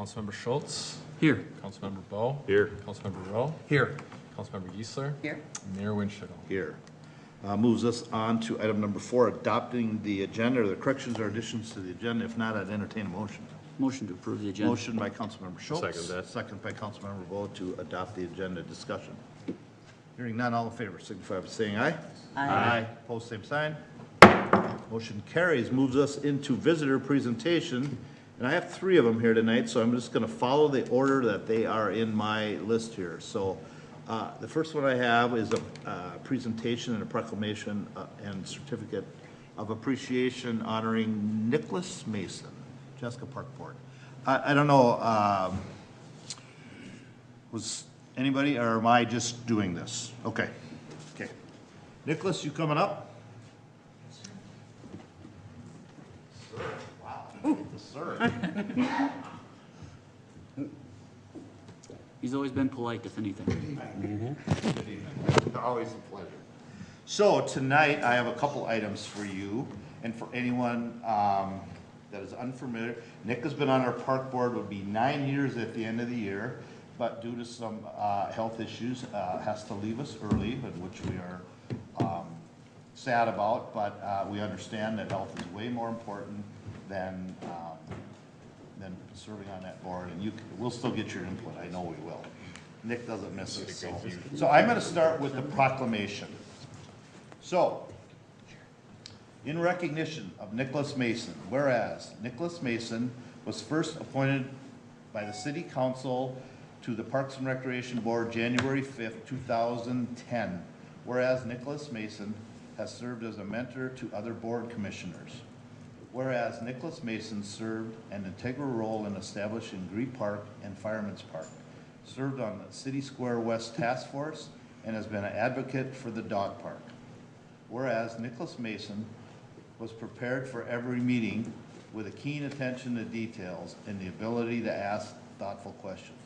Councilmember Schultz. Here. Councilmember Bowe. Here. Councilmember Rowe. Here. Councilmember Geisler. Here. Mayor Winchell. Here. Moves us on to item number 4, adopting the agenda. Are there corrections or additions to the agenda? If not, I'd entertain a motion. Motion to approve the agenda. Motion by Councilmember Schultz. Second that. Second by Councilmember Bowe to adopt the agenda. Discussion. Hearing none, all in favor signify by saying aye. Aye. Opposed, same sign. Motion carries. Moves us into visitor presentation. And I have 3 of them here tonight, so I'm just going to follow the order that they are in my list here. So the first one I have is a presentation and a proclamation and certificate of appreciation honoring Nicholas Mason, Chaska Park Board. I don't know, was anybody, or am I just doing this? Okay. Okay. Nicholas, you coming up? Sir. Wow. Sir. He's always been polite, if anything. Always a pleasure. So tonight, I have a couple items for you, and for anyone that is unfamiliar. Nick has been on our park board, would be 9 years at the end of the year, but due to some health issues, has to leave us early, which we are sad about, but we understand that health is way more important than serving on that board, and we'll still get your input, I know we will. Nick doesn't miss us, so I'm gonna start with the proclamation. So, in recognition of Nicholas Mason, whereas Nicholas Mason was first appointed by the City Council to the Parks and Recreation Board January 5th, 2010, whereas Nicholas Mason has served as a mentor to other board commissioners. Whereas Nicholas Mason served an integral role in establishing Gree Park and Fireman's Park, served on the City Square West Task Force, and has been an advocate for the dog park. Whereas Nicholas Mason was prepared for every meeting with a keen attention to details and the ability to ask thoughtful questions.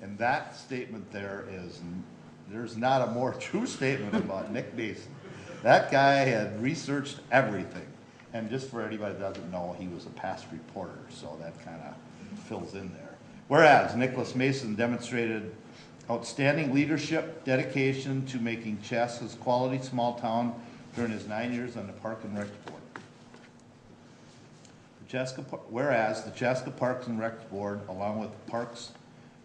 And that statement there's not a more true statement about Nick Mason. That guy had researched everything. And just for anybody that doesn't know, he was a past reporter, so that kind of fills in there. Whereas Nicholas Mason demonstrated outstanding leadership, dedication to making Chaska's quality small town during his 9 years on the Park and Rec Board. Whereas the Chaska Parks and Rec Board, along with Parks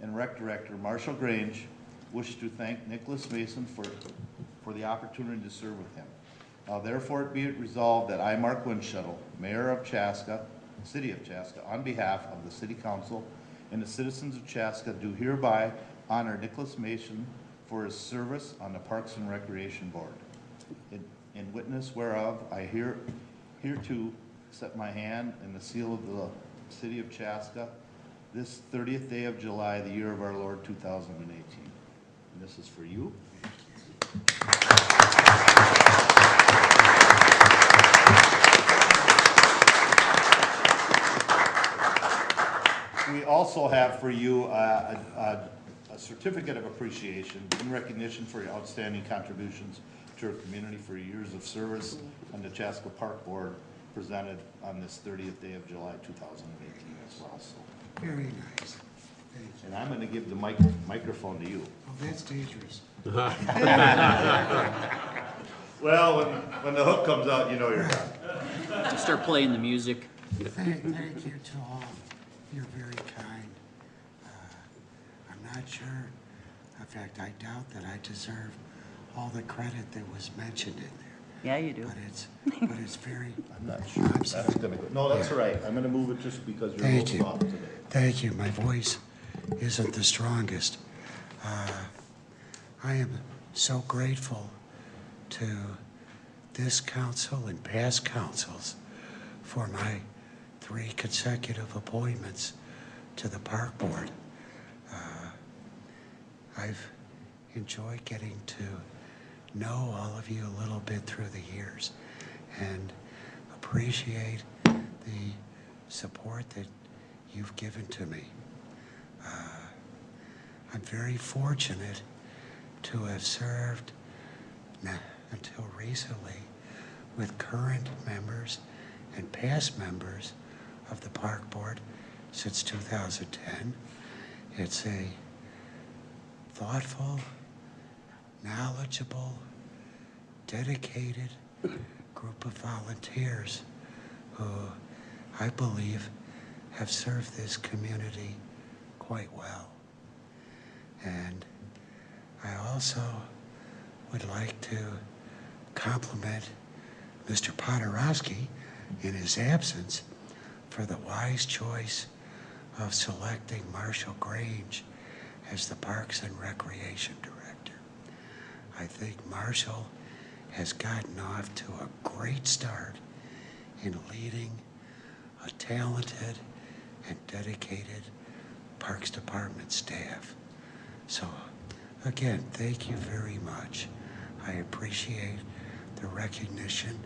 and Rec Director Marshall Grange, wish to thank Nicholas Mason for the opportunity to serve with him. Now therefore it be it resolved that I, Mark Winchell, Mayor of Chaska, City of Chaska, on behalf of the City Council and the citizens of Chaska, do hereby honor Nicholas Mason for his service on the Parks and Recreation Board. In witness whereof, I hereto set my hand and the seal of the City of Chaska this 30th day of July, the year of our Lord 2018. And this is for you. We also have for you a certificate of appreciation in recognition for your outstanding contributions to our community for years of service on the Chaska Park Board, presented on this 30th day of July 2018 as well. So. Very nice. Thank you. And I'm going to give the microphone to you. Oh, that's dangerous. Well, when the hook comes out, you know you're done. Start playing the music. Thank you to all. You're very kind. I'm not sure. In fact, I doubt that I deserve all the credit that was mentioned in there. Yeah, you do. But it's very. I'm not sure. That's going to go. No, that's all right. I'm going to move it just because you're a little soft today. Thank you. My voice isn't the strongest. I am so grateful to this council and past councils for my 3 consecutive appointments to the park board. I've enjoyed getting to know all of you a little bit through the years and appreciate the support that you've given to me. I'm very fortunate to have served until recently with current members and past members of the park board since 2010. It's a thoughtful, knowledgeable, dedicated group of volunteers who I believe have served this community quite well. And I also would like to compliment Mr. Podorowski in his absence for the wise choice of selecting Marshall Grange as the Parks and Recreation Director. I think Marshall has gotten off to a great start in leading a talented and dedicated Parks Department staff. So again, thank you very much. I appreciate the recognition,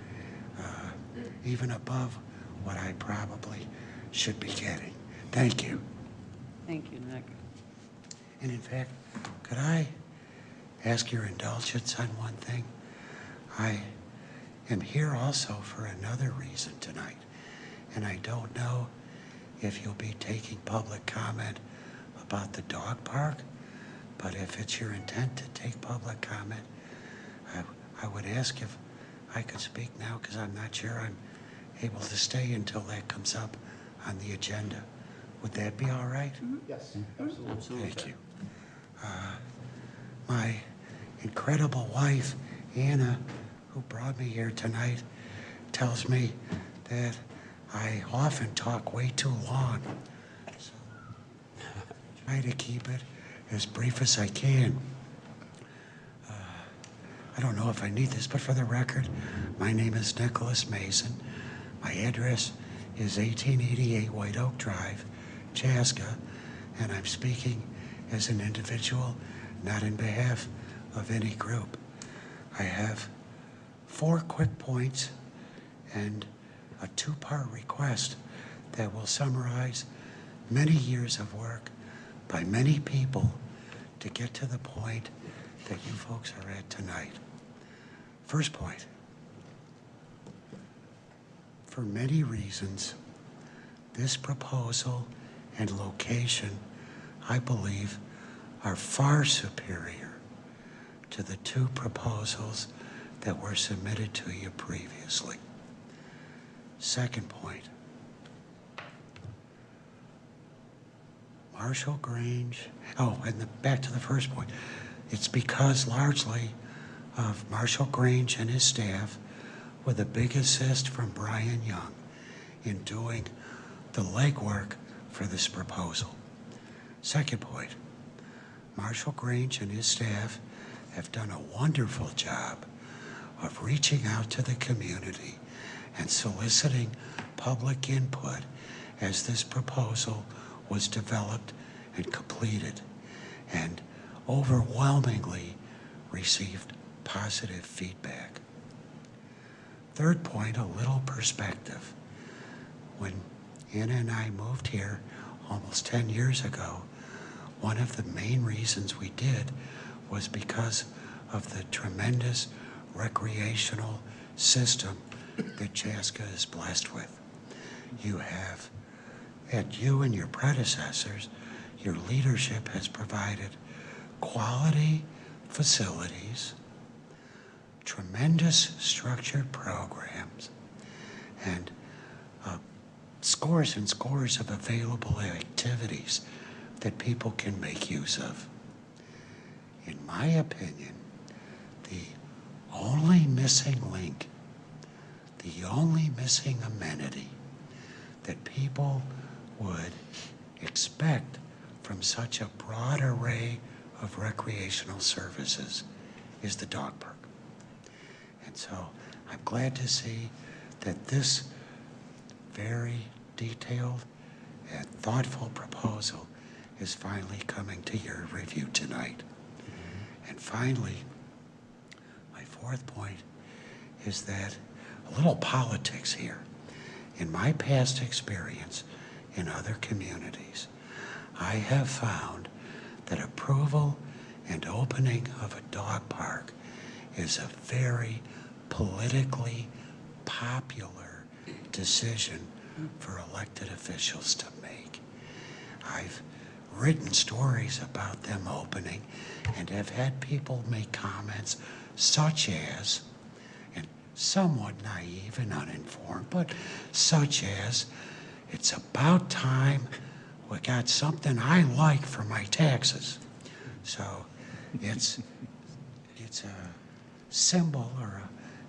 even above what I probably should be getting. Thank you. Thank you, Nick. And in fact, could I ask your indulgence on one thing? I am here also for another reason tonight, and I don't know if you'll be taking public comment about the dog park, but if it's your intent to take public comment, I would ask if I could speak now, because I'm not sure I'm able to stay until that comes up on the agenda. Would that be all right? Yes, absolutely. Absolutely. Thank you. My incredible wife, Anna, who brought me here tonight, tells me that I often talk way too long. So try to keep it as brief as I can. I don't know if I need this, but for the record, my name is Nicholas Mason. My address is 1888 White Oak Drive, Chaska, and I'm speaking as an individual, not in behalf of any group. I have 4 quick points and a 2-part request that will summarize many years of work by many people to get to the point that you folks are at tonight. First point. For many reasons, this proposal and location, I believe, are far superior to the 2 proposals that were submitted to you previously. Second point. Marshall Grange, back to the first point. It's because largely of Marshall Grange and his staff, with a big assist from Brian Young in doing the legwork for this proposal. Second point, Marshall Grange and his staff have done a wonderful job of reaching out to the community and soliciting public input as this proposal was developed and completed, and overwhelmingly received positive feedback. Third point, a little perspective. When Anna and I moved here almost 10 years ago, one of the main reasons we did was because of the tremendous recreational system that Chaska is blessed with. You and your predecessors, your leadership has provided quality facilities, tremendous structured programs, and scores and scores of available activities that people can make use of. In my opinion, the only missing link, the only missing amenity that people would expect from such a broad array of recreational services is the dog park. And so I'm glad to see that this very detailed and thoughtful proposal is finally coming to your review tonight. And finally, my 4th point is that a little politics here. In my past experience in other communities, I have found that approval and opening of a dog park is a very politically popular decision for elected officials to make. I've written stories about them opening and have had people make comments such as, and somewhat naive and uninformed, but such as, it's about time we got something I like for my taxes. So it's a symbol or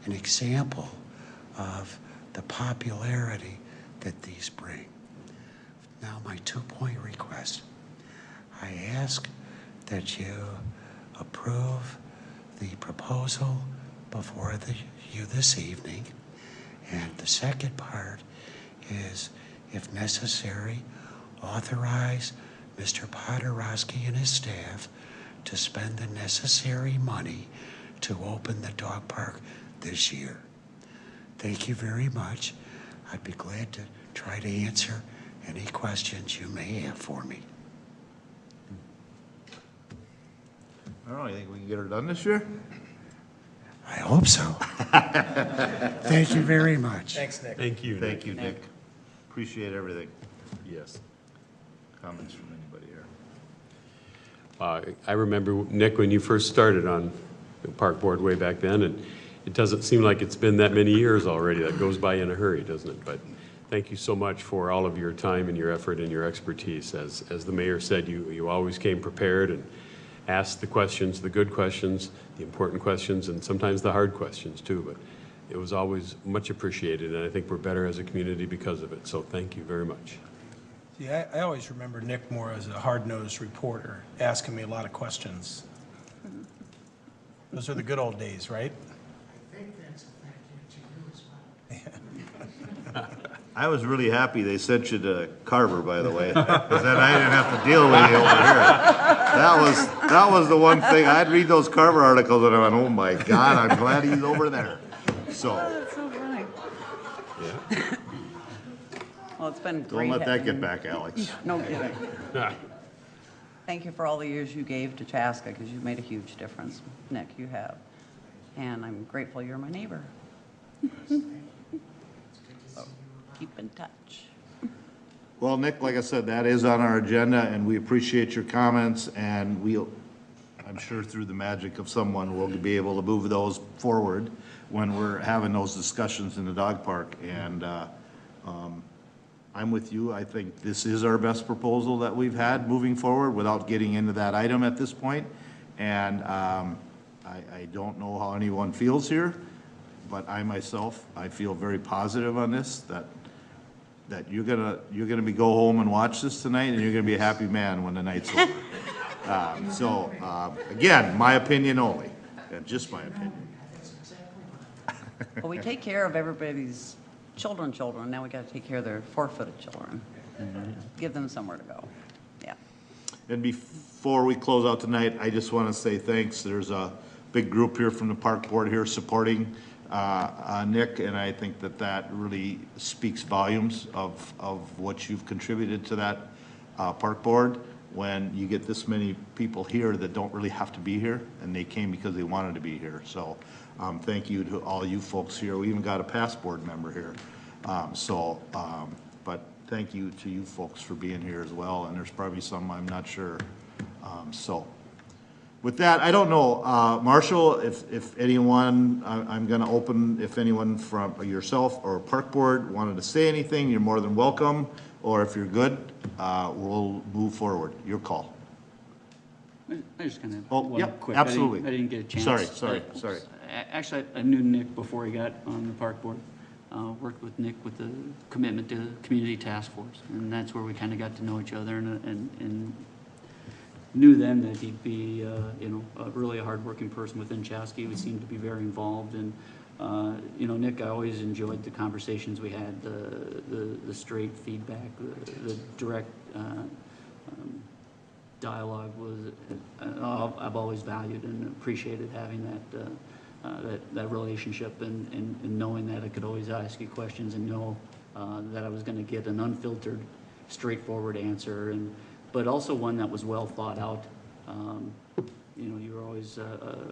an example of the popularity that these bring. Now, my 2-point request. I ask that you approve the proposal before you this evening. And the second part is, if necessary, authorize Mr. Podorowski and his staff to spend the necessary money to open the dog park this year. Thank you very much. I'd be glad to try to answer any questions you may have for me. I don't know, you think we can get her done this year? I hope so. Thank you very much. Thanks, Nick. Thank you. Thank you, Nick. Appreciate everything. Yes. Comments from anybody here? I remember, Nick, when you first started on the park board way back then, and it doesn't seem like it's been that many years already. That goes by in a hurry, doesn't it? But thank you so much for all of your time and your effort and your expertise. As the mayor said, you always came prepared and asked the questions, the good questions, the important questions, and sometimes the hard questions too. But it was always much appreciated, and I think we're better as a community because of it. So thank you very much. See, I always remember Nick more as a hard-nosed reporter, asking me a lot of questions. Those are the good old days, right? I think that's a thank you to you as well. I was really happy they sent you to Carver, by the way, because then I didn't have to deal with you over here. That was the one thing. I'd read those Carver articles and I went, oh my God, I'm glad he's over there. So That's so funny. Yeah. Well, it's been don't great. let that get having- back, Alex. No kidding. Thank you for all the years you gave to Chaska, because you've made a huge difference. Nick, you have. And I'm grateful you're my neighbor. So, keep in touch. Well, Nick, like I said, that is on our agenda, and we appreciate your comments, and I'm sure through the magic of someone, we'll be able to move those forward when we're having those discussions in the dog park. And I'm with you. I think this is our best proposal that we've had moving forward without getting into that item at this point. And I don't know how anyone feels here, but I feel very positive on this, that you're gonna go home and watch this tonight, and you're gonna be a happy man when the night's over. Again, my opinion only, just my opinion. Well, we take care of everybody's children. Now we got to take care of their 4-footed children. Give them somewhere to go. Yeah. And before we close out tonight, I just want to say thanks. There's a big group here from the park board here supporting Nick, and I think that really speaks volumes of what you've contributed to that park board when you get this many people here that don't really have to be here, and they came because they wanted to be here. So thank you to all you folks here. We even got a past board member here. But thank you to you folks for being here as well, and there's probably some I'm not sure. With that, I don't know, Marshall, if anyone, I'm gonna open, if anyone from yourself or park board wanted to say anything, you're more than welcome, or if you're good, we'll move forward. Your call. I just kind of, Oh, one yep, quick. absolutely. I didn't get a chance. Sorry. Actually, I knew Nick before he got on the park board. Worked with Nick with the commitment to the community task force, and that's where we kind of got to know each other and knew then that he'd be, really a hardworking person within Chaska. He seemed to be very involved, and Nick, I always enjoyed the conversations we had, the straight feedback, the direct dialogue was, I've always valued and appreciated having that relationship and knowing that I could always ask you questions and know that I was going to get an unfiltered, straightforward answer, but also one that was well thought out. You were always a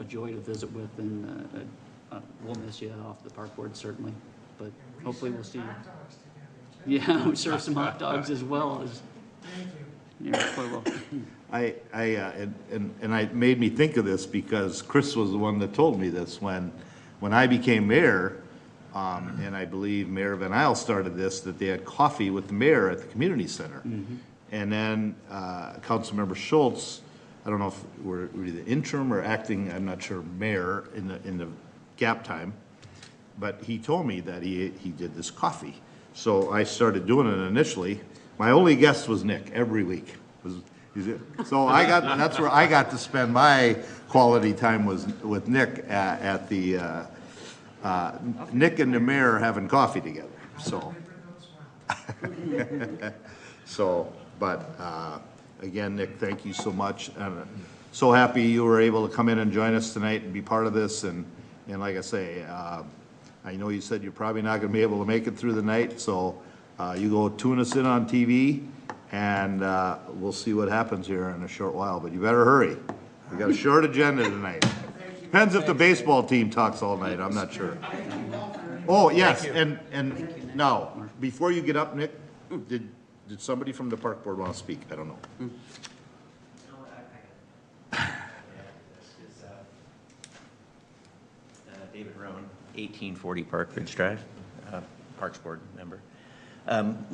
joy to visit with, and we'll miss you off the park board certainly, but hopefully we'll see you. Yeah, we serve some hot dogs as well as. Yeah, quite well. And I made me think of this because Chris was the one that told me this when I became mayor, and I believe Mayor Van Isle started this, that they had coffee with the mayor at the community center. And then Councilmember Schultz, I don't know if we're either interim or acting, I'm not sure, mayor in the gap time, but he told me that he did this coffee. So I started doing it initially. My only guest was Nick every week. So that's where I got to spend my quality time was with Nick at the Nick and the mayor having coffee together. So, but again, Nick, thank you so much. And so happy you were able to come in and join us tonight and be part of this. And like I say, I know you said you're probably not going to be able to make it through the night, so you go tune us in on TV, and we'll see what happens here in a short while. But you better hurry. We got a short agenda tonight. Depends if the baseball team talks all night. I'm not sure. Oh yes, and now before you get up, Nick, did somebody from the park board want to speak? I don't know. David Roan, 1840 Park Ridge Drive, Parks Board member.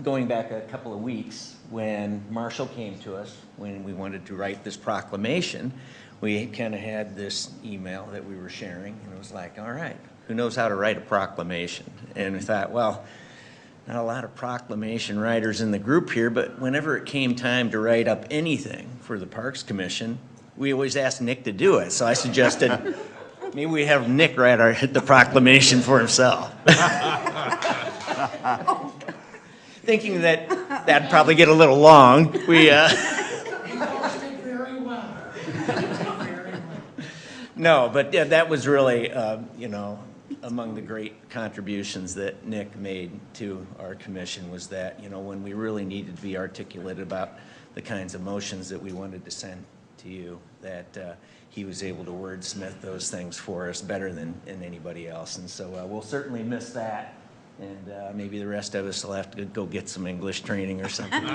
Going back a couple of weeks, when Marshall came to us, when we wanted to write this proclamation, we kind of had this email that we were sharing, and it was like, all right, who knows how to write a proclamation? And we thought, well, not a lot of proclamation writers in the group here, but whenever it came time to write up anything for the Parks Commission, we always asked Nick to do it. So I suggested, maybe we have Nick write the proclamation for himself. Thinking that that'd probably get a little long. No, but yeah, that was really, among the great contributions that Nick made to our commission was that, when we really needed to be articulate about the kinds of motions that we wanted to send to you, that he was able to wordsmith those things for us better than anybody else. And so we'll certainly miss that. And maybe the rest of us will have to go get some English training or something.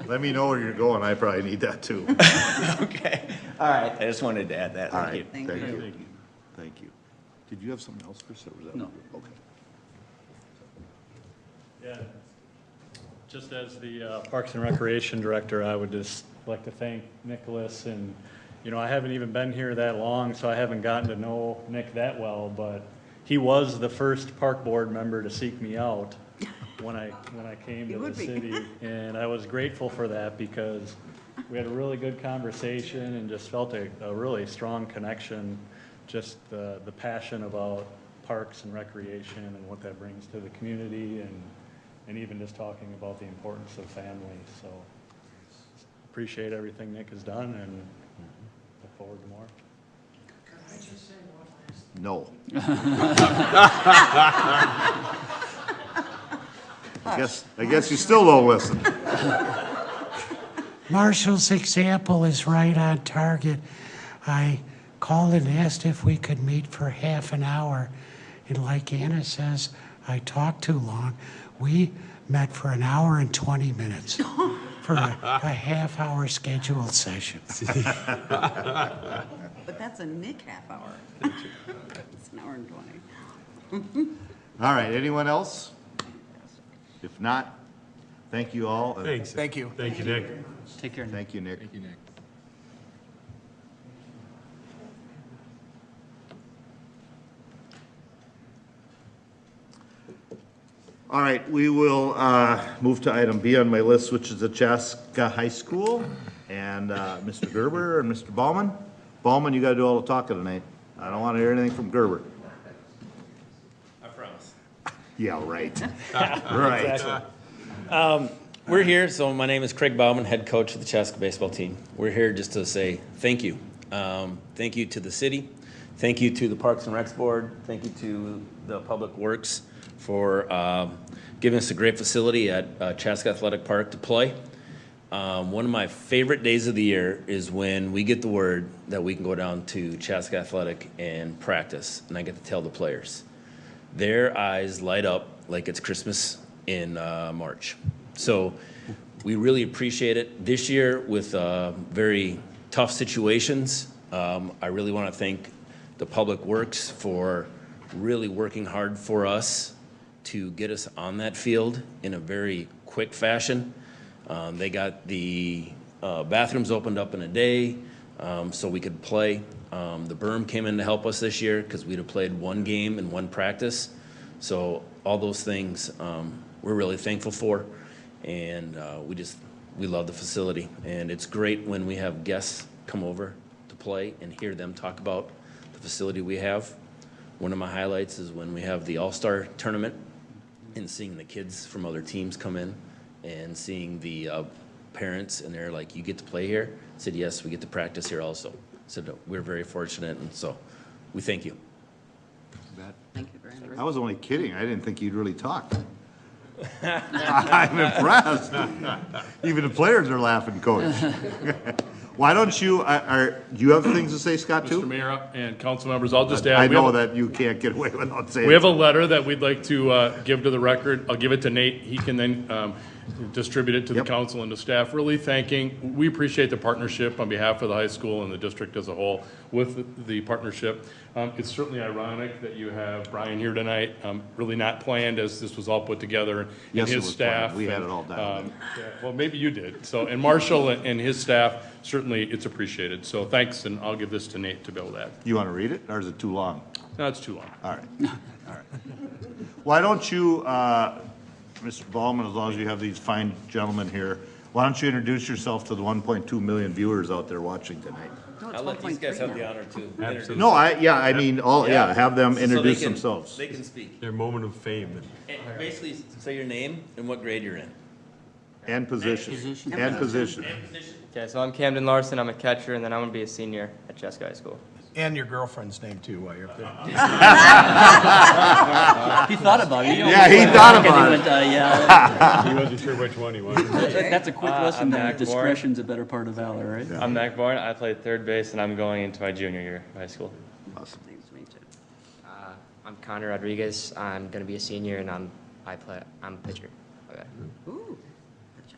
Let me know where you're going. I probably need that too. Okay. All right. I just wanted to add that. All Thank right. you. Thank you. Thank you. Did you have something else, Chris? Or was that No. Okay. Yeah, just as the Parks and Recreation Director, I would just like to thank Nicholas, and, I haven't even been here that long, so I haven't gotten to know Nick that well, but he was the first park board member to seek me out when I came to the city, and I was grateful for that because we had a really good conversation and just felt a really strong connection, just the passion about parks and recreation and what that brings to the community, and even just talking about the importance of family. So appreciate everything Nick has done and look forward to more. No. I guess you still don't listen. Marshall's example is right on target. I called and asked if we could meet for half an hour, and like Anna says, I talked too long. We met for an hour and 20 minutes for a half-hour scheduled session. But that's a Nick half hour. It's an hour and 20. All right. Anyone else? If not, thank you all. Thanks. Thank you. Thank you, Nick. Take care. Thank you, Nick. Thank you, Nick. All right, we will move to item B on my list, which is the Chaska High School, and Mr. Gerber and Mr. Baumann. Baumann, you got to do all the talking tonight. I don't want to hear anything from Gerber. I promise. Yeah, right. Right. Exactly. We're here, so my name is Craig Baumann, head coach of the Chaska baseball team. We're here just to say thank you. Thank you to the city. Thank you to the Parks and Recs Board. Thank you to the Public Works for giving us a great facility at Chaska Athletic Park to play. One of my favorite days of the year is when we get the word that we can go down to Chaska Athletic and practice, and I get to tell the players. Their eyes light up like it's Christmas in March. So we really appreciate it. This year with very tough situations, I really want to thank the Public Works for really working hard for us to get us on that field in a very quick fashion. They got the bathrooms opened up in a day so we could play. The berm came in to help us this year because we'd have played one game and one practice. So all those things we're really thankful for. And we love the facility. And it's great when we have guests come over to play and hear them talk about the facility we have. One of my highlights is when we have the All-Star tournament and seeing the kids from other teams come in and seeing the parents, and they're like, you get to play here? I said, yes, we get to practice here also. I said, we're very fortunate, and so we thank you. Thank you very much. I was only kidding. I didn't think you'd really talk. I'm impressed. Even the players are laughing, Coach. Why don't you, do you have things to say, Scott, too? Mr. Mayor and council members, I'll just add. I know that you can't get away without saying. We have a letter that we'd like to give to the record. I'll give it to Nate. He can then distribute it to the Yep. council and the staff, really thanking, we appreciate the partnership on behalf of the high school and the district as a whole with the partnership. It's certainly ironic that you have Brian here tonight, really not planned as this was all put together, and Yes, it his was staff. planned. We had it all down. Yeah, well, maybe you did. So, and Marshall and his staff, certainly it's appreciated. So thanks, and I'll give this to Nate to build that. You want to read it, or is it too long? No, it's too long. All right, all right. Why don't you, Mr. Baumann, as long as you have these fine gentlemen here, why don't you introduce yourself to the 1.2 million viewers out there watching tonight? No, it's I'll let these guys 1.3 have now. the honor to introduce. No, I mean, have them So they introduce can- themselves. They can speak. Their moment of fame. And basically, say your name and what grade you're in. And position. Position. And position. Okay, so I'm Camden Larson, I'm a catcher, and then I'm gonna be a senior at Chaska High School. And your girlfriend's name, too, while you're up there. He thought about it. Yeah, he thought about it. Yeah, He wasn't sure which one he wanted. that's a quick lesson I'm there. Mac Moore. Discretion's a better part of valor, right? I'm Mac Bourne, I played third base, and I'm going into my junior year of high school. Nice to meet you. I'm Connor Rodriguez, I'm gonna be a senior, and I'm a pitcher. Okay. Ooh.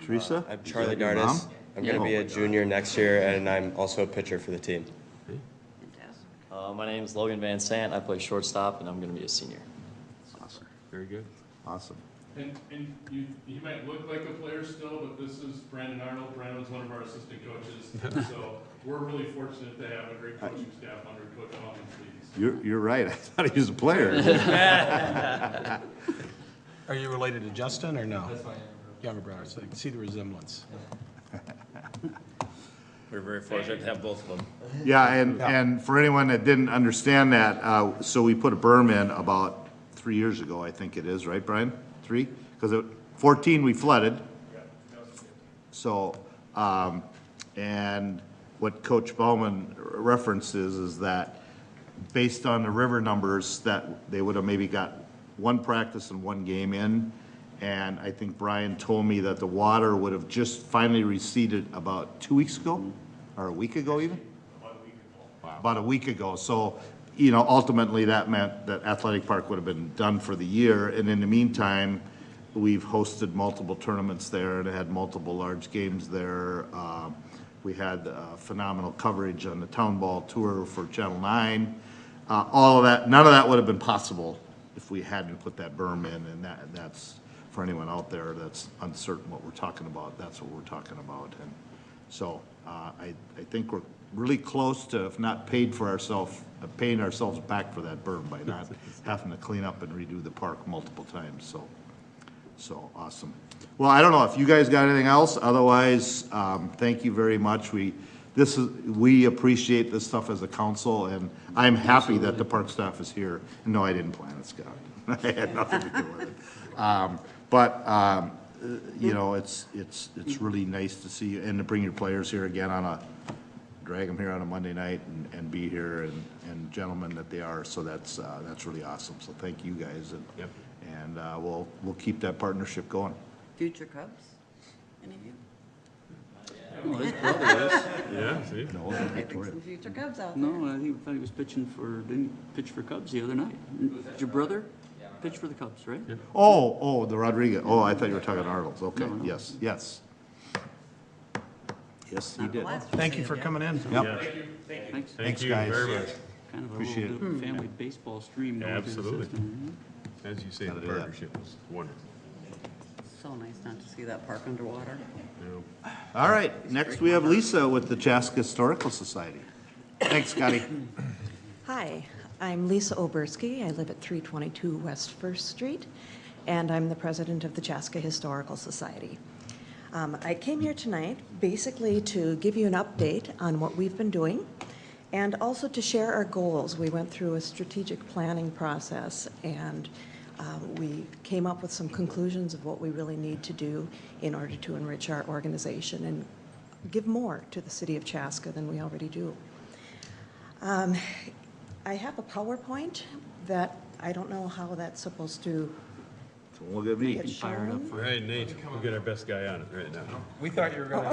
Teresa? I'm Is Charlie that your mom? Dardis. I'm going to be a junior next year, and I'm also a pitcher for the team. Fantastic. My name is Logan Van Sant. I play shortstop, and I'm going to be a senior. Awesome. Very good. Awesome. And he might look like a player still, but this is Brandon Arnold. Brandon's one of our assistant coaches. So we're really fortunate to have a great coaching staff under Coach Baumann, please. You're right. I thought he was a player. Are you related to Justin, or no? That's my younger brother, so you can see the resemblance. We're very fortunate to have both of them. Yeah, and for anyone that didn't understand that, so we put a berm in about 3 years ago, I think it is, right, Brian? 3? Because 14 we flooded. So, and what Coach Baumann references is that based on the river numbers, that they would have maybe got one practice and one game in. And I think Brian told me that the water would have just finally receded about 2 weeks ago, or a week ago even? About a week ago. So, ultimately that meant that Athletic Park would have been done for the year. And in the meantime, we've hosted multiple tournaments there and had multiple large games there. We had phenomenal coverage on the Town Ball Tour for Channel 9. All of that, none of that would have been possible if we hadn't put that berm in, and that's, for anyone out there that's uncertain what we're talking about, that's what we're talking about. And so I think we're really close to, if not paying ourselves back for that berm by not having to clean up and redo the park multiple times. So awesome. Well, I don't know if you guys got anything else. Otherwise, thank you very much. We appreciate this stuff as a council, and I'm happy that the park staff is here. No, I didn't plan it, Scott. I had nothing to do with it. But it's really nice to see you and to bring your players here again drag them here on a Monday night and be here and gentlemen that they are. So that's really awesome. So thank you guys, and we'll keep that partnership going. Future Cubs? Any of you? Well, his brother is. Yeah, see? No, I think Victoria. some future Cubs out there. No, I thought he was pitching for, didn't he pitch for Cubs the other night? Your brother? Pitched for the Cubs, right? Oh, the Rodriguez. Oh, I thought you were talking Arnold's. Okay, No. yes, yes. Yes, he Not the did. last Thank you year, for yeah. coming in. Yep. Thanks. Thanks, you guys. very much. Kind of a Appreciate little it. family baseball stream. going through the Absolutely. system. As you say, the Gotta do that. partnership is wonderful. So nice not to see that park underwater. You know, All right, next we have Lisa with the Chaska Historical Society. Thanks, Scotty. Hi, I'm Lisa Oberski. I live at 322 West First Street, and I'm the president of the Chaska Historical Society. I came here tonight basically to give you an update on what we've been doing and also to share our goals. We went through a strategic planning process and we came up with some conclusions of what we really need to do in order to enrich our organization and give more to the city of Chaska than we already do. I have a PowerPoint that I don't know how that's supposed to Look at me. get shown. all right, Nate, we'll get our best guy on it right now. We thought you were gonna,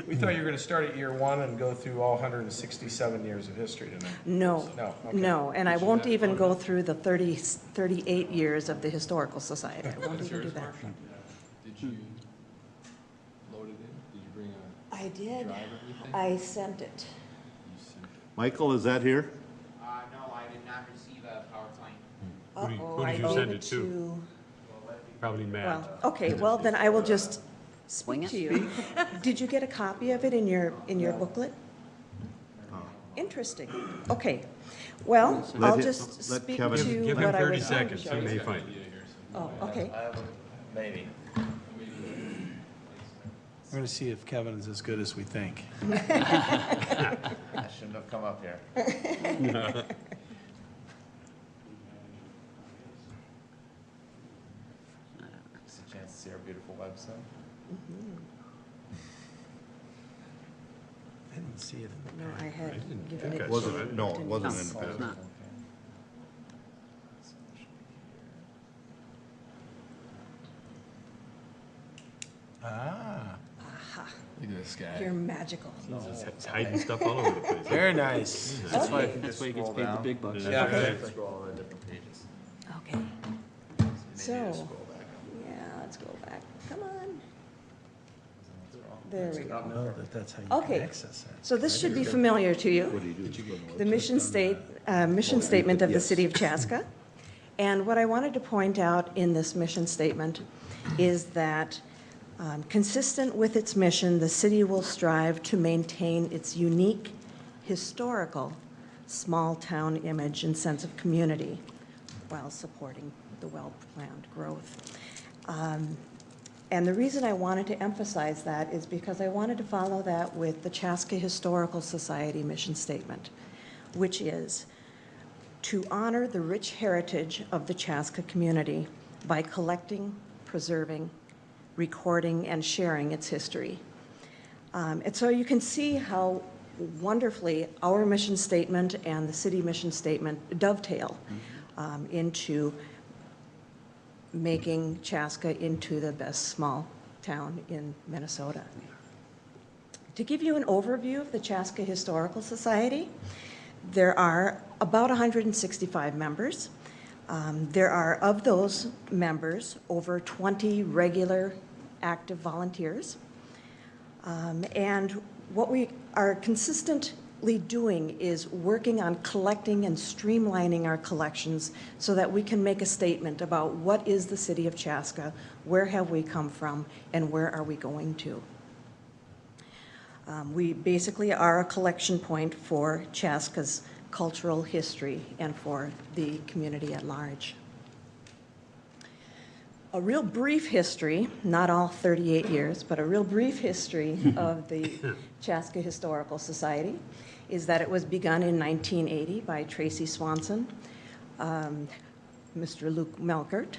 we thought you were gonna start at year one and go through all 167 years of history tonight. No, No, okay. no, and I won't even go through the 38 years of the Historical Society. I won't even do that. Did you load it in? Did you bring a I did. drive everything? I sent it. You sent it. Michael, is that here? No, I did not receive a PowerPoint. Who did you Uh-oh, I send gave it to? Probably Matt. Well, okay, well, then I will just Swing speak it. to you. Did you get a copy of it in your booklet? Interesting. Okay. Well, Let I'll him- just let speak Kevin- to Give him what I 30 was. seconds, he may find it. Oh, okay. Maybe. We're gonna see if Kevin is as good as we think. I shouldn't have come up here. It's a chance to see our beautiful website. I didn't see it in the No, I had given think it. I to saw you. it. No, it wasn't No, in it's the packet. not. Ah, Look at this guy. You're magical. It's hiding stuff all over the place. very nice. That's why he gets paid the big bucks. Yeah, right. Scroll on different pages. Okay. So, yeah, let's go back. Come on. There we go. Know that that's how you Okay. can access that. So this should be familiar to you. The mission statement of the city of Chaska. And what I wanted to point out in this mission statement is that consistent with its mission, the city will strive to maintain its unique historical small-town image and sense of community while supporting the well-planned growth. And the reason I wanted to emphasize that is because I wanted to follow that with the Chaska Historical Society mission statement, which is to honor the rich heritage of the Chaska community by collecting, preserving, recording, and sharing its history. And so you can see how wonderfully our mission statement and the city mission statement dovetail into making Chaska into the best small town in Minnesota. To give you an overview of the Chaska Historical Society, there are about 165 members. There are, of those members, over 20 regular active volunteers. And what we are consistently doing is working on collecting and streamlining our collections so that we can make a statement about what is the city of Chaska, where have we come from, and where are we going to. We basically are a collection point for Chaska's cultural history and for the community at large. A real brief history, not all 38 years, but a real brief history of the Chaska Historical Society is that it was begun in 1980 by Tracy Swanson, Mr. Luke Melkert,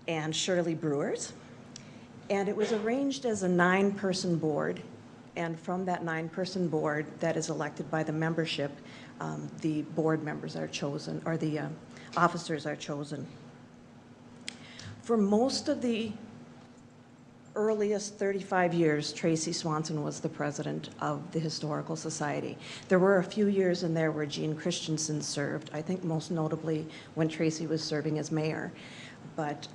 and Shirley Brewers. And it was arranged as a 9-person board. And from that 9-person board that is elected by the membership, the board members are chosen, or the officers are chosen. For most of the earliest 35 years, Tracy Swanson was the president of the Historical Society. There were a few years in there where Jean Christensen served, I think most notably when Tracy was serving as mayor. But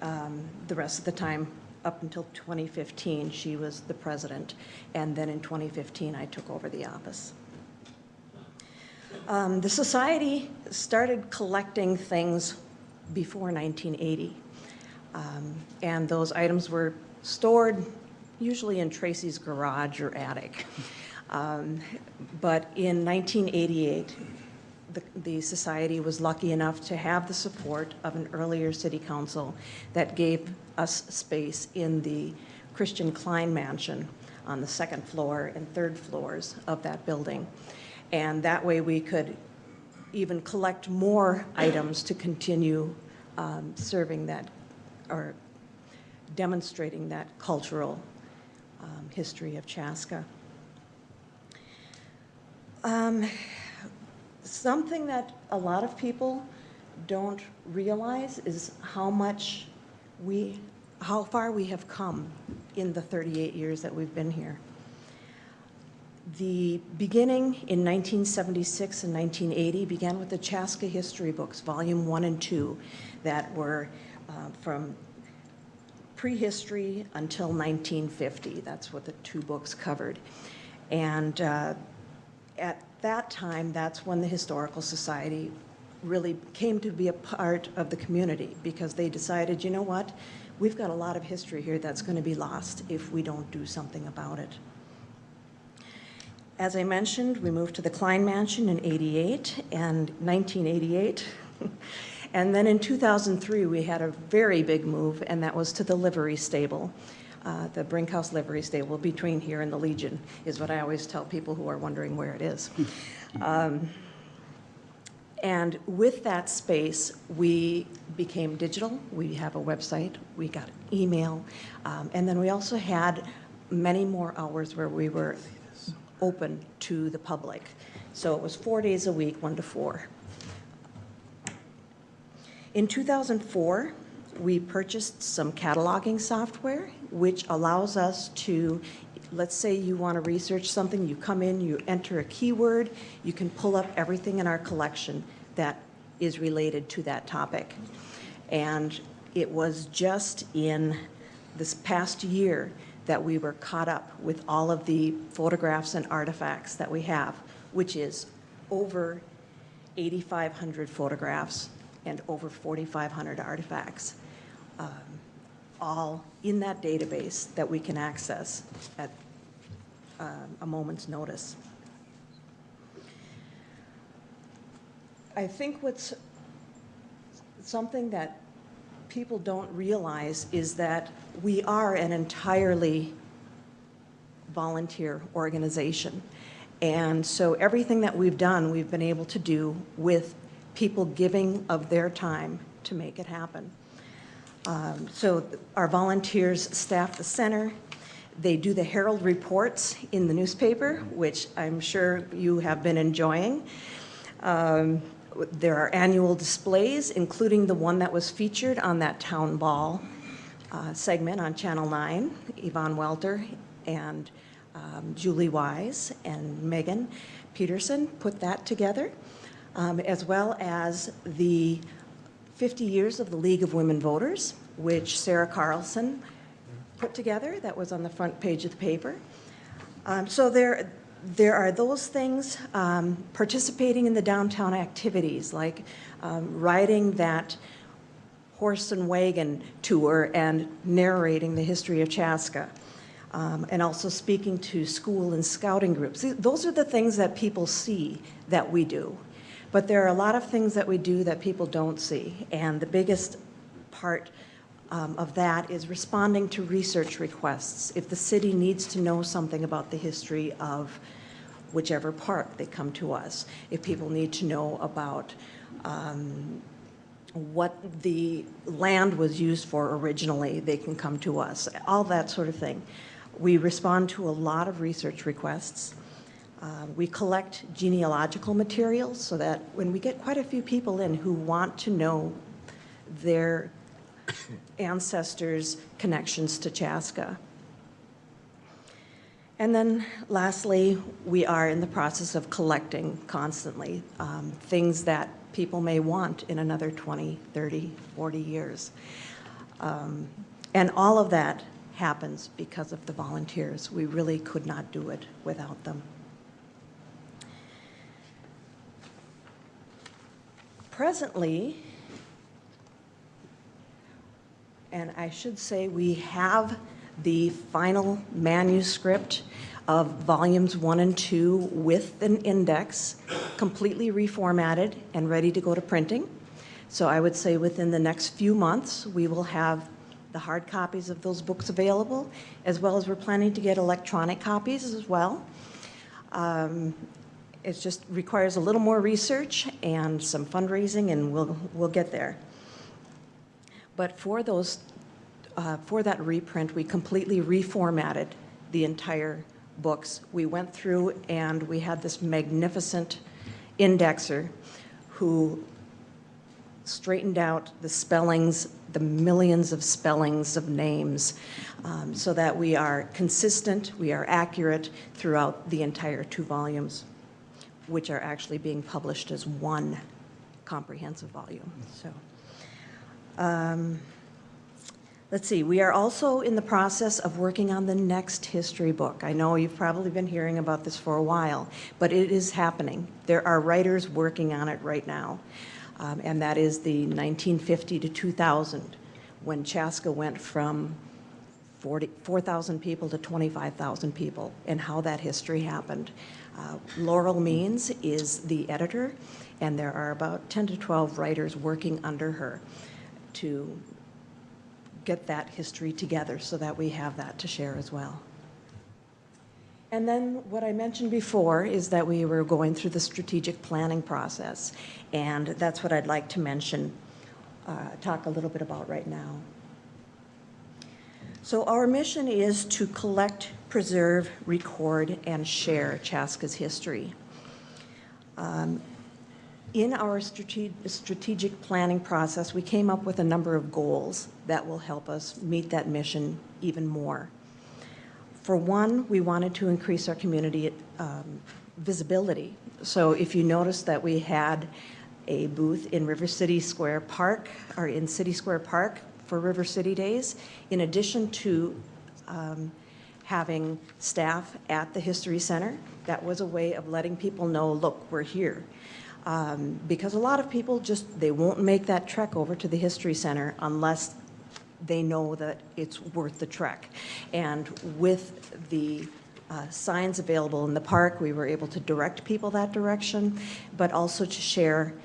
the rest of the time, up until 2015, she was the president. And then in 2015, I took over the office. The society started collecting things before 1980. And those items were stored usually in Tracy's garage or attic. But in 1988, the society was lucky enough to have the support of an earlier city council that gave us space in the Christian Klein mansion on the second floor and third floors of that building. And that way we could even collect more items to continue serving that, or demonstrating that cultural history of Chaska. Something that a lot of people don't realize is how far we have come in the 38 years that we've been here. The beginning in 1976 and 1980 began with the Chaska history books, volume 1 and 2, that were from prehistory until 1950. That's what the 2 books covered. And at that time, that's when the Historical Society really came to be a part of the community, because they decided, you know what, we've got a lot of history here that's going to be lost if we don't do something about it. As I mentioned, we moved to the Klein Mansion in 1988. And then in 2003, we had a very big move, and that was to the livery stable. The Brinkhouse livery stable between here and the Legion is what I always tell people who are wondering where it is. And with that space, we became digital. We have a website, we got email, and then we also had many more hours where we were open to the public. So it was 4 days a week, 1 to 4. In 2004, we purchased some cataloging software, which allows us to, let's say you want to research something, you come in, you enter a keyword, you can pull up everything in our collection that is related to that topic. And it was just in this past year that we were caught up with all of the photographs and artifacts that we have, which is over 8,500 photographs and over 4,500 artifacts, all in that database that we can access at a moment's notice. I think what's something that people don't realize is that we are an entirely volunteer organization. And so everything that we've done, we've been able to do with people giving of their time to make it happen. So our volunteers staff the center. They do the Herald reports in the newspaper, which I'm sure you have been enjoying. There are annual displays, including the one that was featured on that town ball segment on Channel 9. Yvonne Welter and Julie Wise and Megan Peterson put that together, as well as the 50 years of the League of Women Voters, which Sarah Carlson put together. That was on the front page of the paper. So there are those things, participating in the downtown activities, like riding that horse and wagon tour and narrating the history of Chaska, and also speaking to school and scouting groups. Those are the things that people see that we do. But there are a lot of things that we do that people don't see, and the biggest part of that is responding to research requests. If the city needs to know something about the history of whichever park, they come to us. If people need to know about what the land was used for originally, they can come to us, all that sort of thing. We respond to a lot of research requests. We collect genealogical materials so that when we get quite a few people in who want to know their ancestors' connections to Chaska, And then lastly, we are in the process of collecting constantly things that people may want in another 20, 30, 40 years. And all of that happens because of the volunteers. We really could not do it without them. Presently, and I should say we have the final manuscript of volumes 1 and 2 with an index, completely reformatted and ready to go to printing. So I would say within the next few months, we will have the hard copies of those books available, as well as we're planning to get electronic copies as well. It just requires a little more research and some fundraising, and we'll get there. But for that reprint, we completely reformatted the entire books. We went through and we had this magnificent indexer who straightened out the spellings, the millions of spellings of names, so that we are consistent, we are accurate throughout the entire 2 volumes, which are actually being published as one comprehensive volume. So, let's see, we are also in the process of working on the next history book. I know you've probably been hearing about this for a while, but it is happening. There are writers working on it right now, and that is the 1950 to 2000, when Chaska went from 4,000 people to 25,000 people, and how that history happened. Laurel Means is the editor, and there are about 10 to 12 writers working under her to get that history together so that we have that to share as well. And then what I mentioned before is that we were going through the strategic planning process, and that's what I'd like to mention, talk a little bit about right now. So our mission is to collect, preserve, record, and share Chaska's history. In our strategic planning process, we came up with a number of goals that will help us meet that mission even more. For one, we wanted to increase our community visibility. So if you notice that we had a booth in River City Square Park, or in City Square Park for River City Days, in addition to having staff at the History Center, that was a way of letting people know, look, we're here. Because a lot of people they won't make that trek over to the History Center unless they know that it's worth the trek. And with the signs available in the park, we were able to direct people that direction, but also to share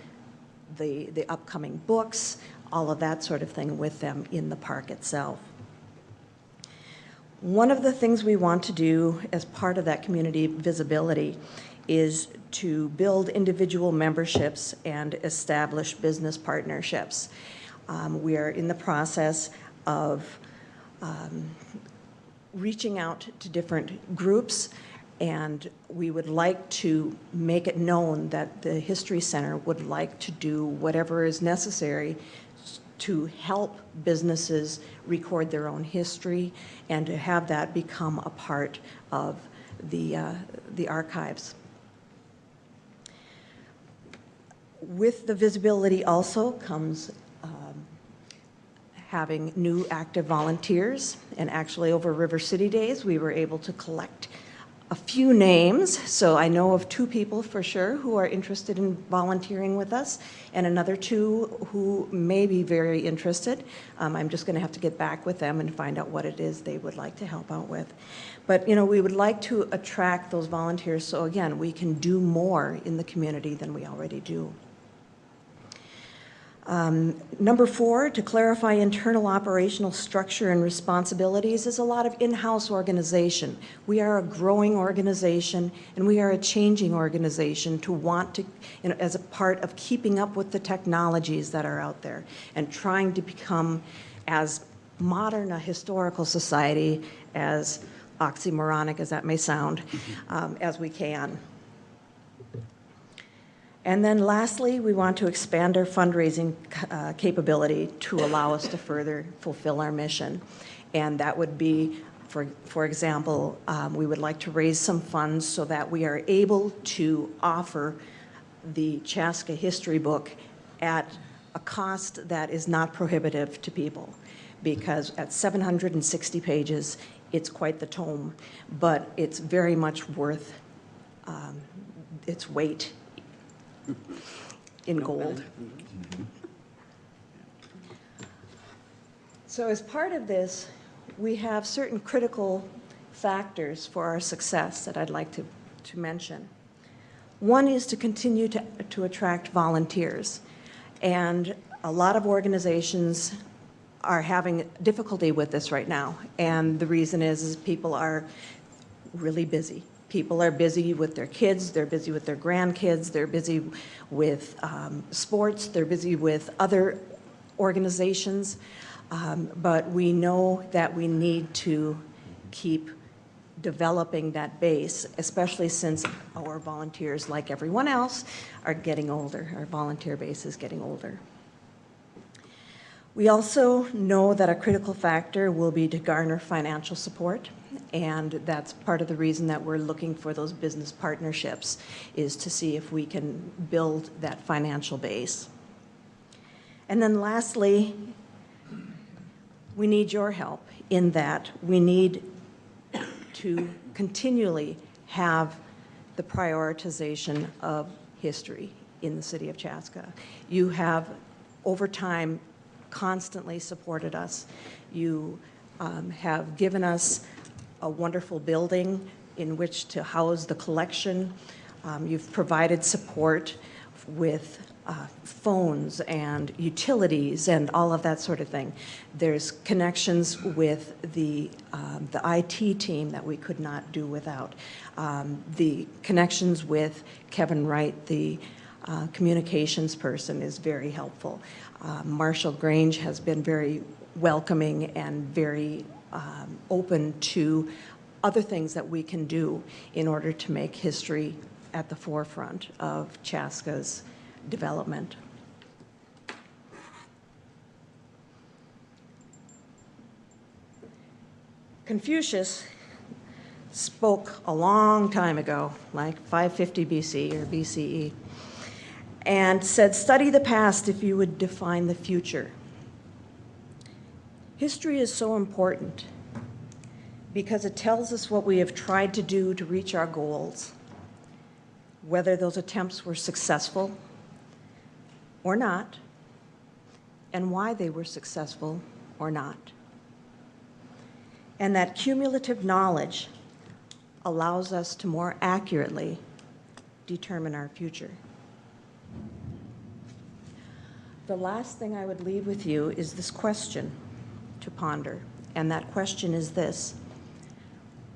the upcoming books, all of that sort of thing with them in the park itself. One of the things we want to do as part of that community visibility is to build individual memberships and establish business partnerships. We are in the process of reaching out to different groups, and we would like to make it known that the History Center would like to do whatever is necessary to help businesses record their own history and to have that become a part of the archives. With the visibility also comes having new active volunteers, and actually over River City Days we were able to collect a few names. So I know of 2 people for sure who are interested in volunteering with us, and another 2 who may be very interested. I'm just going to have to get back with them and find out what it is they would like to help out with. But we would like to attract those volunteers so again we can do more in the community than we already do. Number 4, to clarify internal operational structure and responsibilities, is a lot of in-house organization. We are a growing organization, and we are a changing organization to want to, as a part of keeping up with the technologies that are out there and trying to become as modern a historical society, as oxymoronic as that may sound, as we can. And then lastly, we want to expand our fundraising capability to allow us to further fulfill our mission. And that would be For example, we would like to raise some funds so that we are able to offer the Chaska history book at a cost that is not prohibitive to people, because at 760 pages, it's quite the tome, but it's very much worth its weight in gold. So as part of this, we have certain critical factors for our success that I'd like to mention. One is to continue to attract volunteers. And a lot of organizations are having difficulty with this right now. And the reason is people are really busy. People are busy with their kids, they're busy with their grandkids, they're busy with sports, they're busy with other organizations. But we know that we need to keep developing that base, especially since our volunteers, like everyone else, are getting older. Our volunteer base is getting older. We also know that a critical factor will be to garner financial support, and that's part of the reason that we're looking for those business partnerships, is to see if we can build that financial base. And then lastly, we need your help in that we need to continually have the prioritization of history in the city of Chaska. You have, over time, constantly supported us. You have given us a wonderful building in which to house the collection. You've provided support with phones and utilities and all of that sort of thing. There's connections with the IT team that we could not do without. The connections with Kevin Wright, the communications person, is very helpful. Marshall Grange has been very welcoming and very open to other things that we can do in order to make history at the forefront of Chaska's development. Confucius spoke a long time ago, like 550 BC or BCE, and said, "Study the past if you would define the future." History is so important because it tells us what we have tried to do to reach our goals, whether those attempts were successful or not, and why they were successful or not. And that cumulative knowledge allows us to more accurately determine our future. The last thing I would leave with you is this question to ponder, and that question is this: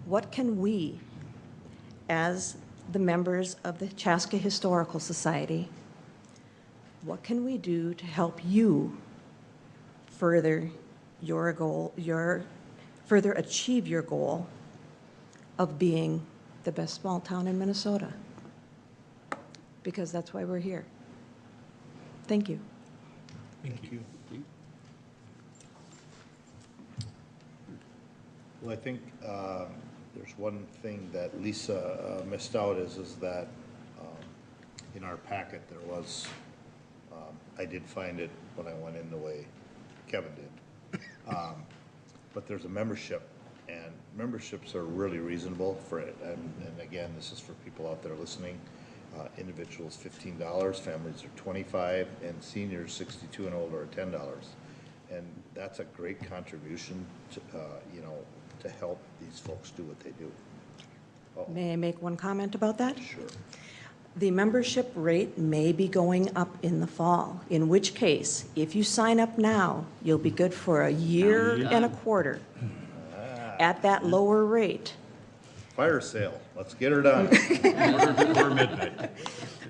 what can we, as the members of the Chaska Historical Society, what can we do to help you further your goal, further achieve your goal of being the best small town in Minnesota? Because that's why we're here. Thank you. Thank you. Well, I think there's one thing that Lisa missed out is that in our packet there was, I did find it when I went in the way Kevin did, but there's a membership, and memberships are really reasonable for it. And again, this is for people out there listening. Individuals $15, families are $25, and seniors 62 and older are $10. And that's a great contribution to, to help these folks do what they do. May I make one comment about that? Sure. The membership rate may be going up in the fall, in which case, if you sign up now, you'll be good for a year and a quarter at that lower rate. Fire sale, let's get her done. Before midnight.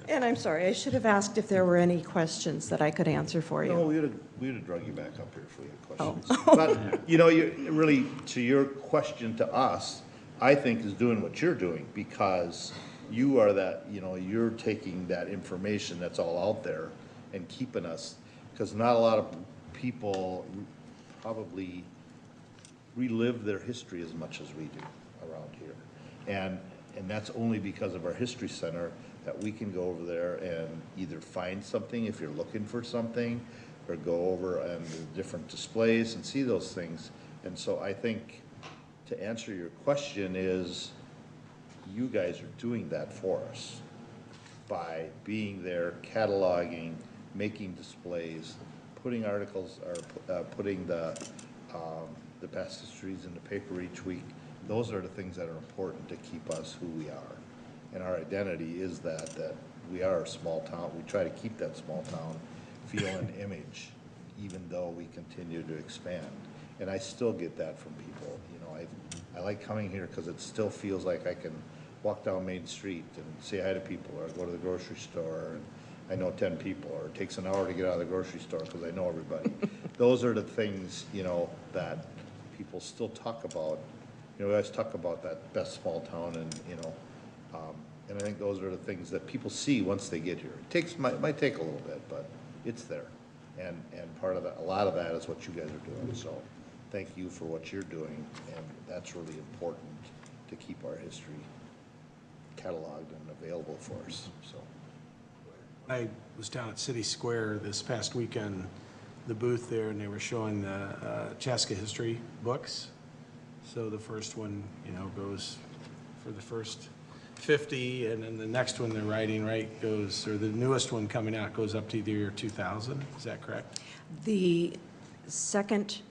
And I'm sorry, I should have asked if there were any questions that I could answer for you. No, we would have drug you back up here if we had questions. But, you really, to your question to us, I think is doing what you're doing, because you are that, you're taking that information that's all out there and keeping us, because not a lot of people probably relive their history as much as we do around here. And that's only because of our history center that we can go over there and either find something if you're looking for something, or go over and the different displays and see those things. And so I think to answer your question is, you guys are doing that for us by being there, cataloging, making displays, putting articles, or putting the past histories in the paper each week. Those are the things that are important to keep us who we are. And our identity is that we are a small town. We try to keep that small town feel and image, even though we continue to expand. And I still get that from people. You know, I like coming here because it still feels like I can walk down Main Street and say hi to people, or go to the grocery store and I know 10 people, or it takes an hour to get out of the grocery store because I know everybody. Those are the things, you know, that people still talk about. You know, we always talk about that best small town, and, you know, and I think those are the things that people see once they get here. It might take a little bit, but it's there. And part of that, a lot of that is what you guys are doing. So thank you for what you're doing, and that's really important to keep our history cataloged and available for us, so. I was down at City Square this past weekend, the booth there, and they were showing the Chaska history books. So the first one, you know, goes for the first 50, and then the next one they're writing, right, goes, or the newest one coming out goes up to the year 2000. Is that correct? The second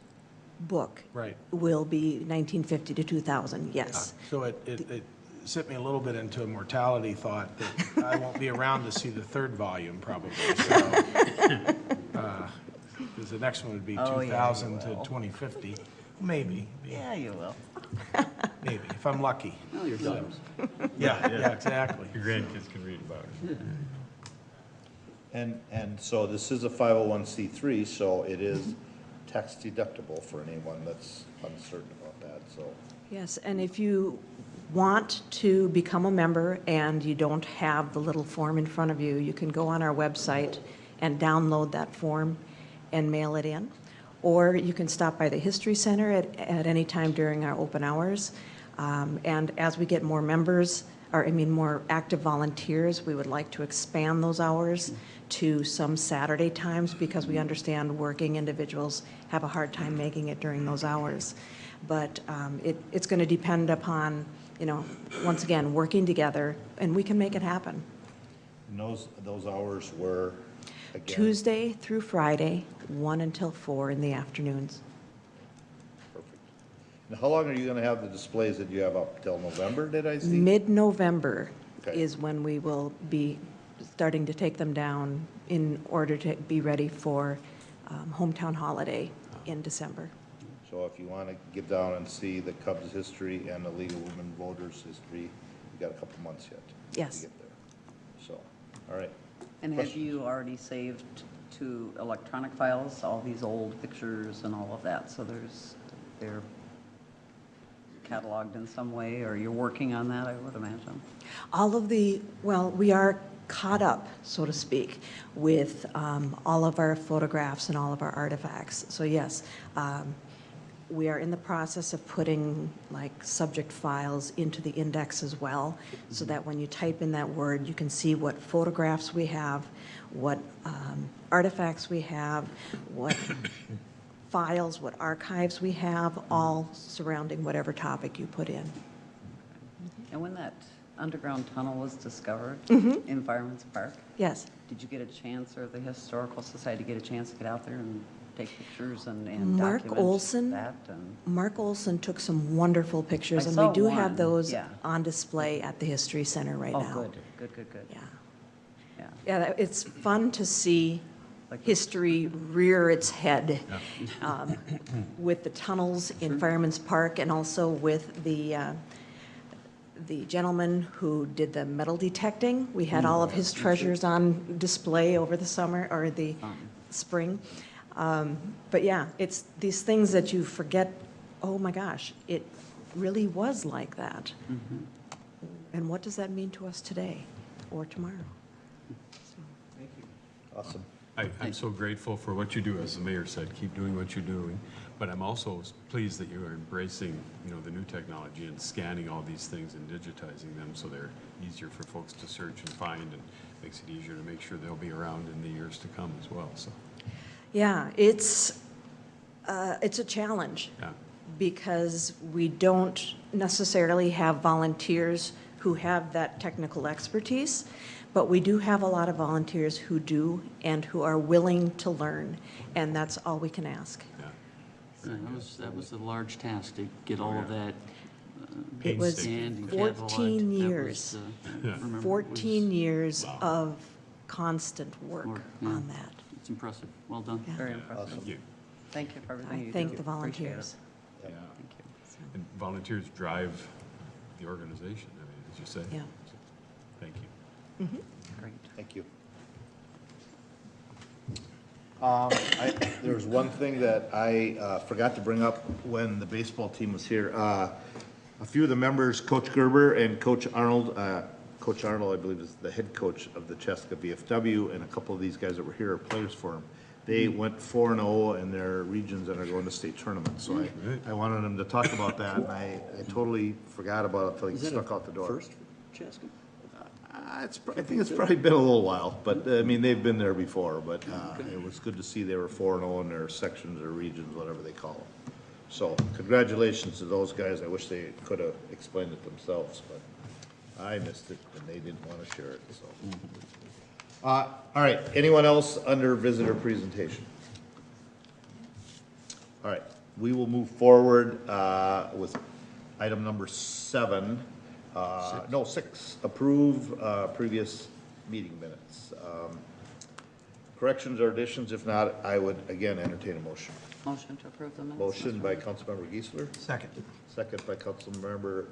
book Right. will be 1950 to 2000, yes. So it sent me a little bit into a mortality thought that I won't be around to see the third volume probably. So, because the next one would be 2000 to 2050. Maybe. Yeah, you will. Maybe, if I'm lucky. Oh, your daughters. Yeah, exactly. Your grandkids can read about it. And so this is a 501c3, so it is tax deductible for anyone that's uncertain about that, so. Yes, and if you want to become a member and you don't have the little form in front of you, you can go on our website and download that form and mail it in. Or you can stop by the History Center at any time during our open hours. And as we get more members, more active volunteers, we would like to expand those hours to some Saturday times, because we understand working individuals have a hard time making it during those hours. But it's going to depend upon, you know, once again, working together, and we can make it happen. And those hours were, again? Tuesday through Friday, 1 until 4 in the afternoons. Perfect. And how long are you going to have the displays that you have up till November, did I see? Mid-November Okay. is when we will be starting to take them down in order to be ready for Hometown Holiday in December. So if you want to get down and see the Cubs history and the League of Women Voters history, you got a couple months yet Yes. to get there. So, all right. And have Questions? you already saved to electronic files, all these old pictures and all of that? So they're cataloged in some way, or you're working on that, I would imagine? We are caught up, so to speak, with all of our photographs and all of our artifacts. So yes, we are in the process of putting like subject files into the index as well, so that when you type in that word, you can see what photographs we have, what artifacts we have, what files, what archives we have, all surrounding whatever topic you put in. And when that underground tunnel was discovered Mm-hmm. in Fireman's Park, Yes. did you get a chance, or the Historical Society get a chance to get out there and take pictures and Mark document Olson, that? And Mark Olson took some wonderful pictures, I and saw we do one, have those yeah. on display at the History Center right now. Oh, good. Yeah. Yeah. Yeah, it's fun to see Like- history rear its head with the tunnels in Fireman's Park, and also with the gentleman who did the metal detecting. We had all of his treasures on display over the summer, or the spring. But yeah, it's these things that you forget, oh my gosh, it really was like that. Mm-hmm. And what does that mean to us today or tomorrow? Awesome. I'm so grateful for what you do, as the mayor said, keep doing what you're doing. But I'm also pleased that you are embracing, the new technology and scanning all these things and digitizing them so they're easier for folks to search and find, and makes it easier to make sure they'll be around in the years to come as well, so. Yeah, it's a challenge. Yeah. Because we don't necessarily have volunteers who have that technical expertise, but we do have a lot of volunteers who do and who are willing to learn, and that's all we can ask. Yeah, that was a large task to get all of that. It was scanned and 14 cataloged. years. That was, remember, 14 years of constant work yeah. on that. It's impressive. Well done. Yeah. Very impressive. Thank you. Thank you for everything you I do. thank the Appreciate it. volunteers. Yeah. Thank you. And volunteers drive the organization, as you say. Yeah. So, thank you. Great. Thank you. There's one thing that I forgot to bring up when the baseball team was here. A few of the members, Coach Gerber and Coach Arnold, I believe is the head coach of the Chaska VFW, and a couple of these guys that were here are players for him. They went 4-0 in their regions and are going to state tournaments. So I wanted them to talk about that, and I totally forgot about it until he snuck out the door. First for Chaska? I think it's probably been a little while, but I mean, they've been there before, but it was good to see they were 4-0 in their sections or regions, whatever they call them. So congratulations to those guys. I wish they could have explained it themselves, but I missed it and they didn't want to share it, so. All right, anyone else under visitor presentation? All right, we will move forward with item number 7. No, 6, approve previous meeting minutes. Corrections or additions? If not, I would again entertain a motion. Motion to approve the minutes. Motion by Councilmember Geisler. Second. Second by Councilmember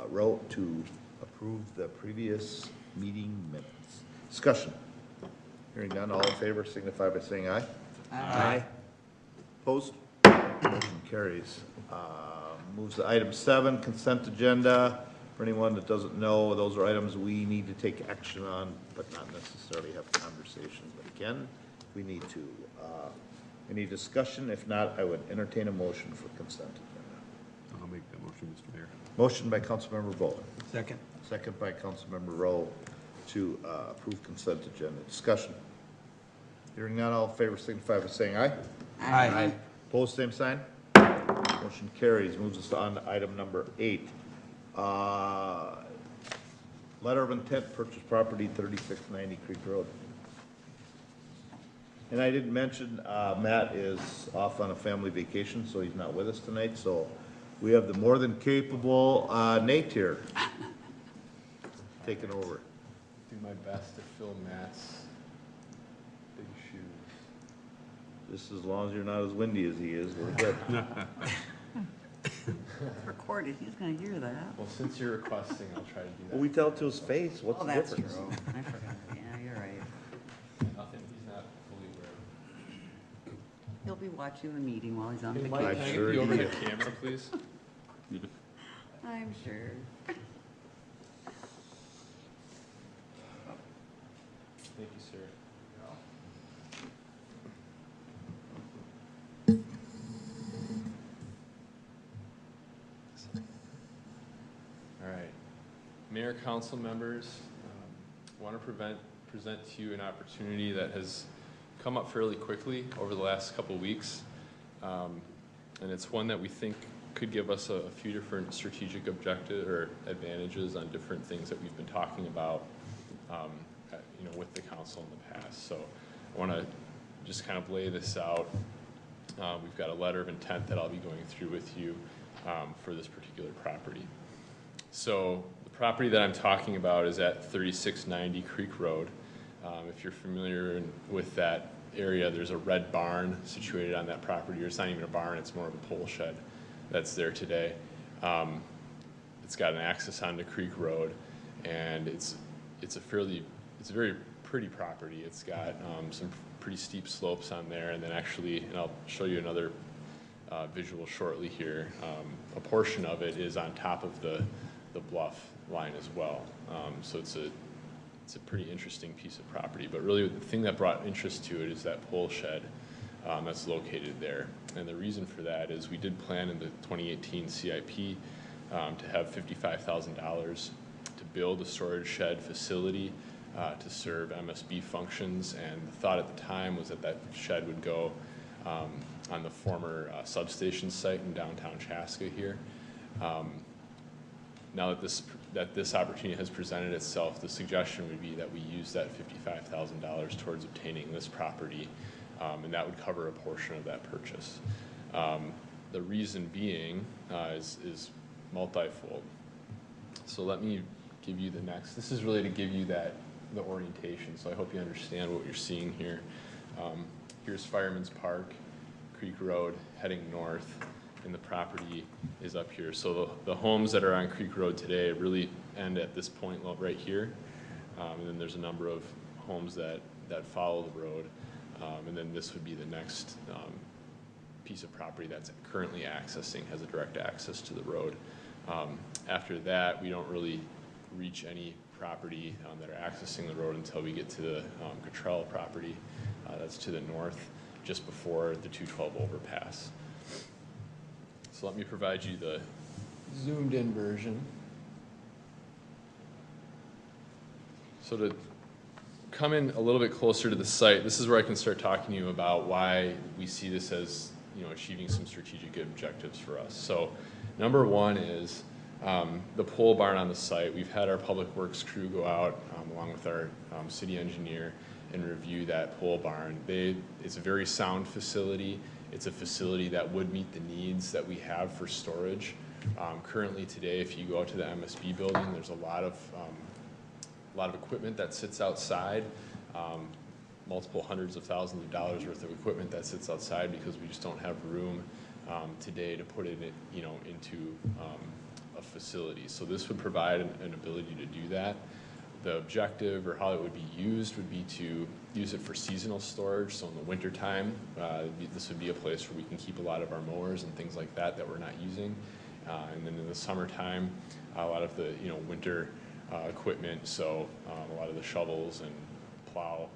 Rowe to approve the previous meeting minutes. Discussion. Hearing none, all in favor signify by saying aye. Aye. Opposed? Motion carries. Moves to item 7, consent agenda. For anyone that doesn't know, those are items we need to take action on, but not necessarily have conversations. But again, we need to. Any discussion? If not, I would entertain a motion for consent agenda. I'll make that motion, Mr. Mayor. Motion by Councilmember Baumann. Second. Second by Councilmember Rowe to approve consent agenda. Discussion. Hearing none, all in favor signify by saying aye. Aye. Opposed, same sign. Motion carries. Moves us on to item number 8. Letter of intent, purchase property, 3690 Creek Road. And I didn't mention, Matt is off on a family vacation, so he's not with us tonight. So we have the more than capable Nate here, taking over. Do my best to fill Matt's big shoes. Just as long as you're not as windy as he is, we're good. Recorded, he's gonna hear that. Well, since you're requesting, I'll try to do that. Well, we tell it to his face. What's Oh, the that's difference? true. I forgot. Yeah, you're right. Nothing, he's not fully aware. He'll be watching the meeting while he's on Hey, vacation. Mike, can I sure get the he overhead is. camera, please? I'm sure. Thank you, sir. All right. Mayor, council members, want to present to you an opportunity that has come up fairly quickly over the last couple of weeks. And it's one that we think could give us a few different strategic objectives or advantages on different things that we've been talking about, with the council in the past. So I want to just kind of lay this out. We've got a letter of intent that I'll be going through with you for this particular property. So the property that I'm talking about is at 3690 Creek Road. If you're familiar with that area, there's a red barn situated on that property. Or it's not even a barn, it's more of a pole shed that's there today. It's got an access onto Creek Road, and it's a very pretty property. It's got some pretty steep slopes on there, and then actually, and I'll show you another visual shortly here, a portion of it is on top of the bluff line as well. So it's it's a pretty interesting piece of property. But really, the thing that brought interest to it is that pole shed that's located there. And the reason for that is we did plan in the 2018 CIP to have $55,000 to build a storage shed facility to serve MSB functions. And the thought at the time was that that shed would go on the former substation site in downtown Chaska here. Now that this opportunity has presented itself, the suggestion would be that we use that $55,000 towards obtaining this property, and that would cover a portion of that purchase. The reason being is multifold. So let me give you the next. This is really to give you the orientation, so I hope you understand what you're seeing here. Here's Fireman's Park, Creek Road, heading north, and the property is up here. So the homes that are on Creek Road today really end at this point right here, and then there's a number of homes that follow the road, and then this would be the next piece of property that's currently has a direct access to the road. After that, we don't really reach any property that are accessing the road until we get to the Cottrell property. That's to the north, just before the 212 overpass. So let me provide you the zoomed in version. So to come in a little bit closer to the site, this is where I can start talking to you about why we see this as, achieving some strategic objectives for us. So number one is the pole barn on the site. We've had our public works crew go out along with our city engineer and review that pole barn. It's a very sound facility. It's a facility that would meet the needs that we have for storage. Currently today, if you go out to the MSB building, there's a lot of equipment that sits outside, multiple hundreds of thousands of dollars worth of equipment that sits outside because we just don't have room today to put it into a facility. So this would provide an ability to do that. The objective or how it would be used would be to use it for seasonal storage. So in the wintertime, this would be a place where we can keep a lot of our mowers and things like that we're not using. And then in the summertime, a lot of the winter equipment, so a lot of the shovels and plow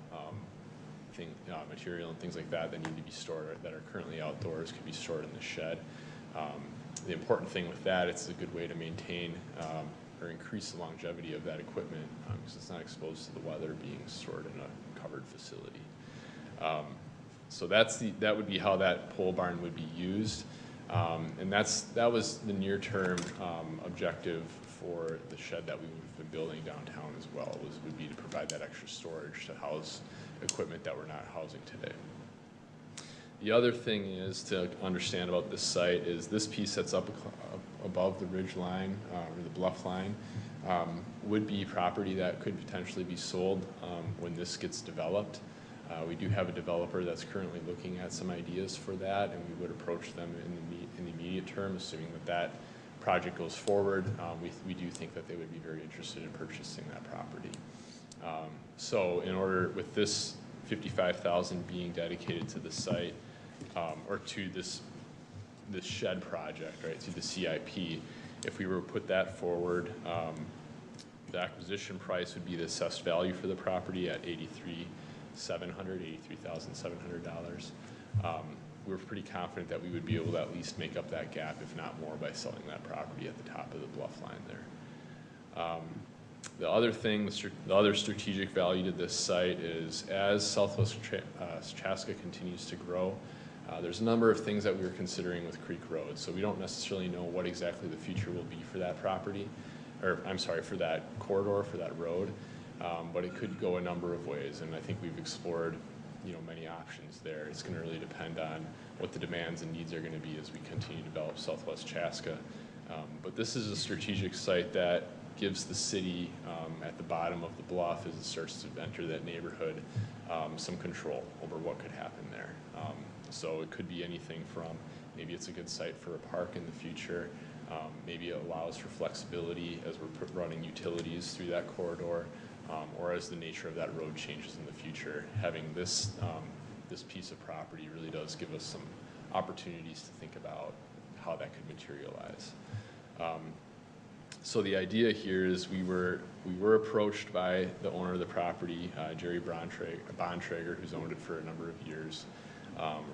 material and things like that need to be stored that are currently outdoors could be stored in the shed. The important thing with that, it's a good way to maintain or increase the longevity of that equipment because it's not exposed to the weather being stored in a covered facility. So that would be how that pole barn would be used. And that was the near-term objective for the shed that we would have been building downtown as well, would be to provide that extra storage to house equipment that we're not housing today. The other thing is to understand about this site is this piece that's up above the ridge line or the bluff line would be property that could potentially be sold when this gets developed. We do have a developer that's currently looking at some ideas for that, and we would approach them in the immediate term, assuming that project goes forward. We do think that they would be very interested in purchasing that property. So in order, with this $55,000 being dedicated to the site, or to this shed project, right, to the CIP, if we were to put that forward, the acquisition price would be the assessed value for the property at $83,700. We're pretty confident that we would be able to at least make up that gap, if not more, by selling that property at the top of the bluff line there. The other thing, the other strategic value to this site is as Southwest Chaska continues to grow, there's a number of things that we were considering with Creek Road. So we don't necessarily know what exactly the future will be for that property, or I'm sorry, for that corridor, for that road. But it could go a number of ways, and I think we've explored many options there. It's going to really depend on what the demands and needs are going to be as we continue to develop Southwest Chaska. But this is a strategic site that gives the city at the bottom of the bluff, as it starts to enter that neighborhood, some control over what could happen there. So it could be anything from maybe it's a good site for a park in the future, maybe it allows for flexibility as we're running utilities through that corridor, or as the nature of that road changes in the future. Having this piece of property really does give us some opportunities to think about how that could materialize. So the idea here is we were approached by the owner of the property, Jerry Bontrager, who's owned it for a number of years,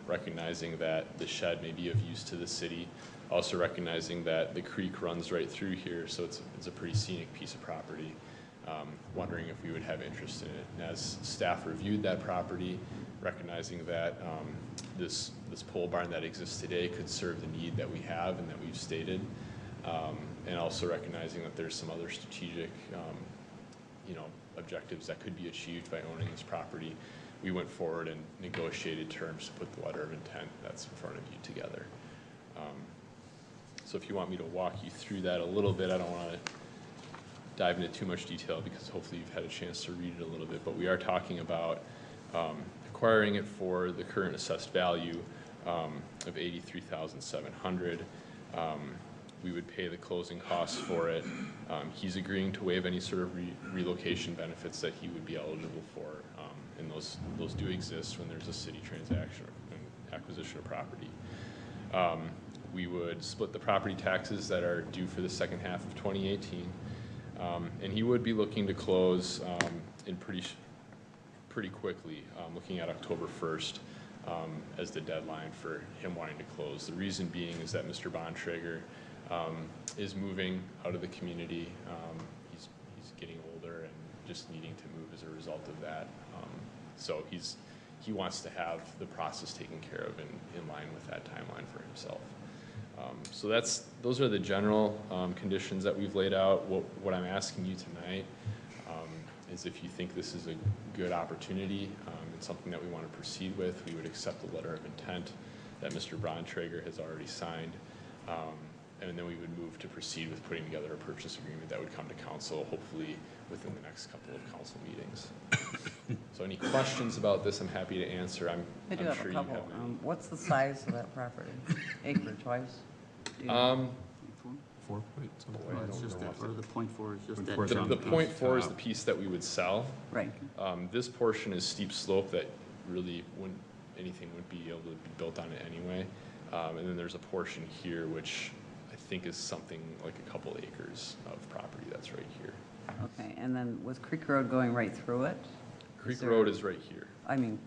recognizing that the shed may be of use to the city, also recognizing that the creek runs right through here, so it's a pretty scenic piece of property, wondering if we would have interest in it. And as staff reviewed that property, recognizing that this pole barn that exists today could serve the need that we have and that we've stated, and also recognizing that there's some other strategic, objectives that could be achieved by owning this property, we went forward and negotiated terms to put the letter of intent that's in front of you together. So if you want me to walk you through that a little bit, I don't want to dive into too much detail because hopefully you've had a chance to read it a little bit, but we are talking about acquiring it for the current assessed value of $83,700. We would pay the closing costs for it. He's agreeing to waive any sort of relocation benefits that he would be eligible for, and those do exist when there's a city transaction or acquisition of property. We would split the property taxes that are due for the second half of 2018, and he would be looking to close in pretty quickly, looking at October 1st as the deadline for him wanting to close. The reason being is that Mr. Bontrager is moving out of the community. He's getting older and just needing to move as a result of that. So he wants to have the process taken care of in line with that timeline for himself. So those are the general conditions that we've laid out. What I'm asking you tonight is if you think this is a good opportunity and something that we want to proceed with, we would accept the letter of intent that Mr. Bontrager has already signed. And then we would move to proceed with putting together a purchase agreement that would come to council, hopefully within the next couple of council meetings. So any questions about this, I'm happy to answer. I do have a couple. What's the size of that property? Acreage-wise? 4 point something. It's just that, or the .4 is just that. The .4 is the piece that we would sell. Right. This portion is steep slope that really anything would be able to be built on it anyway. And then there's a portion here which I think is something like a couple acres of property that's right here. Okay, and then was Creek Road going right through it? Creek Road is right here. I mean,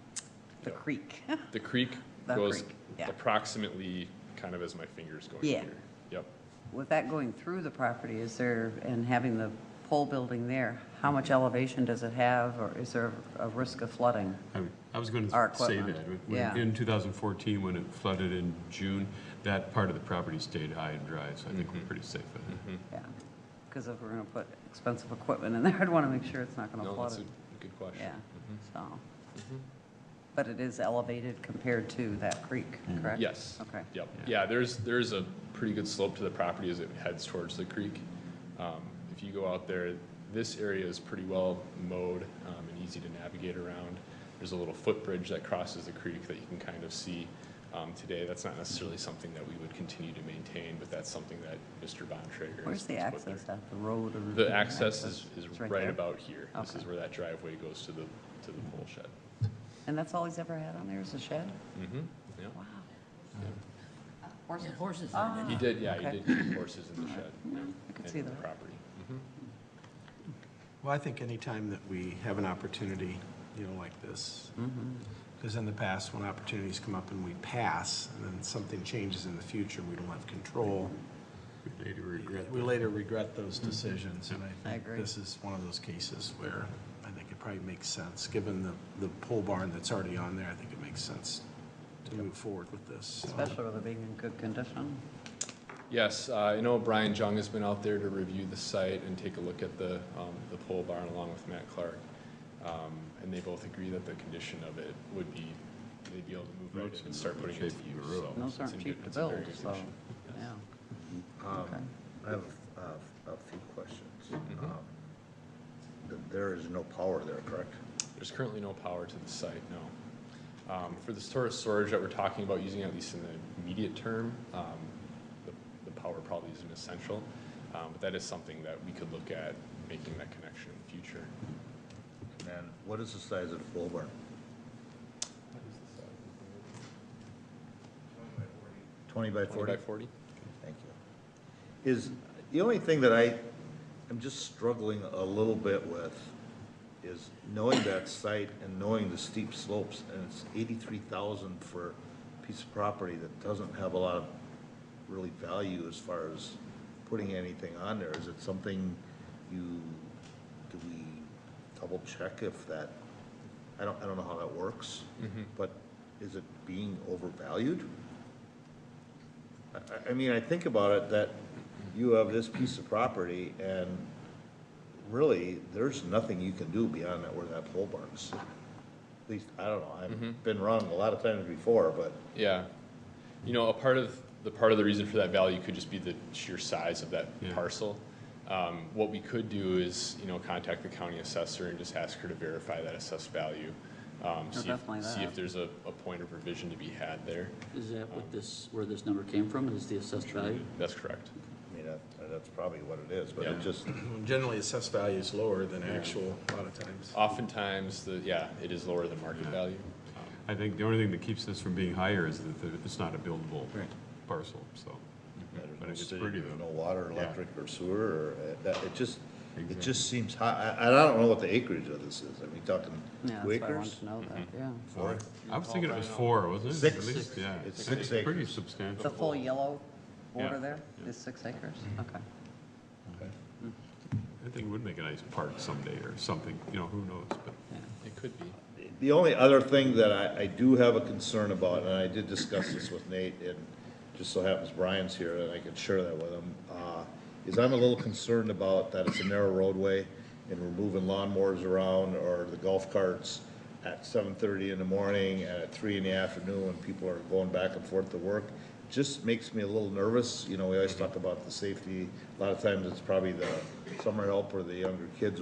the creek. The creek The goes creek, yeah. approximately kind of as my finger's going Yeah. here. Yep. With that going through the property, and having the pole building there, how much elevation does it have, or is there a risk of flooding? I was going Our to say equipment. that. Yeah. In 2014, when it flooded in June, that part of the property stayed high and dry, so I think we're pretty safe with it. Yeah, because if we're going to put expensive equipment in there, I'd want to make sure it's not going to No, flood that's it. a good question. Yeah, so. But it is elevated compared to that creek, correct? Yes. Okay. Yep. Yeah, there's a pretty good slope to the property as it heads towards the creek. If you go out there, this area is pretty well mowed and easy to navigate around. There's a little footbridge that crosses the creek that you can kind of see today. That's not necessarily something that we would continue to maintain, but that's something that Mr. Bontrager Where's the has put access there. at, the road or? The access is It's right there? about here. This Okay. is where that driveway goes to the pole shed. And that's all he's ever had on there is a shed? Mm-hmm, yeah. Wow. Yeah, horses. He did, yeah, Okay. he did keep horses in the shed. Yeah, I could and see in the that. property. Well, I think anytime that we have an opportunity, like this, because in the past, when opportunities come up and we pass, and then something changes in the future, we don't have control, we later regret those decisions. And I I think agree. this is one of those cases where I think it probably makes sense, given the pole barn that's already on there, I think it makes sense to move forward with this. So. Especially with it being in good condition. Yes, I know Brian Jung has been out there to review the site and take a look at the pole barn along with Matt Clark. And they both agree that the condition of it would be, they'd be able to move right in and start putting it to use. So Those it's aren't in cheap good- to it's in very build, good so, condition. Yes. yeah. Okay. I have a few questions. There is no power there, correct? There's currently no power to the site, no. For the storage that we're talking about using, at least in the immediate term, the power probably isn't essential, but that is something that we could look at making that connection in the future. And what is the size of the pole barn? 20 by 40? 20 by 40? Thank you. Is, the only thing that I I'm just struggling a little bit with is knowing that site and knowing the steep slopes, and it's 83,000 for a piece of property that doesn't have a lot of really value as far as putting anything on there. Is it something do we double check if that, I don't know how that works, but is it being overvalued? I mean, I think about it that you have this piece of property and really, there's nothing you can do beyond that where that pole barn's. At least, I don't know, I've been wrong a lot of times before, but. Yeah. You know, a part of the reason for that value could just be the sheer size of that parcel. What we could do is, you know, contact the county assessor and just ask her to verify that assessed value. See if there's a point of revision to be had there. Is that what where this number came from, is the assessed value? That's correct. I mean, that's probably what it is, but it just. Generally, assessed value is lower than actual a lot of times. Oftentimes, it is lower than market value. I think the only thing that keeps this from being higher is that it's not a buildable parcel, so. But it's pretty though. No water, electric, or sewer, or it just seems high. I don't know what the acreage of this is. Are we talking 2 acres? I want to know that, yeah. 4? I was thinking it was 4, wasn't it? 6. At least, yeah. It's 6 acres. Pretty substantial. The full yellow border Yeah. there is 6 acres? Okay. I think it would make a nice park someday or something, you know, who knows, but. It could be. The only other thing that I do have a concern about, and I did discuss this with Nate, and just so happens Brian's here, and I can share that with him, is I'm a little concerned about that it's a narrow roadway, and we're moving lawnmowers around, or the golf carts at 7:30 in the morning, and at 3 in the afternoon, when people are going back and forth to work. Just makes me a little nervous. You know, we always talk about the safety. A lot of times it's probably the summer help or the younger kids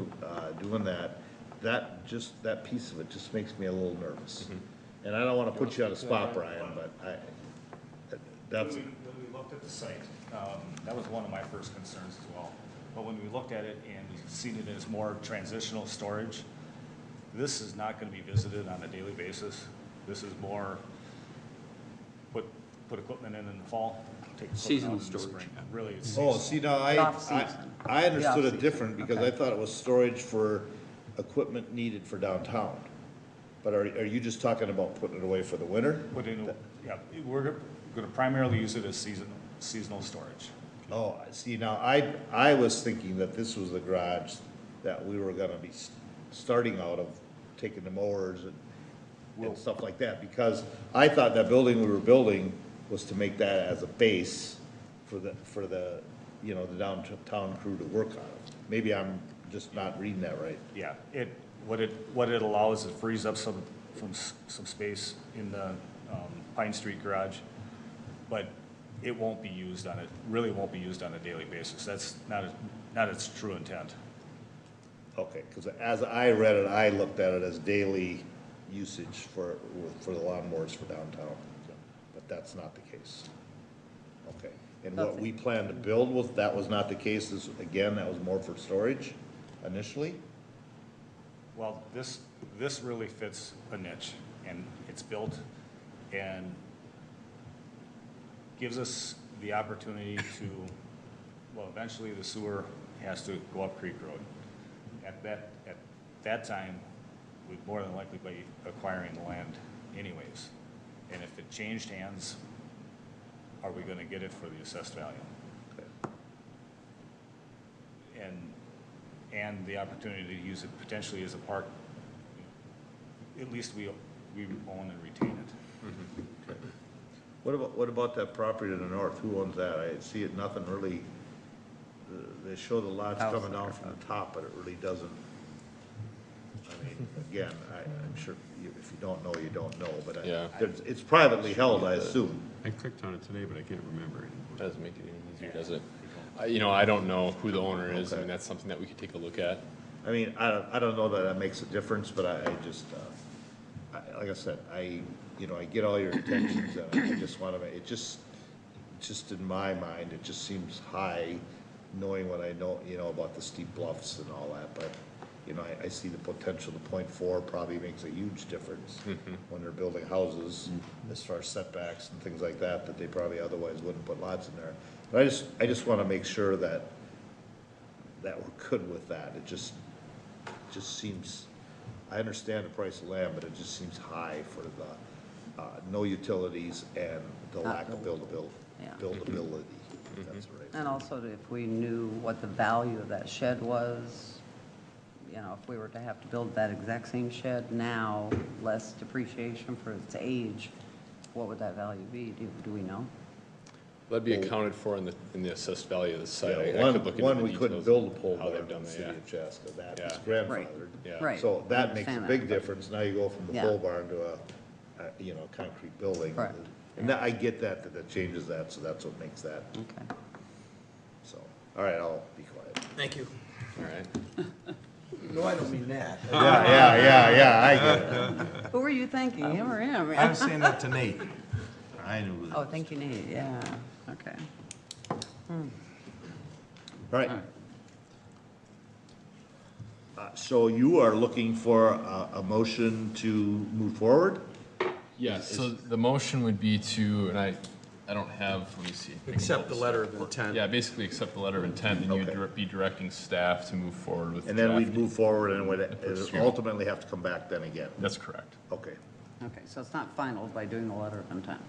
doing that. That piece of it just makes me a little nervous. And I don't want to put you on the spot, Brian, but that's. When we looked at the site, that was one of my first concerns as well. But when we looked at it and we've seen it as more transitional storage, this is not going to be visited on a daily basis. This is more put equipment in the fall, take equipment Seasonal out in the storage. spring. Really, it's Oh, seasonal. see, now I understood it different because I thought it was storage for equipment needed for downtown. But are you just talking about putting it away for the winter? Yeah, we're going to primarily use it as seasonal storage. Oh, see, now I was thinking that this was the garage that we were gonna be starting out of, taking the mowers and stuff like that, because I thought that building we were building was to make that as a base for the you know, the downtown crew to work on it. Maybe I'm just not reading that right. Yeah, what it allows is it frees up some space in the Pine Street garage, but it won't be used on it, really won't be used on a daily basis. That's not its true intent. Okay, because as I read it, I looked at it as daily usage for the lawnmowers for downtown, but that's not the case. Okay, and what we planned to build that was not the case. Again, that was more for storage initially? Well, this really fits a niche, and it's built and gives us the opportunity to, well, eventually the sewer has to go up Creek Road. At that time, we'd more than likely be acquiring the land anyways. And if it changed hands, are we gonna get it for the assessed value? Okay. And the opportunity to use it potentially as a park, at least we own and retain it. Okay. What about that property to the north? Who owns that? I see it, nothing really, they show the lots coming down from the top, but it really doesn't. I mean, again, I'm sure if you don't know, you don't know, but it's privately held, I assume. I clicked on it today, but I can't remember it. Doesn't make it any easier, does it? You know, I don't know who the owner is. I mean, that's something that we could take a look at. I mean, I don't know that makes a difference, but I just, like I said, I get all your intentions, and I just want to, it just in my mind, it just seems high, knowing what I know, about the steep bluffs and all that, but, I see the potential. The 0.4 probably makes a huge difference when they're building houses, as far as setbacks and things like that they probably otherwise wouldn't put lots in there. But I just want to make sure that that we're good with that. It just seems, I understand the price of land, but it just seems high for the, no utilities and the lack of buildability. Yeah. Buildability, that's right. And also if we knew what the value of that shed was, you know, if we were to have to build that exact same shed now, less depreciation for its age, what would that value be? Do we know? That'd be accounted for in the assessed value of the site. Yeah, I could look into one, the we couldn't details build a of pole how barn they've in done the that, city yeah. of Chaska, that Yeah. is grandfathered. Yeah. Right. So I that makes a understand big that. difference, now you go from the Yeah. pole barn to a, you know, concrete building. Right. And that, I get that changes that, so that's what makes that, Okay. so, all right, I'll be quiet. Thank you. All right. No, I don't mean that. Yeah, I get it. Who were you thanking, him or him? I was saying that to Nate. I knew that. Oh, thank you, Nate, yeah, okay. All right. So you are looking for a motion to move forward? Yes, so the motion would be to, and I don't have, let me see. I can Accept pull the this letter up. of intent. Yeah, basically accept the letter of intent, and Okay. you'd be directing staff to move forward with. And then we'd drafting. move forward and would Purchase ultimately have to come back then again? That's correct. Okay. Okay, so it's not final by doing the letter of intent.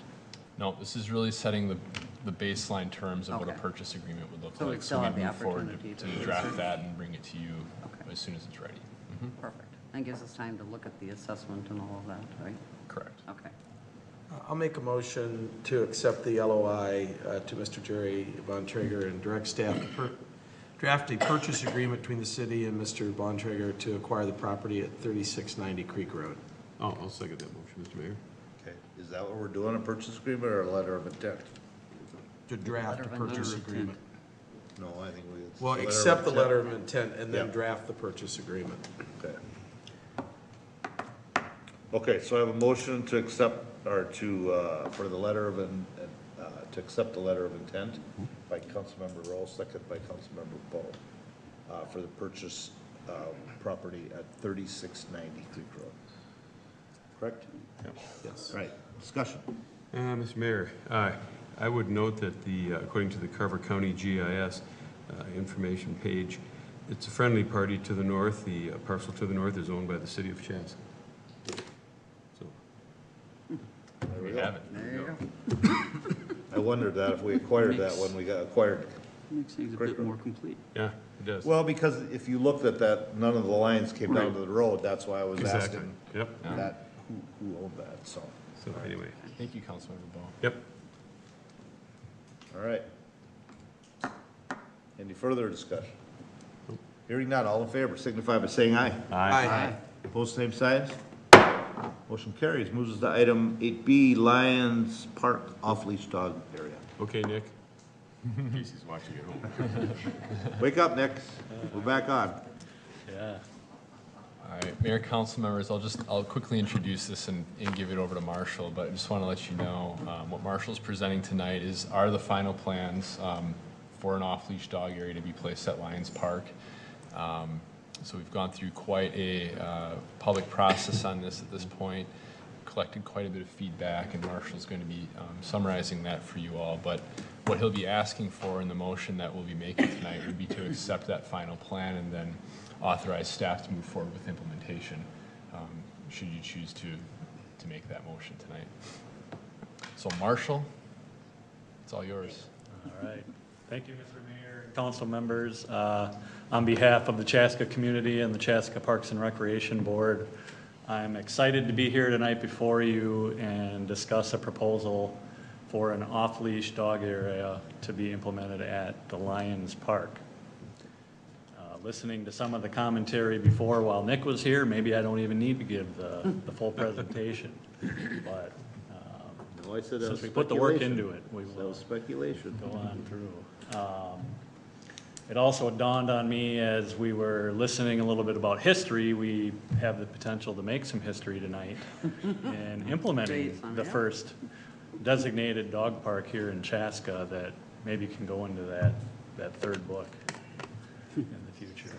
No, this is really setting the baseline terms of what a Okay. purchase agreement would look So we'd like. still have we'd the move forward opportunity to to draft research. that and bring it to you Okay. as soon as it's ready. Perfect. And gives us time to look at the assessment and all of that, right? Correct. Okay. I'll make a motion to accept the LOI to Mr. Jerry Bontrager and direct staff to draft a purchase agreement between the city and Mr. Bontrager to acquire the property at 3690 Creek Road. Oh, I'll second that motion, Mr. Mayor. Okay, is that what we're doing, a purchase agreement or a letter of intent? To draft a Letter of purchase intent. agreement. No, I think we. it's Well, a letter of accept the intent. letter of intent and then Yeah. draft the purchase agreement. Okay. Okay, so I have a motion to accept, or to, for the letter of, to accept the letter of intent by Councilmember Rowe, second by Councilmember Bo, for the purchase of property at 3690 Creek Road. Correct? Yes. All right, discussion. Mr. Mayor, I would note that according to the Carver County GIS information page, it's a friendly party to the north. The parcel to the north is owned by the city of Chaska. So, There we We go. have it. There you go. I wondered that if we acquired that when we got acquired. Makes things a Great bit road. more complete. yeah, it does. Well, because if you looked at that, none of the lines came down to the road, that's why I was Exactly. asking Yep. that, who owned that, so. So anyway, Thank you, Councilmember Bo. yep. All right. Any further discussion? Hearing none, all in favor signify by saying aye. Aye. Opposed, same signs. Motion carries. Moves us to item 8B, Lions Park off-leash dog area. Okay, Nick. Casey's watching at home. Wake up, Nick. We're back on. Yeah. All right, Mayor, council members, I'll quickly introduce this and give it over to Marshall, but I just want to let you know, what Marshall's presenting tonight are the final plans, for an off-leash dog area to be placed at Lions Park. So we've gone through quite a, public process on this at this point, collected quite a bit of feedback, and Marshall's going to be, summarizing that for you all, but what he'll be asking for in the motion that we'll be making tonight would be to accept that final plan and then authorize staff to move forward with implementation, should you choose to make that motion tonight. So Marshall, it's all yours. All right. Thank you, Mr. Mayor, council members. On behalf of the Chaska community and the Chaska Parks and Recreation Board, I'm excited to be here tonight before you and discuss a proposal for an off-leash dog area to be implemented at the Lions Park. Listening to some of the commentary before while Nick was here, maybe I don't even need to give the full presentation. But No, I said that since was we put the work speculation. into it, we That will was speculation. go on through. It also dawned on me as we were listening a little bit about history, we have the potential to make some history tonight in implementing Jason, the yeah. first designated dog park here in Chaska that maybe can go into that third book in the future.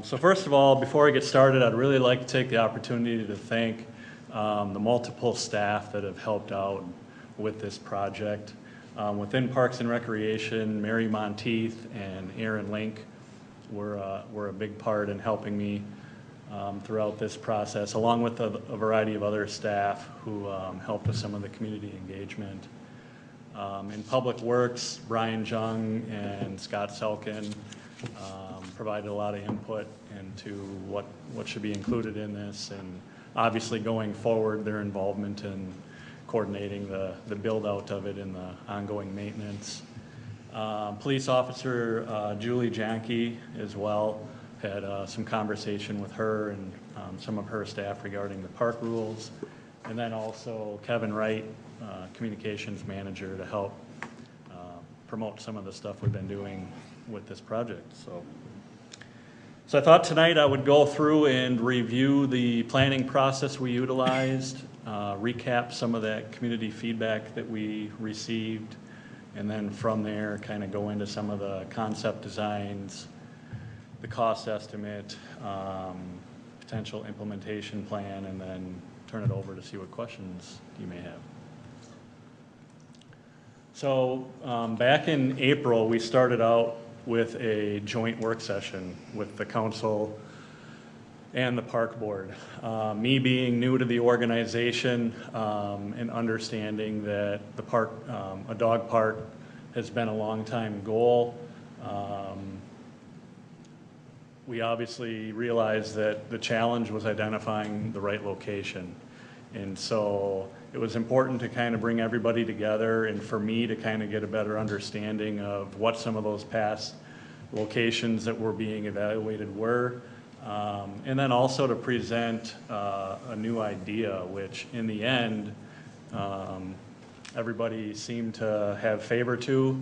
So first of all, before I get started, I'd really like to take the opportunity to thank the multiple staff that have helped out with this project. Within Parks and Recreation, Mary Monteith and Aaron Link were a big part in helping me throughout this process, along with a variety of other staff who helped with some of the community engagement. In Public Works, Brian Jung and Scott Selkin provided a lot of input into what should be included in this, and obviously going forward, their involvement in coordinating the build-out of it and the ongoing maintenance. Police Officer Julie Janke as well, had some conversation with her and some of her staff regarding the park rules. And then also Kevin Wright, Communications Manager, to help promote some of the stuff we've been doing with this project. So I thought tonight I would go through and review the planning process we utilized, recap some of that community feedback that we received, and then from there kind of go into some of the concept designs, the cost estimate, potential implementation plan, and then turn it over to see what questions you may have. So back in April, we started out with a joint work session with the council and the park board. Me being new to the organization and understanding that the park, a dog park, has been a long time goal. We obviously realized that the challenge was identifying the right location. And so it was important to kind of bring everybody together and for me to kind of get a better understanding of what some of those past locations that were being evaluated were. And then also to present a new idea, which in the end, everybody seemed to have favor to.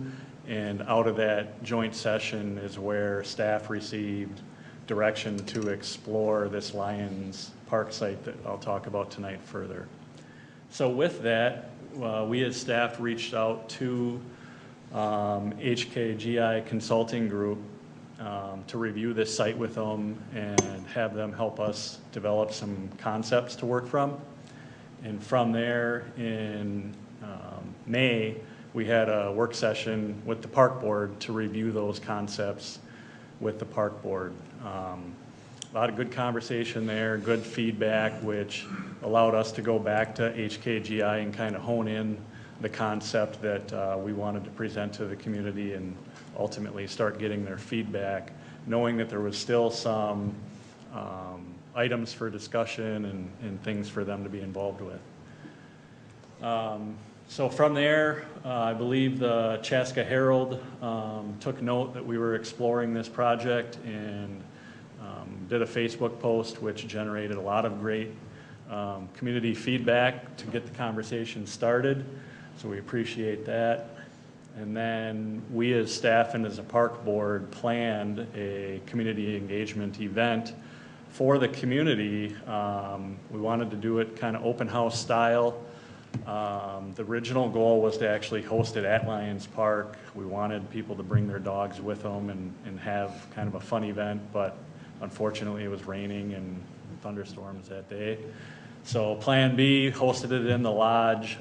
And out of that joint session is where staff received direction to explore this Lions Park site that I'll talk about tonight further. So with that, we as staff reached out to HKGI Consulting Group to review this site with them and have them help us develop some concepts to work from. And from there in May, we had a work session with the park board to review those concepts with the park board. A lot of good conversation there, good feedback, which allowed us to go back to HKGI and kind of hone in the concept that we wanted to present to the community and ultimately start getting their feedback, knowing that there was still some items for discussion and things for them to be involved with. So from there, I believe the Chaska Herald took note that we were exploring this project and did a Facebook post which generated a lot of great community feedback to get the conversation started. So we appreciate that. And then we as staff and as a park board planned a community engagement event for the community. We wanted to do it kind of open house style. The original goal was to actually host it at Lions Park. We wanted people to bring their dogs with them and have kind of a fun event, but unfortunately it was raining and thunderstorms that day. So Plan B, hosted it in the lodge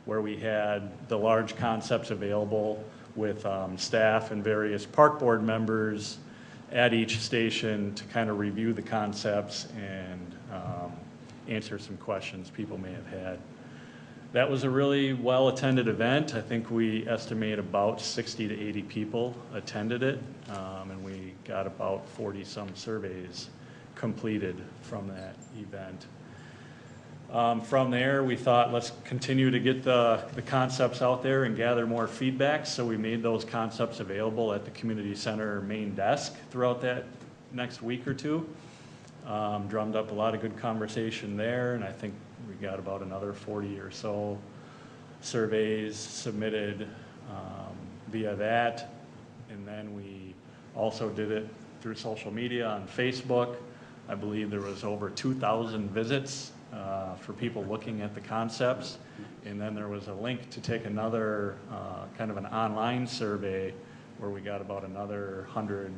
where we had the large concepts available with staff and various park board members at each station to kind of review the concepts and answer some questions people may have had. That was a really well-attended event. I think we estimate about 60 to 80 people attended it, and we got about 40-some surveys completed from that event. From there, we thought, let's continue to get the concepts out there and gather more feedback, so we made those concepts available at the community center main desk throughout that next week or two. Drummed up a lot of good conversation there, and I think we got about another 40 or so surveys submitted via that. And then we also did it through social media on Facebook. I believe there was over 2,000 visits for people looking at the concepts. And then there was a link to take another kind of an online survey where we got about another 100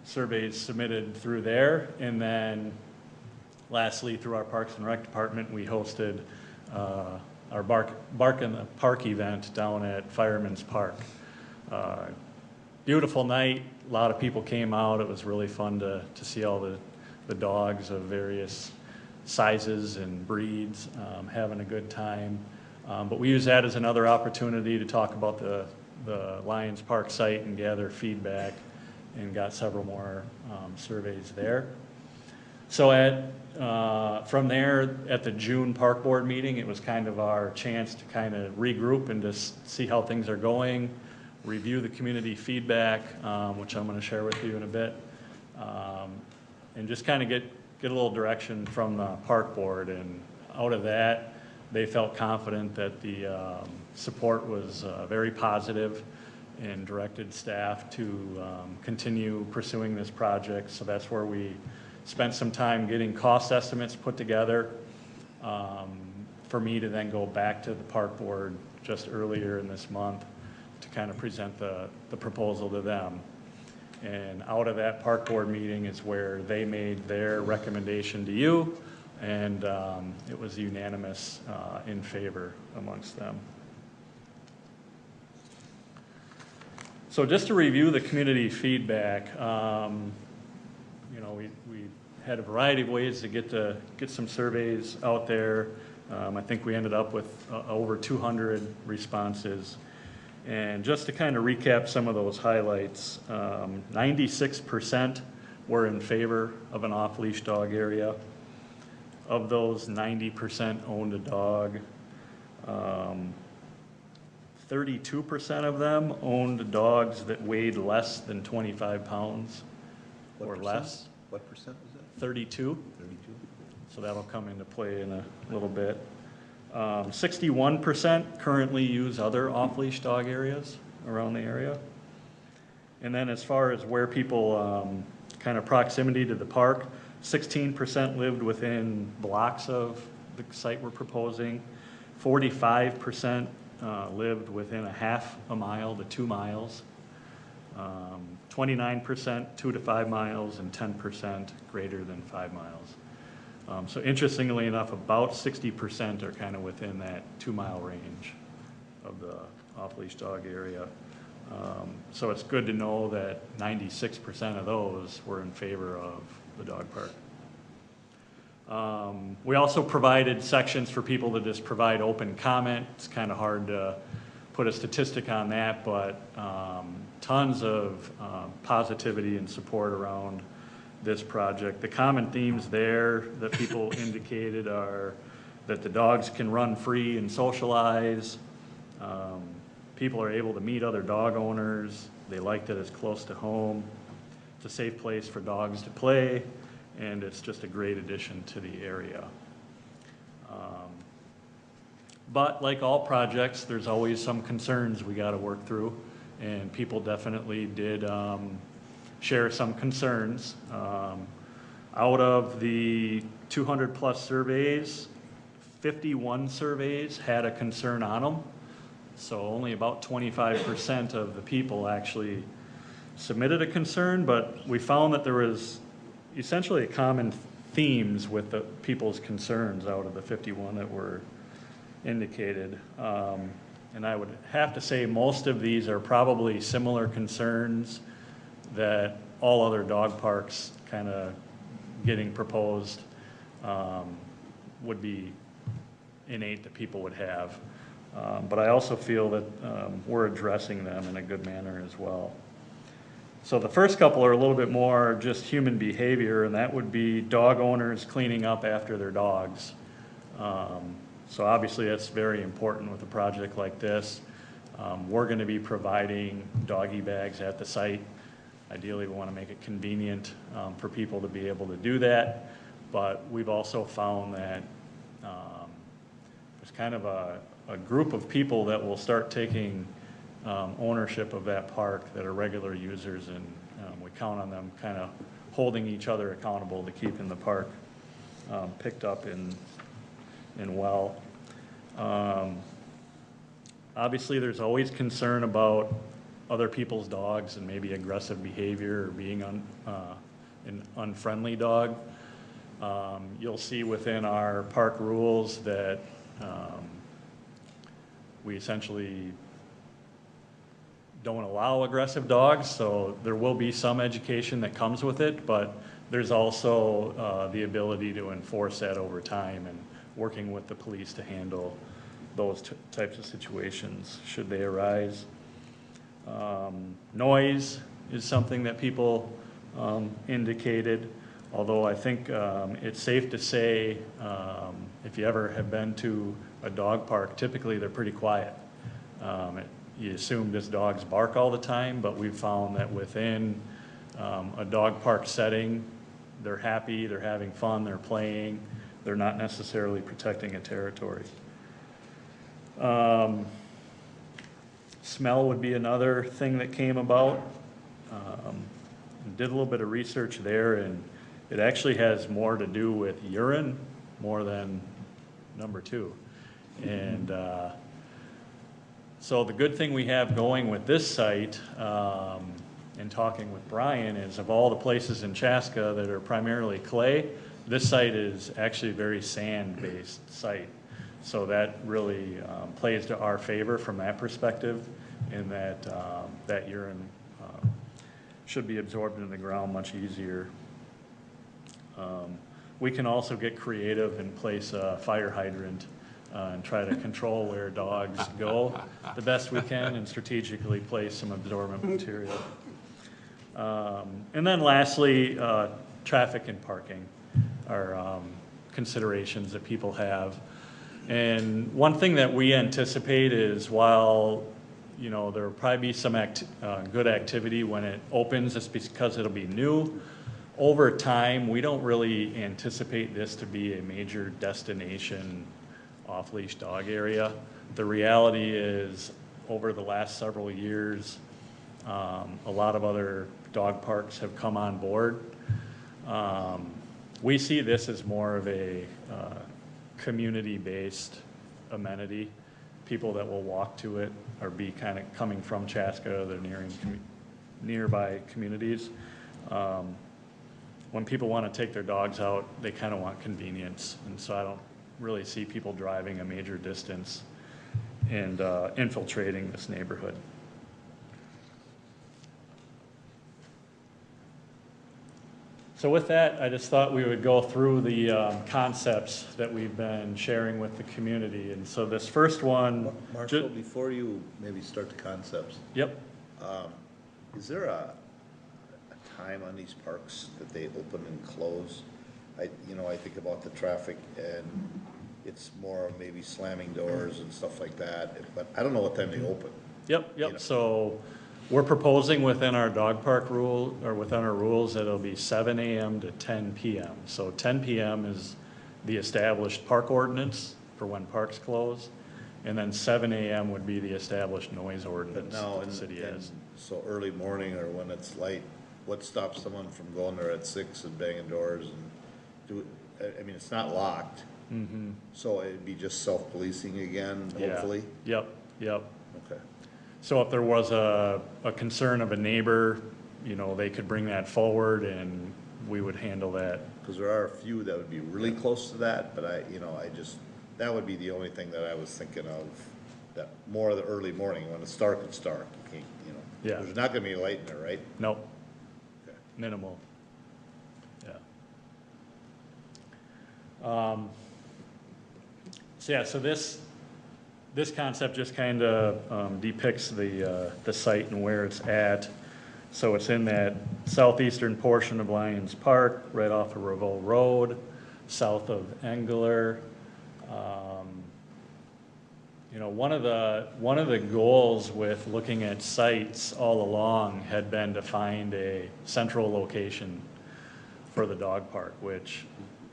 surveys submitted through there. And then lastly, through our Parks and Rec department, we hosted our Bark in the Park event down at Fireman's Park. Beautiful night, a lot of people came out. It was really fun to see all the dogs of various sizes and breeds having a good time. But we use that as another opportunity to talk about the Lions Park site and gather feedback, and got several more surveys there. So from there, at the June Park Board meeting, it was kind of our chance to kind of regroup and just see how things are going, review the community feedback, which I'm going to share with you in a bit, and just kind of get a little direction from the Park Board. And out of that, they felt confident that the support was very positive, and directed staff to continue pursuing this project. So that's where we spent some time getting cost estimates put together for me to then go back to the Park Board just earlier in this month to kind of present the proposal to them. And out of that Park Board meeting is where they made their recommendation to you, and it was unanimous in favor amongst them. So just to review the community feedback, you know, we had a variety of ways to get some surveys out there. I think we ended up with over 200 responses. And just to kind of recap some of those highlights, 96% were in favor of an off-leash dog area. Of those, 90% owned a dog. 32% of them owned dogs that weighed less than 25 pounds or less. What percent was that? 32. 32. So that'll come into play in a little bit. 61% currently use other off-leash dog areas around the area. And then as far as where people, kind of proximity to the park, 16% lived within blocks of the site we're proposing. 45% lived within a half a mile to 2 miles. 29% 2 to 5 miles, and 10% greater than 5 miles. So interestingly enough, about 60% are kind of within that 2 mile range of the off-leash dog area. So it's good to know that 96% of those were in favor of the dog park. We also provided sections for people to just provide open comment. It's kind of hard to put a statistic on that, but tons of positivity and support around this project. The common themes there that people indicated are that the dogs can run free and socialize. People are able to meet other dog owners. They like that it's close to home. It's a safe place for dogs to play, and it's just a great addition to the area. But like all projects, there's always some concerns we got to work through, and people definitely did share some concerns. Out of the 200 plus surveys, 51 surveys had a concern on them. So only about 25% of the people actually submitted a concern, but we found that there was essentially common themes with the people's concerns out of the 51 that were indicated. And I would have to say most of these are probably similar concerns that all other dog parks kind of getting proposed would be innate that people would have. But I also feel that we're addressing them in a good manner as well. So the first couple are a little bit more just human behavior, and that would be dog owners cleaning up after their dogs. So obviously that's very important with a project like this. We're going to be providing doggy bags at the site. Ideally, we want to make it convenient for people to be able to do that, but we've also found that there's kind of a group of people that will start taking ownership of that park that are regular users, and we count on them kind of holding each other accountable to keeping the park picked up and well. Obviously, there's always concern about other people's dogs and maybe aggressive behavior or being an unfriendly dog. You'll see within our park rules that we essentially don't allow aggressive dogs, so there will be some education that comes with it, but there's also the ability to enforce that over time and working with the police to handle those types of situations should they arise. Noise is something that people indicated, although I think it's safe to say if you ever have been to a dog park, typically they're pretty quiet. You assume just dogs bark all the time, but we've found that within a dog park setting, they're happy, they're having fun, they're playing, they're not necessarily protecting a territory. Smell would be another thing that came about. Did a little bit of research there, and it actually has more to do with urine more than number two. And so the good thing we have going with this site, and talking with Brian, is of all the places in Chaska that are primarily clay, this site is actually a very sand-based site. So that really plays to our favor from that perspective, in that that urine should be absorbed into the ground much easier. We can also get creative and place a fire hydrant and try to control where dogs go the best we can, and strategically place some absorbent material. And then lastly, traffic and parking are considerations that people have. And one thing that we anticipate is, while there will probably be some good activity when it opens, just because it'll be new, over time, we don't really anticipate this to be a major destination off-leash dog area. The reality is, over the last several years, a lot of other dog parks have come on board. We see this as more of a community-based amenity. People that will walk to it or be kind of coming from Chaska, they're nearby communities. When people want to take their dogs out, they kind of want convenience, and so I don't really see people driving a major distance and infiltrating this neighborhood. So with that, I just thought we would go through the concepts that we've been sharing with the community. And so this first one... Marshall, before you maybe start the concepts. Yep. Is there a time on these parks that they open and close? I think about the traffic, and it's more maybe slamming doors and stuff like that, but I don't know what time they open. Yep. So we're proposing within our dog park rule, or within our rules, that it'll be 7 a.m. to 10 p.m. So 10 p.m. is the established park ordinance for when parks close, and then 7 a.m. would be the established noise ordinance that the city has. So early morning, or when it's light, what stops someone from going there at 6 and banging doors and it's not locked. Mm-hmm. So it'd be just self-policing again, hopefully? Yep. Okay. So if there was a concern of a neighbor, they could bring that forward and we would handle that. Because there are a few that would be really close to that, but that would be the only thing that I was thinking of, that more of the early morning, when it's dark, it's dark. You can't, Yeah. There's not gonna be a light in there, right? Nope. Okay. Minimal. Yeah. So this concept just kind of depicts the site and where it's at. So it's in that southeastern portion of Lions Park, right off of Reveau Road, south of Engler. One of the goals with looking at sites all along had been to find a central location for the dog park, which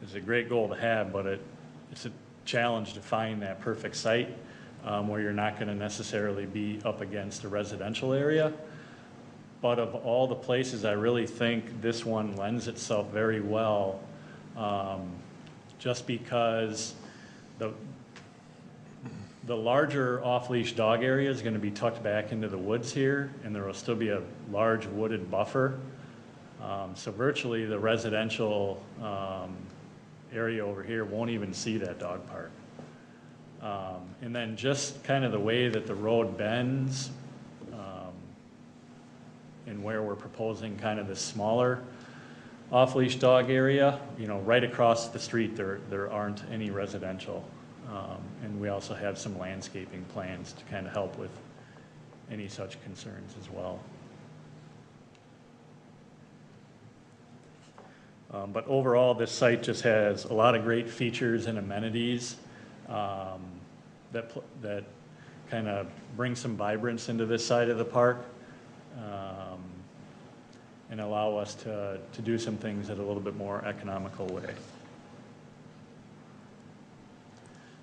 is a great goal to have, but it's a challenge to find that perfect site where you're not going to necessarily be up against a residential area. But of all the places, I really think this one lends itself very well, just because the larger off-leash dog area is going to be tucked back into the woods here, and there will still be a large wooded buffer. So virtually the residential area over here won't even see that dog park. And then just kind of the way that the road bends, and where we're proposing kind of this smaller off-leash dog area, you know, right across the street, there aren't any residential. And we also have some landscaping plans to kind of help with any such concerns as well. But overall, this site just has a lot of great features and amenities that kind of bring some vibrance into this side of the park, and allow us to do some things in a little bit more economical way.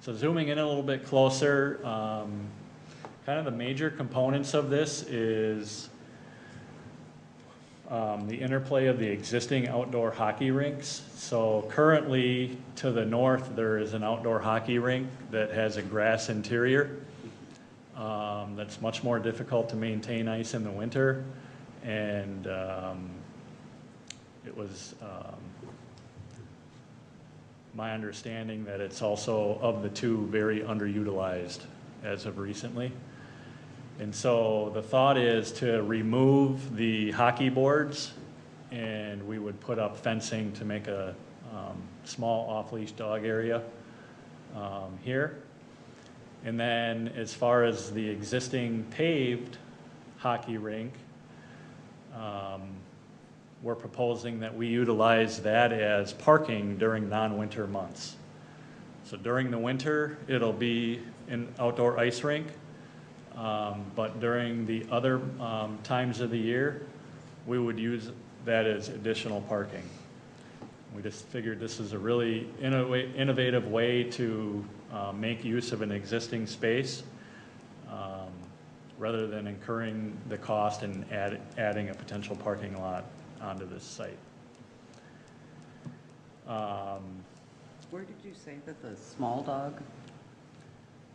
So zooming in a little bit closer, kind of the major components of this is the interplay of the existing outdoor hockey rinks. So currently to the north, there is an outdoor hockey rink that has a grass interior that's much more difficult to maintain ice in the winter. And it was my understanding that it's also, of the two, very underutilized as of recently. And so the thought is to remove the hockey boards, and we would put up fencing to make a small off-leash dog area here. And then as far as the existing paved hockey rink, we're proposing that we utilize that as parking during non-winter months. So during the winter, it'll be an outdoor ice rink, but during the other times of the year, we would use that as additional parking. We just figured this is a really innovative way to make use of an existing space, rather than incurring the cost and adding a potential parking lot onto this site. Where did you say that the small dog?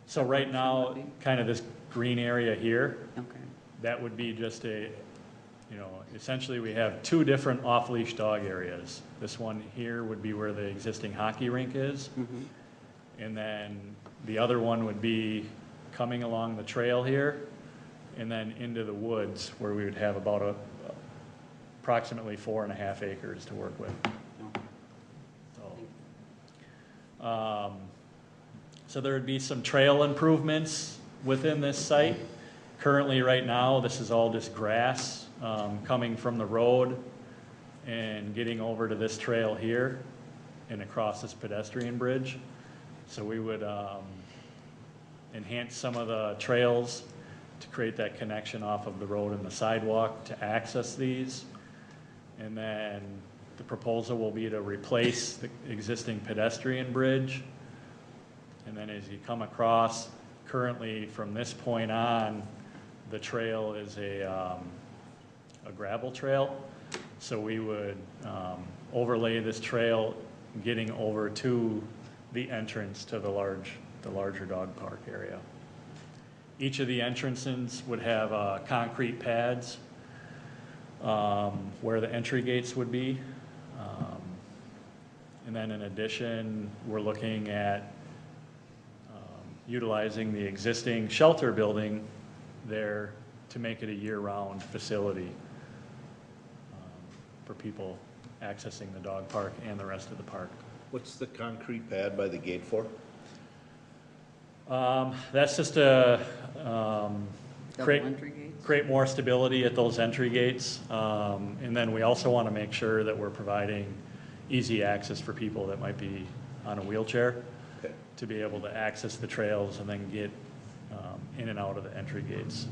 So right now, kind of this green area here, Okay. that would be just a, you know, essentially we have two different off-leash dog areas. This one here would be where the existing hockey rink is. Mm-hmm. And then the other one would be coming along the trail here and then into the woods, where we would have about approximately 4.5 acres to work with. So there would be some trail improvements within this site. Currently, right now, this is all just grass coming from the road and getting over to this trail here and across this pedestrian bridge. So we would enhance some of the trails to create that connection off of the road and the sidewalk to access these. And then the proposal will be to replace the existing pedestrian bridge. And then as you come across, currently from this point on, the trail is a gravel trail. So we would overlay this trail getting over to the entrance to the larger dog park area. Each of the entrances would have concrete pads where the entry gates would be. And then in addition, we're looking at utilizing the existing shelter building there to make it a year-round facility for people accessing the dog park and the rest of the park. What's the concrete pad by the gate for? That's just to Entry gates? create more stability at those entry gates. And then we also want to make sure that we're providing easy access for people that might be on a wheelchair, Okay. to be able to access the trails and then get in and out of the entry gates.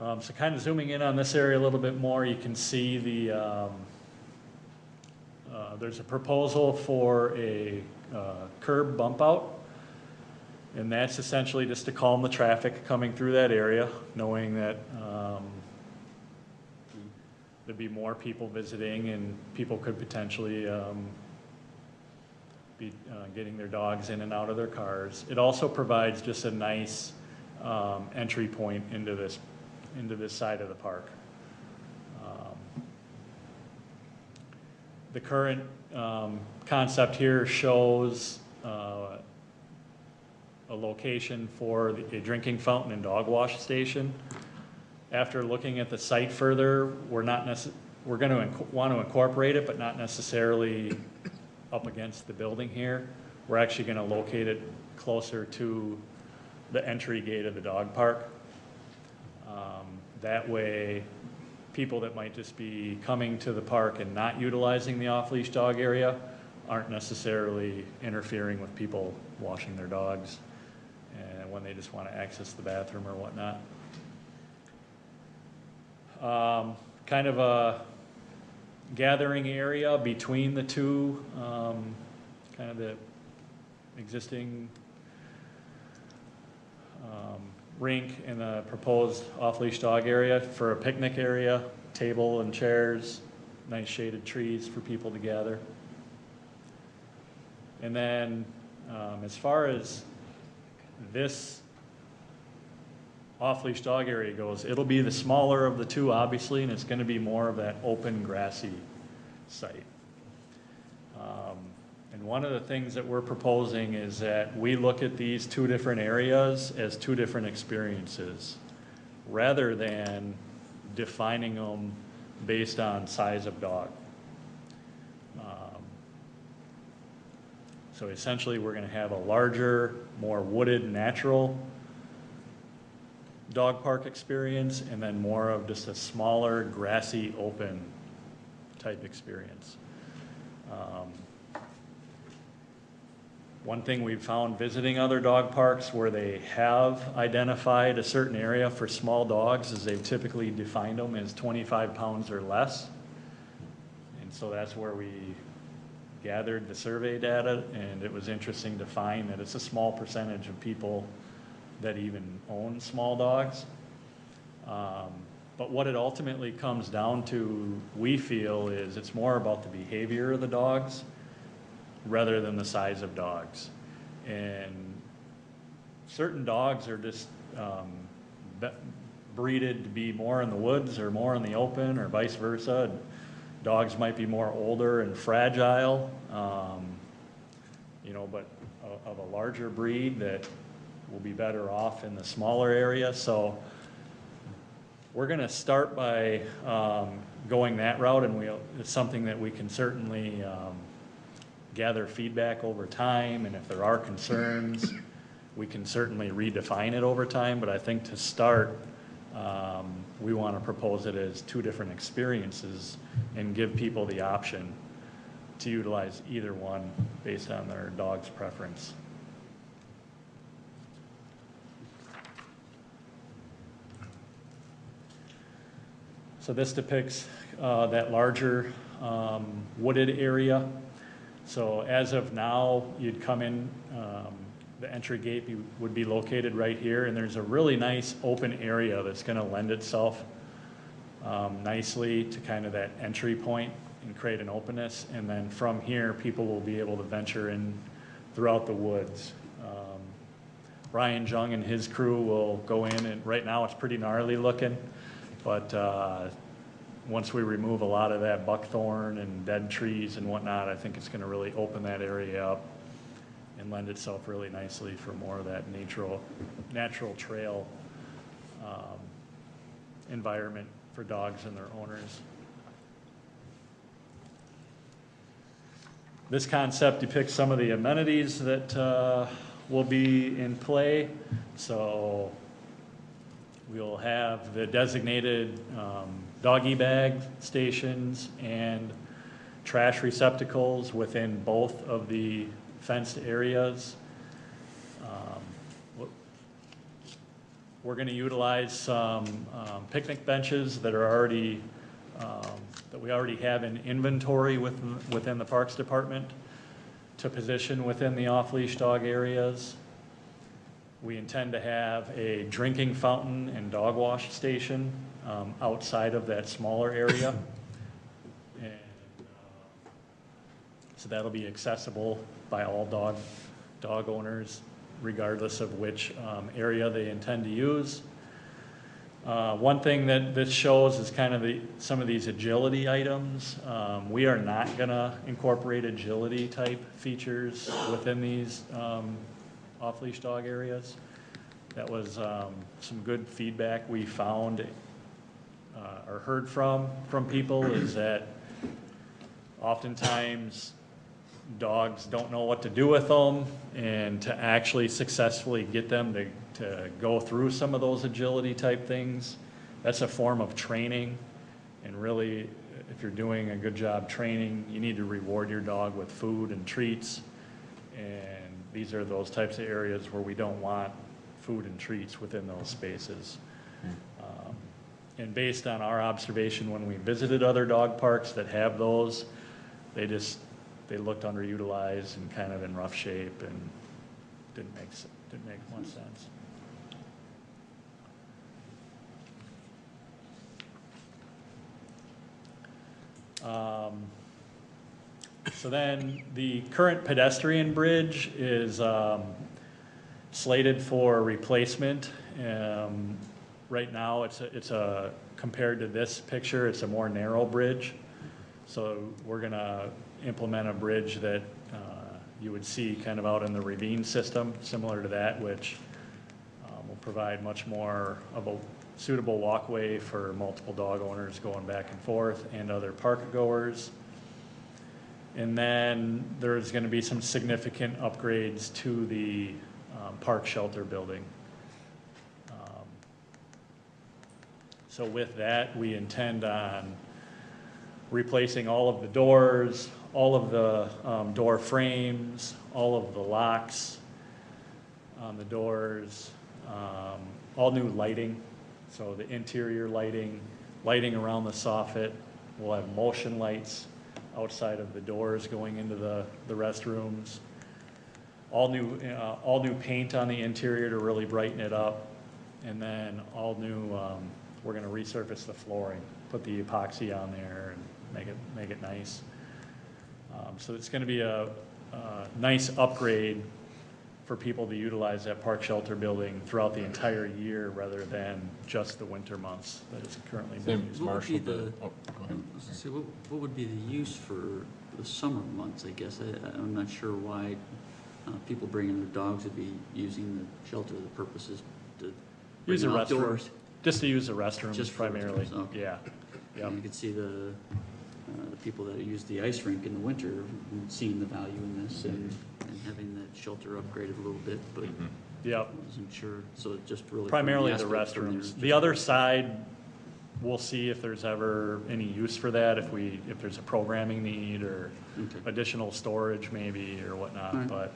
Yep. So kind of zooming in on this area a little bit more, you can see the there's a proposal for a curb bump out, and that's essentially just to calm the traffic coming through that area, knowing that there'd be more people visiting and people could potentially be getting their dogs in and out of their cars. It also provides just a nice entry point into this side of the park. the current concept here shows a location for a drinking fountain and dog wash station. After looking at the site further, we're going to want to incorporate it, but not necessarily up against the building here. We're actually going to locate it closer to the entry gate of the dog park. That way, people that might just be coming to the park and not utilizing the off-leash dog area aren't necessarily interfering with people washing their dogs and when they just want to access the bathroom or whatnot. Kind of a gathering area between the two, kind of the existing rink and the proposed off-leash dog area for a picnic area, table and chairs, nice shaded trees for people to gather. And then as far as this off-leash dog area goes, it'll be the smaller of the two, obviously, and it's going to be more of that open grassy site. And one of the things that we're proposing is that we look at these two different areas as two different experiences, rather than defining them based on size of dog. So essentially, we're going to have a larger, more wooded, natural dog park experience, and then more of just a smaller, grassy, open type experience. One thing we've found visiting other dog parks where they have identified a certain area for small dogs is they've typically defined them as 25 pounds or less. And so that's where we gathered the survey data, and it was interesting to find that it's a small percentage of people that even own small dogs. But what it ultimately comes down to, we feel, is it's more about the behavior of the dogs rather than the size of dogs. And certain dogs are just breeded to be more in the woods or more in the open, or vice versa. Dogs might be more older and fragile, but of a larger breed that will be better off in the smaller area. So we're going to start by going that route, and it's something that we can certainly gather feedback over time, and if there are concerns, we can certainly redefine it over time. But I think to start, we want to propose it as two different experiences and give people the option to utilize either one based on their dog's preference. So this depicts that larger wooded area. So as of now, you'd come in, the entry gate would be located right here, and there's a really nice open area that's going to lend itself nicely to kind of that entry point and create an openness. And then from here, people will be able to venture in throughout the woods. Brian Jung and his crew will go in, and right now it's pretty gnarly looking, but once we remove a lot of that buckthorn and dead trees and whatnot, I think it's going to really open that area up and lend itself really nicely for more of that natural trail environment for dogs and their owners. This concept depicts some of the amenities that will be in play. So we'll have the designated doggy bag stations and trash receptacles within both of the fenced areas. We're going to utilize some picnic benches that are already that we already have in inventory within the Parks Department to position within the off-leash dog areas. We intend to have a drinking fountain and dog wash station outside of that smaller area. And so that'll be accessible by all dog owners, regardless of which area they intend to use. One thing that this shows is kind of some of these agility items. We are not gonna incorporate agility type features within these off-leash dog areas. That was some good feedback we found or heard from people, is that oftentimes dogs don't know what to do with them, and to actually successfully get them to go through some of those agility type things, that's a form of training. And really, if you're doing a good job training, you need to reward your dog with food and treats. And these are those types of areas where we don't want food and treats within those spaces. And based on our observation when we visited other dog parks that have those, they looked underutilized and kind of in rough shape, and didn't make much sense. So then the current pedestrian bridge is slated for replacement. Right now, it's a compared to this picture, it's a more narrow bridge. So we're gonna implement a bridge that you would see kind of out in the ravine system, similar to that, which will provide much more of a suitable walkway for multiple dog owners going back and forth and other park goers. And then there's going to be some significant upgrades to the park shelter building. So with that, we intend on replacing all of the doors, all of the door frames, all of the locks on the doors, all new lighting. So the interior lighting around the soffit. We'll have motion lights outside of the doors going into the restrooms. All new paint on the interior to really brighten it up. And then all new, we're gonna resurface the flooring, put the epoxy on there and make it nice. So it's gonna be a nice upgrade for people to utilize that park shelter building throughout the entire year rather than just the winter months that it's currently being used. What would be the use for the summer months, I guess? I'm not sure why people bringing their dogs would be using the shelter. The purpose is to use the outdoors. restrooms. Just to use the restrooms Just primarily. Okay. Yeah. And you could see the people that use the ice rink in the winter seeing the value in this and having that shelter upgraded a little bit, but Yep. I wasn't sure. So it just really Primarily the aspect for restrooms. their- The other side, we'll see if there's ever any use for that, if there's a programming need or Okay. additional storage maybe or whatnot, All right. but,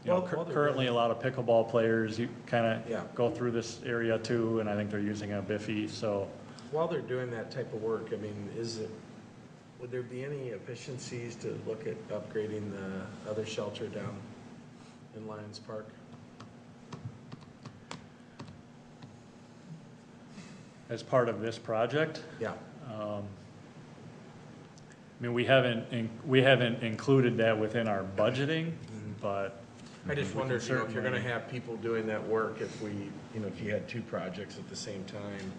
Well, while they're currently a lot of pickleball players, you kind Yeah. of go through this area too, and I think they're using a Biffy, so. While they're doing that type of work, I mean, would there be any efficiencies to look at upgrading the other shelter down in Lions Park? As part of this project, Yeah. I mean, we haven't included that within our budgeting, but. I just we can wondered, if you're gonna certainly- have people doing that work, if you had two projects at the same time,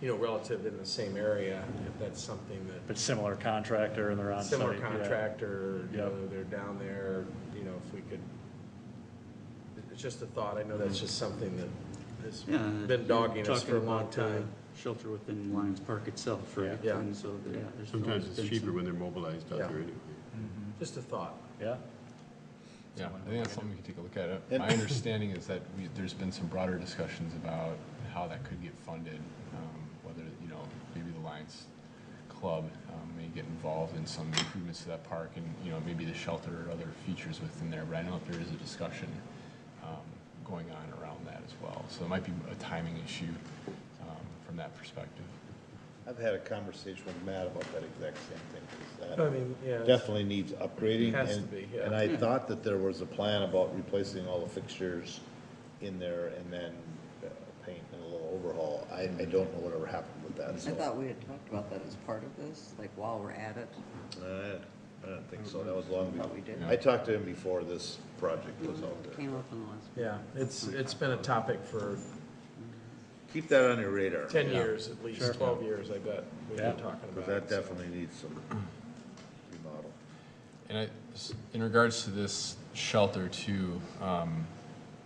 relative in the same area, if that's something that. But similar contractor and they're on site. Similar yeah. contractor, Yep. They're down there, if we could, it's just a thought, I know that's just something that has Yeah, been dogging us talking for a long about, time. Shelter within Lions Park itself, right? Yeah. And so, yeah. there's Sometimes always it's been cheaper some- when they're mobilized out Yeah. there anyway. Just a thought. Yeah. Yeah, I think that's something we can take a look at. And- My understanding is that there's been some broader discussions about how that could get funded, whether, maybe the Lions Club may get involved in some improvements to that park and, maybe the shelter or other features within there, but I know that there is a discussion going on around that as well. So it might be a timing issue from that perspective. I've had a conversation with Matt about that exact same thing, 'cause I that mean, yeah. definitely needs upgrading. It has to and- be, yeah. And I thought that there was a plan about replacing all the fixtures in there and then paint and a little overhaul. I don't know whatever happened with that, I so. thought we had talked about that as part of this, like while we're at it. I don't think so, that was long Thought before. we did. I talked to him before this project was out there. Came up in the last. Yeah, it's been a topic for keep that on your radar. 10 years, at least, 12 years, I bet, we've been talking Because about that it. so. definitely needs some remodel. And in regards to this shelter too,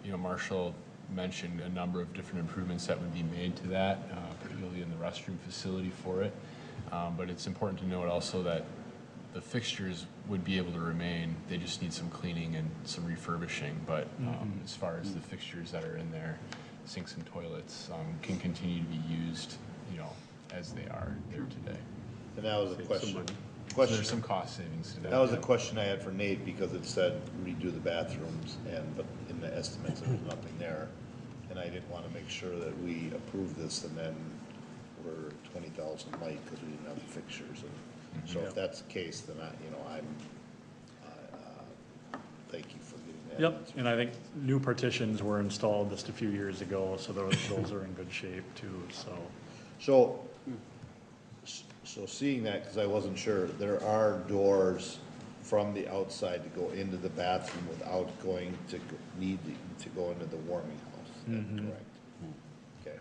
Marshall mentioned a number of different improvements that would be made to that, particularly in the restroom facility for it. But it's important to note also that the fixtures would be able to remain. They just need some cleaning and some refurbishing. But as far as the fixtures that are in there, sinks and toilets, can continue to be used, as they are there today. And that was a question. So there's some cost savings to that. That was a question I had for Nate, because it said redo the bathrooms, but in the estimates, there was nothing there. And I didn't want to make sure that we approve this and then we're 20,000 light because we didn't have the fixtures. And so if that's the case, then thank you for getting that. Yep, and I think new partitions were installed just a few years ago, so those are in good shape too, so. So seeing that, because I wasn't sure, there are doors from the outside to go into the bathroom without need to go into the warming house. Is that correct? Okay.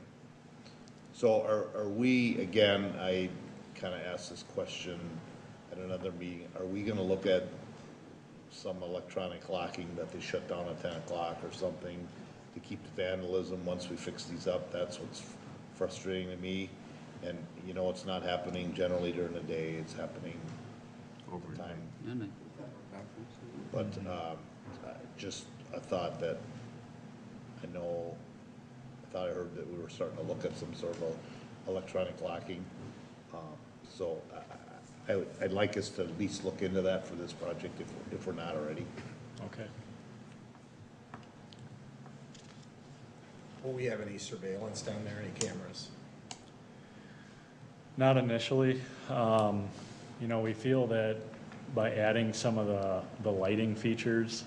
So are we, again, I kind of asked this question at another meeting, are we going to look at some electronic locking that they shut down at 10 o'clock or something to keep the vandalism once we fix these up? That's what's frustrating to me. And it's not happening generally during the day, it's happening over time. But just a thought that I thought I heard that we were starting to look at some sort of electronic locking. So I'd like us to at least look into that for this project if we're not already. Okay. Will we have any surveillance down there, any cameras? Not initially. We feel that by adding some of the lighting features,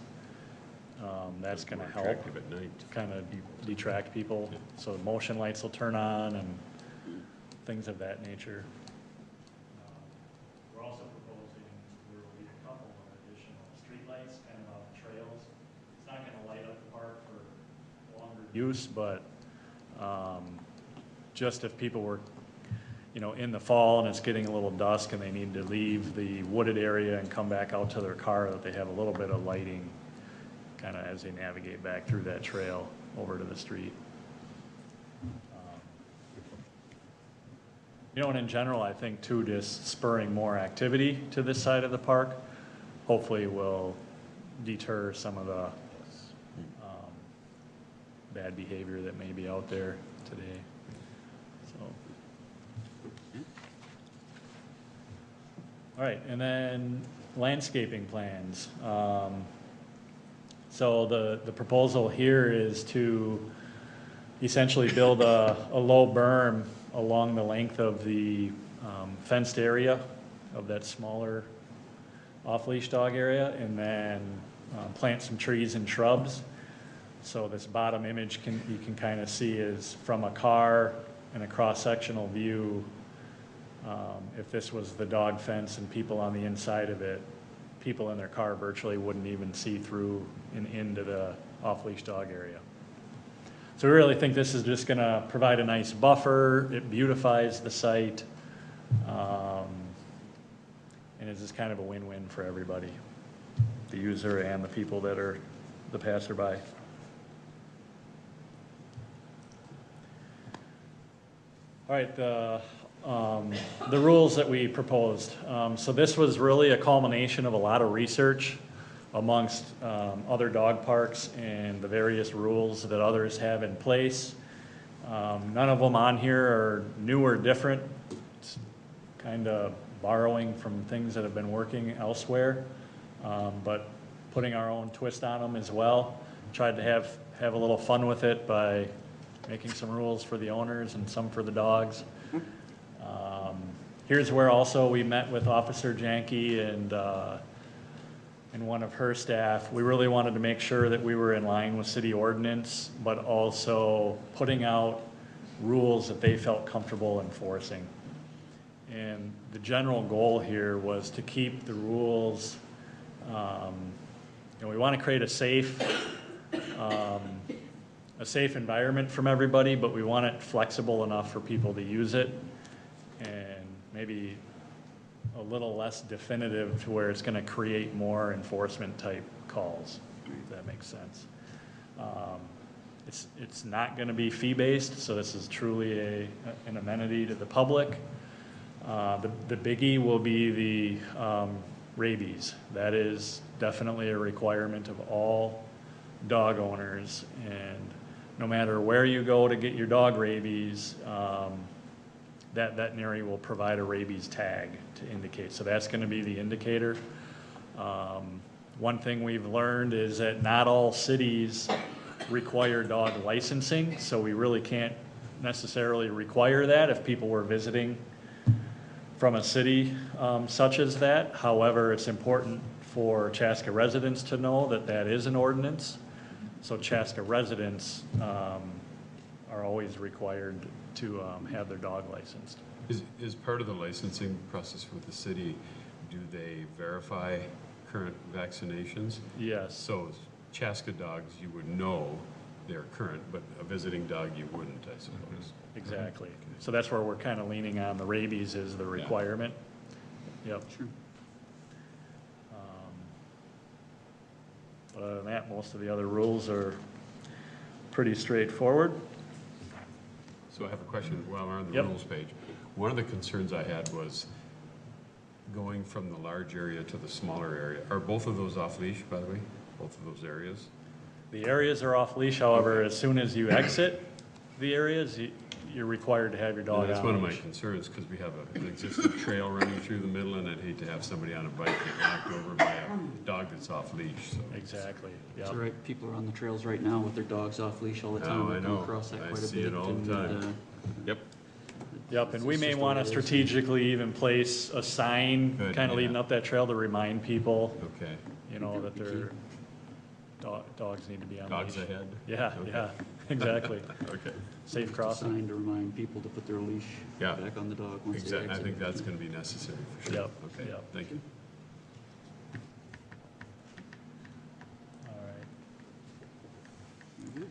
that's going to help Attractive at night. kind of detract people. So the motion lights will turn on and things of that nature. We're also proposing there will be a couple of additional streetlights kind of on the trails. It's not going to light up the park for longer use, but just if people were in the fall and it's getting a little dusk and they need to leave the wooded area and come back out to their car, that they have a little bit of lighting kind of as they navigate back through that trail over to the street. And in general, I think too, just spurring more activity to this side of the park hopefully will deter some of the bad behavior that may be out there today. All right, and then landscaping plans. So the proposal here is to essentially build a low berm along the length of the fenced area of that smaller off-leash dog area, and then plant some trees and shrubs. So this bottom image you can kind of see is from a car and a cross-sectional view. If this was the dog fence and people on the inside of it, people in their car virtually wouldn't even see through and into the off-leash dog area. So we really think this is just going to provide a nice buffer. It beautifies the site. And it's just kind of a win-win for everybody, the user and the people that are the passerby. All right, the rules that we proposed. So this was really a culmination of a lot of research amongst other dog parks and the various rules that others have in place. None of them on here are new or different. It's kind of borrowing from things that have been working elsewhere, but putting our own twist on them as well. Tried to have a little fun with it by making some rules for the owners and some for the dogs. Here's where also we met with Officer Janke and one of her staff. We really wanted to make sure that we were in line with city ordinance, but also putting out rules that they felt comfortable enforcing. And the general goal here was to keep the rules, we want to create a safe a safe environment from everybody, but we want it flexible enough for people to use it, and maybe a little less definitive to where it's gonna create more enforcement type calls, if that makes sense. It's not gonna be fee-based, so this is truly an amenity to the public. The biggie will be the rabies. That is definitely a requirement of all dog owners, and no matter where you go to get your dog rabies, that veterinary will provide a rabies tag to indicate. So that's gonna be the indicator. One thing we've learned is that not all cities require dog licensing, so we really can't necessarily require that if people were visiting from a city such as that. However, it's important for Chaska residents to know that that is an ordinance. So Chaska residents are always required to have their dog licensed. Is part of the licensing process with the city, do they verify current vaccinations? Yes. So Chaska dogs, you would know they're current, but a visiting dog, you wouldn't, I suppose. Exactly. So that's where we're kind of leaning on the rabies is the requirement. Yep. Sure. But other than that, most of the other rules are pretty straightforward. So I have a question while we're on the Yep. rules page. One of the concerns I had was going from the large area to the smaller area. Are both of those off leash, by the way? Both of those areas? The areas are off leash, however, as soon as you exit the areas, you're required to have your dog And that's on one of my leash. concerns, because we have an existing trail running through the middle, and I'd hate to have somebody on a bike get knocked over by a dog that's off leash, so. Exactly, That's yep. all right, people are on the trails right now with their dogs off leash all the time. Oh, I We come know. across that I quite a see bit. it all the and, time. Yep. Yep, and we It's may just the want way to it is. strategically even place a sign Good, kind of yeah. leading up that trail to remind people, Okay. you know, that their dogs need to be on Dogs leash. ahead? Yeah, Okay. yeah, exactly. Okay. Safe Just a crossing. sign to remind people to put their leash Yeah. back on the dog once they Exactly. I exit. think that's gonna be necessary for sure. Yep, Okay, yep. thank you. All right.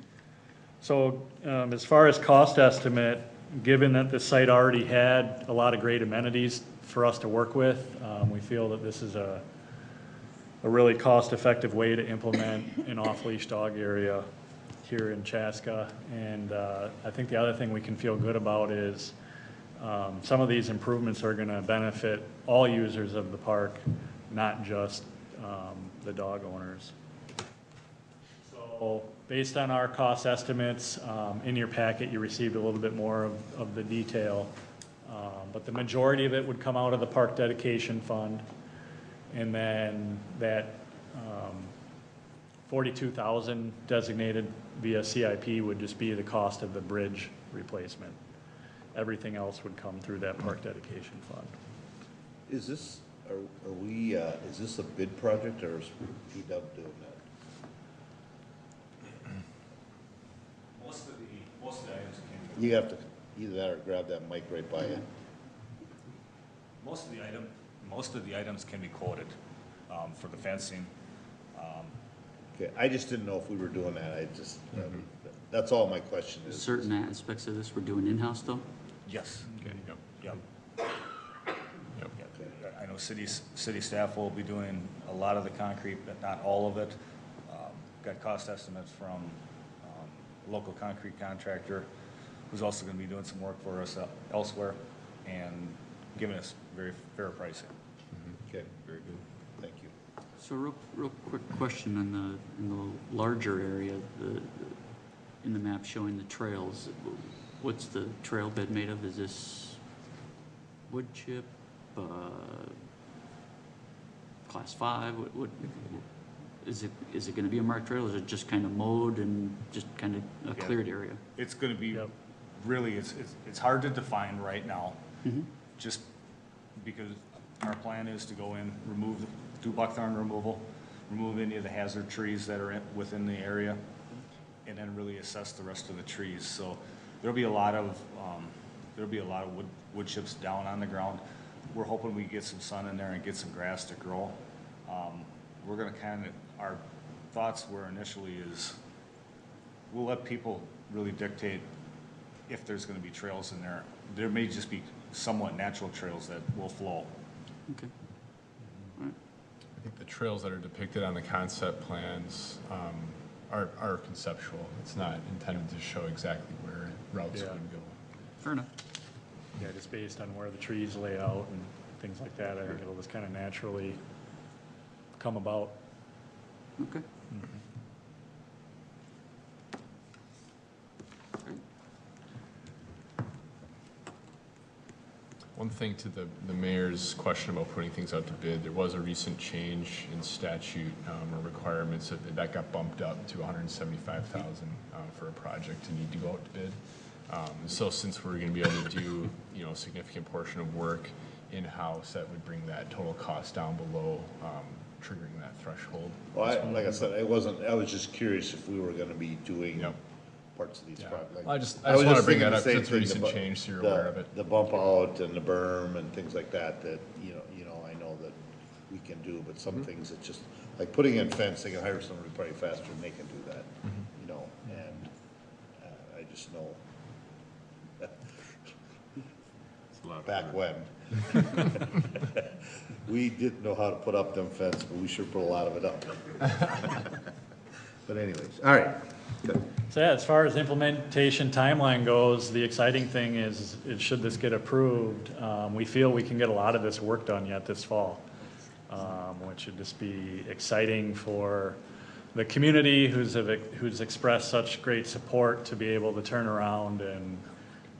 So as far as cost estimate, given that the site already had a lot of great amenities for us to work with, we feel that this is a really cost-effective way to implement an off-leash dog area here in Chaska. And I think the other thing we can feel good about is some of these improvements are going to benefit all users of the park, not just the dog owners. So based on our cost estimates, in your packet, you received a little bit more of the detail. But the majority of it would come out of the park dedication fund. And then that 42,000 designated via CIP would just be the cost of the bridge replacement. Everything else would come through that park dedication fund. Is this, are we, is this a bid project or is P-Dub doing that? Most of the items can be, You have to, either that or grab that mic right by you. most of the items can be quoted, for the fencing. Okay, I just didn't know if we were doing that, I just, that's all my question is. Certain aspects of this we're doing in-house though? Yes. Okay. Yep. I know city staff will be doing a lot of the concrete, but not all of it. Got cost estimates from a local concrete contractor who's also gonna be doing some work for us elsewhere and giving us very fair pricing. Okay, very good, thank you. So real quick question in the larger area, in the map showing the trails, what's the trail bed made of? Is this wood chip, class 5? What is it gonna be a marked trail? Is it just kind of mowed and just kind of a Yeah. cleared area? It's gonna be, really, it's hard to define right now, just because our plan is to go in, do buckthorn removal, remove any of the hazard trees that are within the area, and then really assess the rest of the trees. So there'll be a lot of wood chips down on the ground. We're hoping we get some sun in there and get some grass to grow. We're gonna our thoughts were initially is we'll let people really dictate if there's gonna be trails in there. There may just be somewhat natural trails that will flow. Okay. I think the trails that are depicted on the concept plans are conceptual. It's not intended to show exactly where routes Yeah. would go. Fair enough. Yeah, just based on where the trees lay out and things like that, I think it'll just kind of naturally come about. Okay. One thing to the mayor's question about putting things out to bid, there was a recent change in statute or requirements that got bumped up to $175,000 for a project to need to go out to bid. So since we're going to be able to do, a significant portion of work in-house, that would bring that total cost down below triggering that threshold. Well, like I said, I was just curious if we were gonna be doing parts of these projects. I just want to bring that up because it's a recent change, so you're aware of it. The bump out and the berm and things like that, I know that we can do, but some things it's just, like putting in fence, they can hire somebody probably faster than they can do that, and I just know. Back when. We didn't know how to put up them fence, but we sure put a lot of it up. But anyways, all right, good. So yeah, as far as implementation timeline goes, the exciting thing is, should this get approved, we feel we can get a lot of this work done yet this fall, which would just be exciting for the community who's expressed such great support to be able to turn around and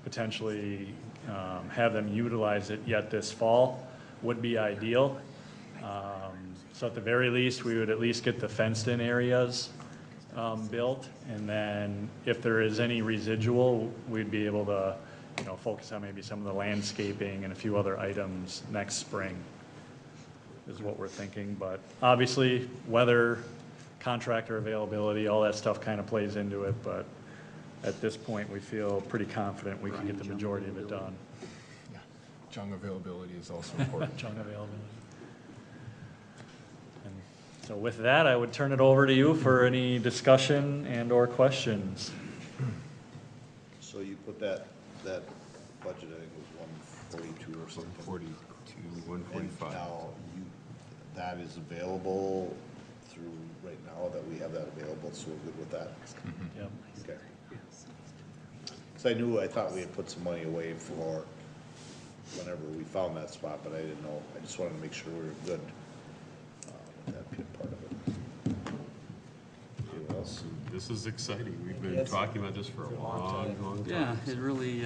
potentially have them utilize it yet this fall would be ideal. So at the very least, we would at least get the fenced-in areas built, and then if there is any residual, we'd be able to, focus on maybe some of the landscaping and a few other items next spring, is what we're thinking. But obviously, weather, contractor availability, all that stuff kind of plays into it, but at this point, we feel pretty confident we can get the majority of it done. Yeah, jung availability is also important. Jung availability. And so with that, I would turn it over to you for any discussion and/or questions. So you put that budget, I think was 142 or something. 142, 145. And now that is available through right now, that we have that available, so we're good with that? Yep. Okay. Because I thought we had put some money away for whenever we found that spot, but I didn't know. I just wanted to make sure we were good with that pit part of it. Okay, what else? This is exciting. We've been talking about this for a long, long time. Yeah, it really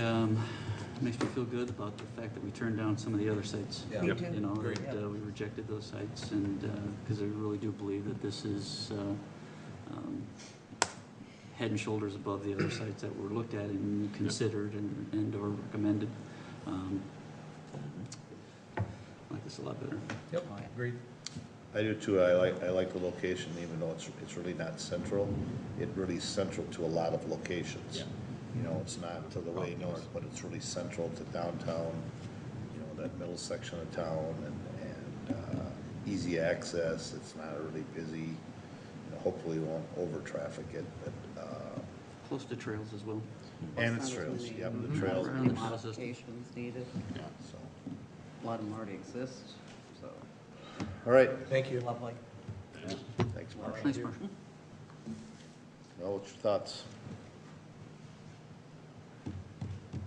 makes me feel good about the fact that we turned down some of the other sites. Me too. That we rejected those sites, and because I really do believe that this is head and shoulders above the other sites that were looked at and considered and or recommended. I like this a lot better. Yep, agreed. I do too. I like the location, even though it's really not central. It really is central to a lot of locations. Yeah. It's not to the way north, but it's really central to downtown, that middle section of town, and easy access. It's not really busy. Hopefully we won't over traffic it, but. Close to trails as well. And it's trails, yep, the trails. Around the model system. Modifications needed. Yeah, so. A lot of them already exist, so. All right, Thank you. Lovely. thanks, Marshall. Thanks, Marshall. Well, what's your thoughts?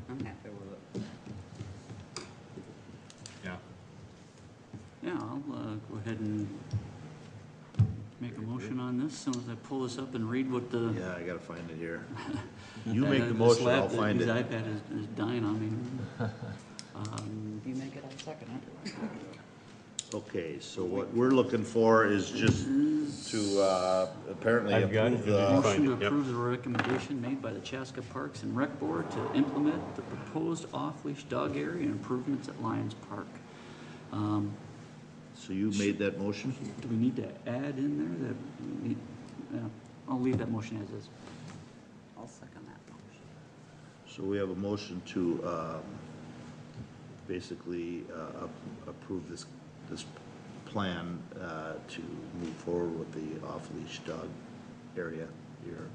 I'm happy with it. Yeah. Yeah, I'll go ahead and make a motion on this, as soon as I pull this up and read what the. Yeah, I gotta find it here. You make the motion, I'll find it. This iPad is dying on me. If you make it, I'll second it. Okay, so what we're looking for is just to apparently I've got approve it. the, Motion to Yep. approve the recommendation made by the Chaska Parks and Rec Board to implement the proposed off-leash dog area and improvements at Lions Park. so you made that motion? Do we need to add in there that, yeah, I'll leave that motion as is. I'll second that motion. So we have a motion to basically approve this plan to move forward with the off-leash dog area here.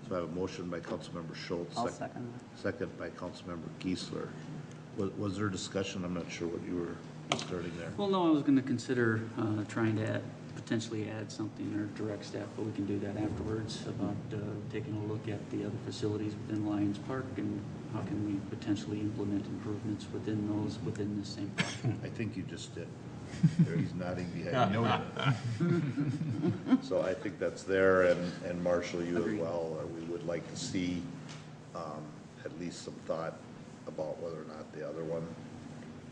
So I have a motion by Councilmember Schultz. I'll second that. Second by Councilmember Geisler. Was there discussion? I'm not sure what you were starting there. Well, no, I was gonna consider, trying to potentially add something or direct staff, but we can do that afterwards about, taking a look at the other facilities within Lions Park and how can we potentially implement improvements within those, within the same project. I think you just did. There, he's nodding behind you. So I think that's there, and Marshall, you as well. We would like to see at least some thought about whether or not the other one,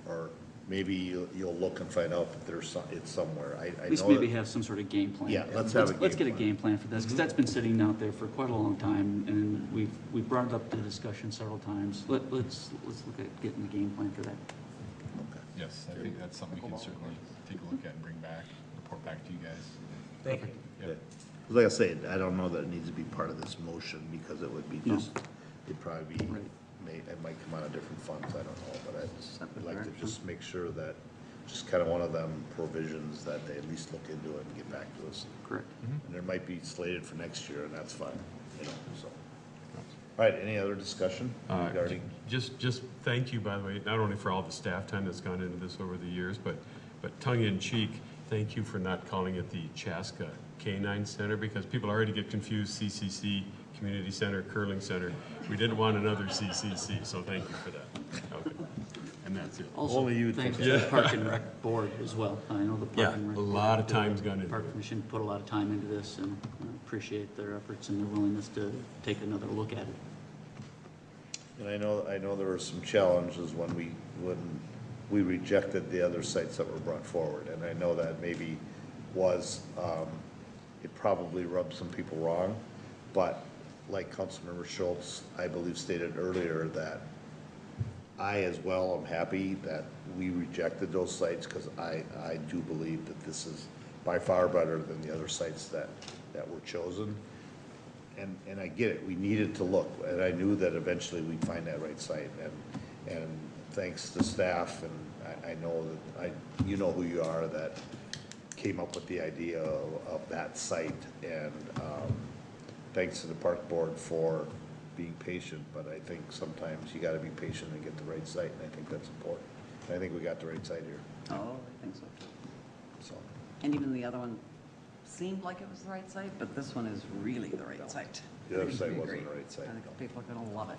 or maybe you'll look and find out that there's it's somewhere. I At least know maybe that- have some sort of game plan. Yeah, let's have a game Let's get a plan. game plan for this, because that's been sitting out there for quite a long time, and we've brought it up to discussion several times. Let's look at getting a game plan for that. Yes, I think that's something we can certainly take a look at and bring back, report back to you guys. Thank you. Yeah. Like I say, I don't know that it needs to be part of this motion, because it would be No. just, it'd probably be, Right. it might come out of different funds, I don't know, but Separate I'd like to direction. just make sure that, just kind of one of them provisions that they at least look into it and get back to us. Correct. And there might be slated for next year, and that's fine, you know, so. All right, any other discussion regarding? Just thank you, by the way, not only for all the staff time that's gone into this over the years, but tongue in cheek, thank you for not calling it the Chaska Canine Center, because people already get confused, CCC, Community Center, Curling Center. We didn't want another CCC, so thank you for that. Okay. And that's it. Also, Only you thanks think to the Park and Rec Board as well. I know the Yeah, Park and Rec. a lot of Board, time's gone into Park it. Commission put a lot of time into this, and I appreciate their efforts and their willingness to take another look at it. And I know there were some challenges when we rejected the other sites that were brought forward, and I know that maybe was, it probably rubbed some people wrong, but like Councilmember Schultz, I believe stated earlier, that I as well am happy that we rejected those sites, because I do believe that this is by far better than the other sites that were chosen. And I get it, we needed to look, and I knew that eventually we'd find that right site, and thanks to staff, and I know that you know who you are, that came up with the idea of that site, and thanks to the park board for being patient, but I think sometimes you gotta be patient and get the right site, and I think that's important. And I think we got the right site here, Oh, I think so. so. And even the other one seemed like it was the right site, but this one is really the right site. The other site It's wasn't great. the right site. I think people are gonna love it.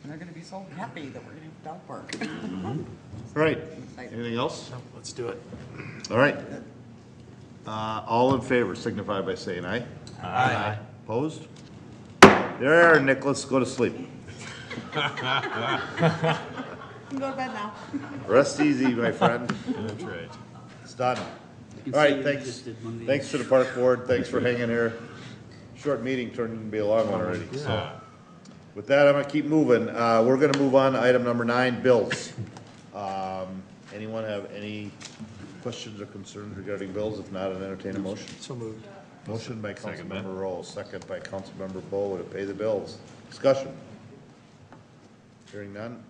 And they're gonna be so happy that we're gonna have dog park. All right, anything else? Let's do it. All right. All in favor signify by saying aye. Aye. Opposed? There, Nicholas, go to sleep. You can go to bed now. Rest easy, my friend. That's right. It's done. You can All right, see you thanks. just did one of these. Thanks to the park board. Thanks for hanging here. Short meeting turned into be a long one already, so. With that, I'm gonna keep moving. We're gonna move on to item number 9, bills. Anyone have any questions or concerns regarding bills? If not, I'd entertain a motion. So moved. Motion by Councilmember Rowe, second by Councilmember Bowe to pay the bills. Discussion. Hearing none.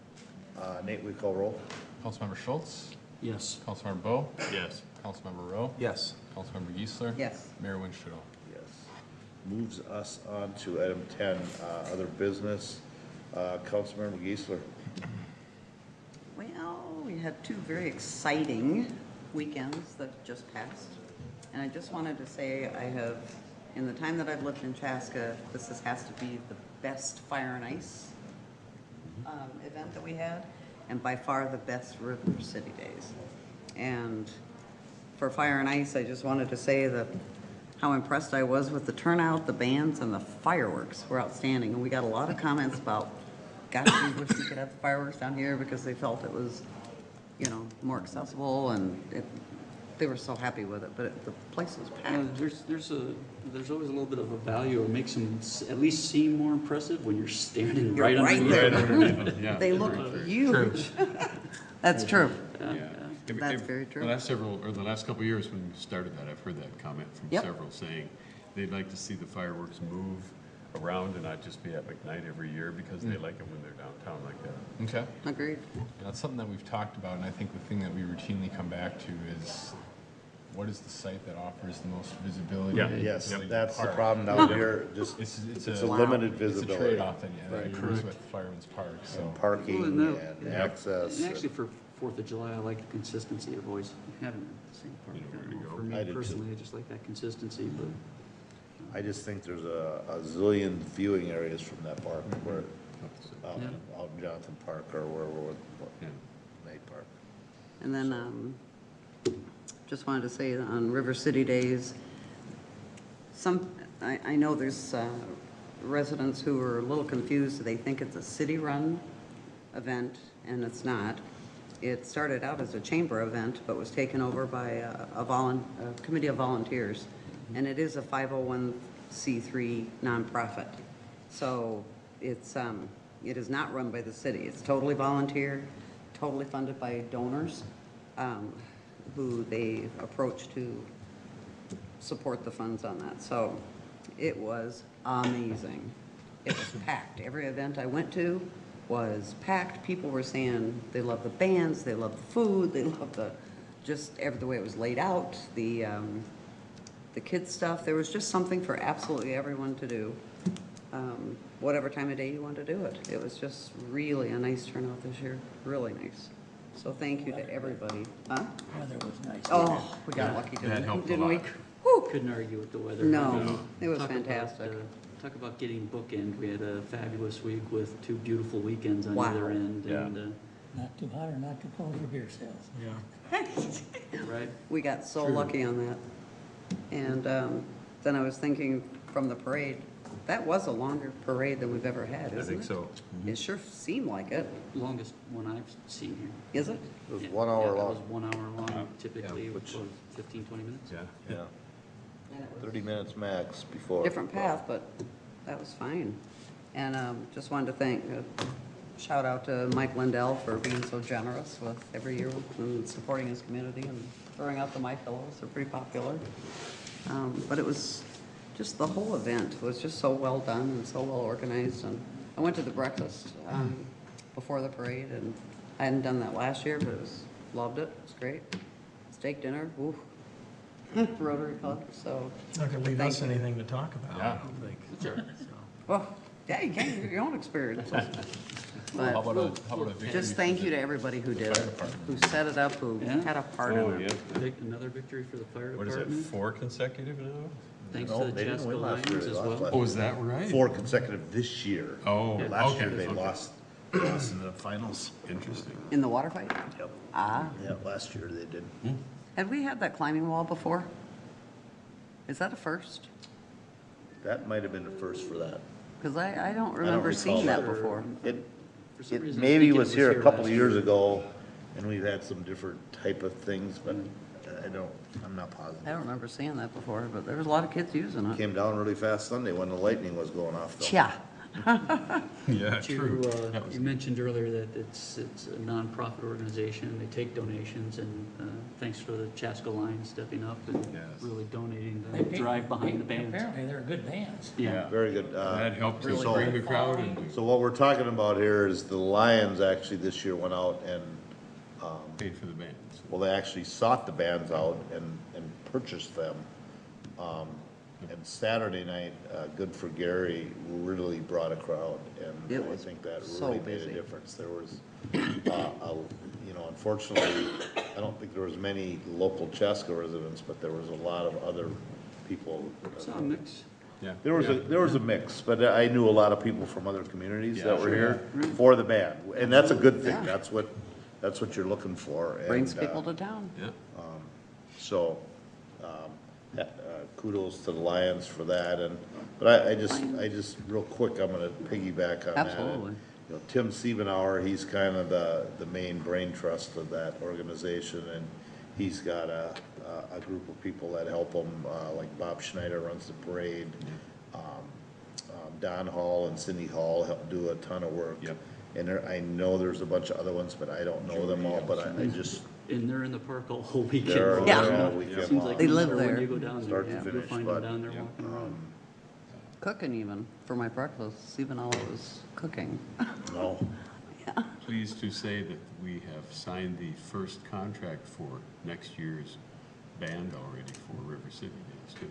Nate, we call roll? Councilmember Schultz, Yes. Councilmember Bowe, Yes. Councilmember Rowe, Yes. Councilmember Geisler. Yes. Mayor Winchell. Yes. Moves us on to item 10, other business. Councilmember Geisler. Well, we had two very exciting weekends that just passed. And I just wanted to say I have, in the time that I've lived in Chaska, this has to be the best fire and ice event that we had, and by far the best River City Days. And for fire and ice, I just wanted to say that how impressed I was with the turnout, the bands, and the fireworks were outstanding. And we got a lot of comments about, gosh, we wish we could have fireworks down here, because they felt it was, you know, more accessible, and they were so happy with it, but the place was packed. There's always a little bit of a value, or makes them at least seem more impressive when you're standing You're right right underneath. there. They look huge. That's true. Yeah. That's very true. The last couple of years when we started that, I've heard that comment from Yep. several saying they'd like to see the fireworks move around and not just be at McKnight every year, because they like it when they're downtown like that. Okay. Agreed. That's something that we've talked about, and I think the thing that we routinely come back to is what is the site that offers the most visibility? Yeah. Yes, to that's the park? problem down here, just, It's it's a limited It's a visibility. trade-off that occurs with Fireman's Park, so. And parking Well, and and that- access. And actually, for 4th of July, I like the consistency of always having the same park. I don't know, For I me do too. personally, I just like that consistency, but I just think there's a zillion viewing areas from that park where, Yeah. out in Johnson Park or where we're with Yeah. Nate Park. And then, just wanted to say on River City Days, I know there's residents who are a little confused. They think it's a city-run event, and it's not. It started out as a chamber event, but was taken over by a committee of volunteers. And it is a 501c3 nonprofit. So it is not run by the city. It's totally volunteer, totally funded by donors who they approach to support the funds on that. So it was amazing. It was packed. Every event I went to was packed. People were saying they love the bands, they love the food, they love the way it was laid out, the kids stuff. There was just something for absolutely everyone to do, whatever time of day you want to do it. It was just really a nice turnout this year, really nice. So thank you to everybody. Huh? Weather was nice. Oh, we got lucky, That helped a didn't we? lot. Whew. couldn't argue with the weather. No, it was Talk about, fantastic. Talk about getting bookend. We had a fabulous week with 2 beautiful weekends on Wow. either end. Yeah. And, Not too hot or not too cold for beer sales. right? We got so lucky on that. And then I was thinking from the parade, that was a longer parade than we've ever had, isn't it? I think so. It sure seemed like it. Longest one I've seen here. Is it? It was Yeah, 1 hour yeah, long. It was 1 hour long, typically, which- what, 15, 20 minutes? Yeah. Yeah, And it was 30 minutes max before. different path, but that was fine. And just wanted to thank, shout out to Mike Lindell for being so generous with every year and supporting his community and throwing out the My Pillows. They're pretty popular. But it was just, the whole event was just so well done and so well organized. And I went to the breakfast before the parade, and I hadn't done that last year, but loved it. It was great. Steak dinner, ooh. Rotary Club, so. Not gonna leave thank us you. anything to talk about. Yeah. I don't think. Sure. Well, yeah, you can, your own experience. How But about a victory? just thank you to everybody who did it, who set it up, who Yeah. had a part Oh, in yeah. it. Another victory for the fire What is it, department. 4 consecutive now? Thanks No, to the they didn't Chaska win last year. Lions They as lost well. last Oh, is that right? 4 consecutive this year. Oh, Last okay, year they okay. lost in the finals. Interesting. In the water fight? Yep. Ah, Yeah, last year they did. had we had that climbing wall before? Is that a first? That might have been the first for that. Because I don't remember recall seeing that that. before. It, For some it reason, I maybe think it was here a couple last of years year. ago, and we've had some different type of things, but I'm not I positive. don't remember seeing that before, but there was a lot of kids using it. Came down really fast Sunday when the lightning was going off though. Yeah. Yeah, You, true. That was- you mentioned earlier that it's a nonprofit organization, they take donations, and thanks for the Chaska Lions stepping up and Yes. really donating They the paid- drive behind the bands. Apparently, they're good bands. Yeah, Very good. That helped to so- bring the crowd and So what we're talking about here is the Lions actually this year went out and, Paid for the bands. well, they actually sought the bands out and purchased them. And Saturday night, Good for Gary really brought a crowd, and It I was think that so really made a busy. difference. There was, unfortunately, I don't think there was many local Chaska residents, but there was a lot of other people. saw a mix. yeah. There was a mix, but I knew a lot of people from other communities that were here Yeah. for the band, and that's a good thing. Yeah. That's what you're looking for. Brings and, people to town. Yeah. So, kudos to the Lions for that, but I just, real quick, I'm gonna piggyback on that. Absolutely. You know, Tim Siebenauer, he's kind of the main brain trust of that organization, and he's got a group of people that help him, like Bob Schneider runs the parade. Don Hall and Cindy Hall help do a ton of work. Yep. And I know there's a bunch of other ones, but I don't know them all, but I just, And they're in the park all weekend. they're Yeah. all weekend Seems like long. They no live matter when there. you go down there, Start to you'll finish, find but, them down there walking around. Cooking even, for my breakfast. Even all was cooking. No. Pleased to say that we have signed the first contract for next year's banned already for River City Days too.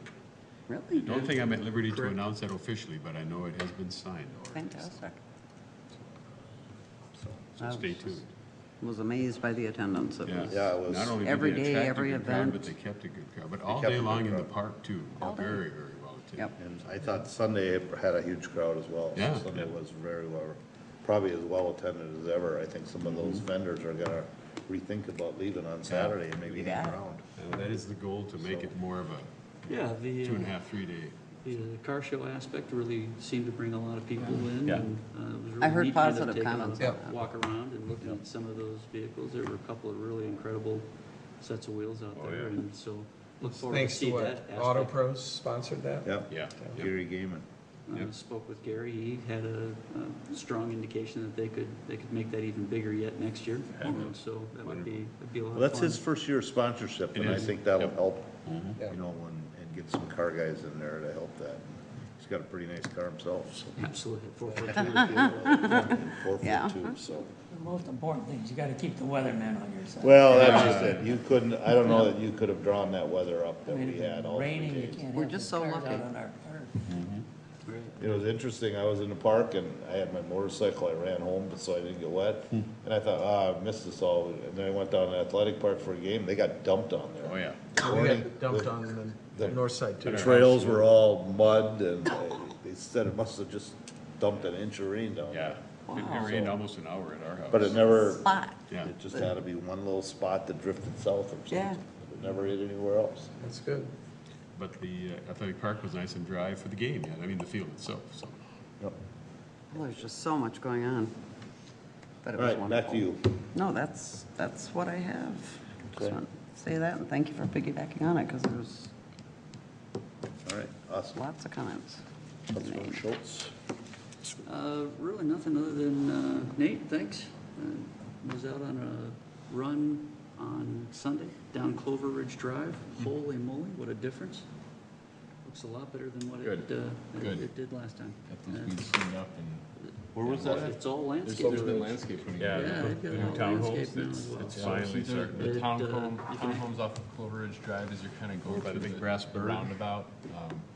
Really? I don't think I'm at liberty to announce that officially, but I know it has been signed already. Fantastic. So stay tuned. Was amazed by the attendance. It was Yeah, it was. Not only did every they day, attract a every good crowd, event. but they kept a good crowd, but all kept a day good long in the crowd. park too. All day. Very, very well attended. Yep. And I thought Sunday had a huge crowd as well. So Yeah. Sunday was very well, probably as well attended as ever. I think some of those vendors are gonna rethink about leaving on Saturday and maybe hang around. And that is the goal, to make it more of a Yeah, the, 2.5, 3 day. the car show aspect really seemed to bring a lot of people in. Yeah. And it was I really heard neat kind of positive take a comments on that. walk around and looking at some of those vehicles. There were a couple of really incredible sets of wheels out there, and so look forward to Thanks to see what, that aspect. Auto Pros sponsored that? Yep. Yeah. Gary Gaiman. Spoke with Gary. He had a strong indication that they could make that even bigger yet next year. And so that would be a lot of fun. Well, that's his first year of sponsorship, and I think that'll help, Yeah. you know, and get some car guys in there to help that. He's got a pretty nice car himself, so. Absolutely, 4 foot 2. Yeah. 4'2", so. The most important thing is you gotta keep the weatherman on your side. Well, that's just it. You couldn't, I don't know that you could have drawn that weather up I that mean, we if had it's all 3 raining, you days. can't We're have just the so cars lucky. out on our. It was interesting, I was in the park and I had my motorcycle, I ran home so I didn't get wet. And I thought, I missed this all, and then I went down to the athletic park for a game, they got dumped on there. Oh, yeah. We got dumped on the north side too. The trails were all mud and they said it must have just dumped an inch of rain down Yeah. there. It rained almost an hour at our house. But it never, Spot. Yeah. it just had to be one little spot that drifted south or something. Yeah. It never hit anywhere else. That's good. But the athletic park was nice and dry for the game, yeah, I mean, the field itself, so. Yep. Well, there's just so much going on. But it All was right, back to wonderful. you. No, that's what I have. Just Okay. want to say that, and thank you for piggybacking on it, because there was All right, awesome. lots of comments. Councilman Schultz. Really nothing other than, Nate, thanks. Was out on a run on Sunday down Clover Ridge Drive. Holy moly, what a difference. Looks a lot better than what Good. Good. it did last time. Got those weeds cleaned up and. Where was that? It's all landscape. There's been landscape putting in. Yeah, Yeah, the they've got new all townhomes, landscape now as well. it's Yeah, finally see the starting to. It, townhomes off of Clover Ridge Drive as you're kind of going Over by the through big brass the bird. roundabout,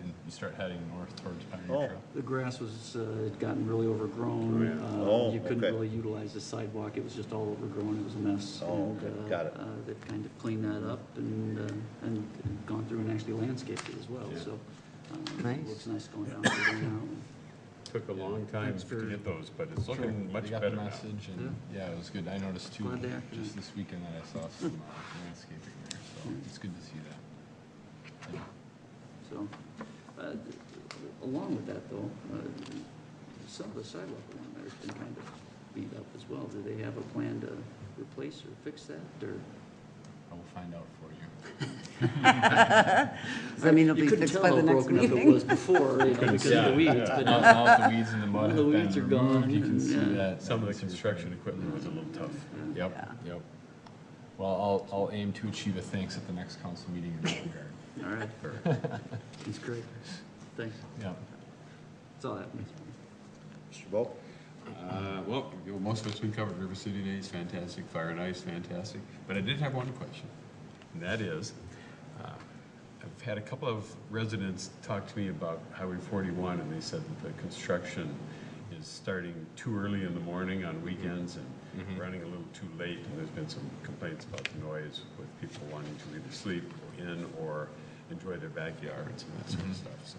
and you start heading north towards Pioneer Oh. Trail. The grass was, had gotten really overgrown. Oh, You couldn't okay. really utilize the sidewalk. It was just all overgrown. It was a mess. Oh, And, okay. Got it. They've kind of cleaned that up and gone through and actually landscaped it as well, Yeah. so. Nice. It looks nice going down through there now. Took a long time Thanks for- to get those, but it's looking much They got better the now. message, and yeah, it was good. I noticed too, Glad they acted just on it. this weekend that I saw some landscaping there, so it's good to see that. Yeah. So, along with that though, some of the sidewalk along there has been kind of beat up as well. Do they have a plan to replace or fix that, or? I will find out for you. Does that mean it'll be You couldn't fixed tell by how the next broken up it meeting? was before, you know, because of the weeds, but Now that the weeds and the mud The have been weeds are removed, gone, you can see yeah. that. Some of the construction equipment was a little tough. Yep, Yeah. yep. Well, I'll aim to achieve a thanks at the next council meeting in that regard. all right. That's great. Thanks. Yeah. That's all I have. Mr. Bo? Well, you know, most of it's been covered. River City Days, fantastic. Fire and Ice, fantastic. But I did have one question, and that is, I've had a couple of residents talk to me about Highway 41, and they said that the construction is starting too early in the morning on weekends and running a little too late, and there's been some complaints about the noise with people wanting to either sleep in or enjoy their backyards and that sort of stuff. So,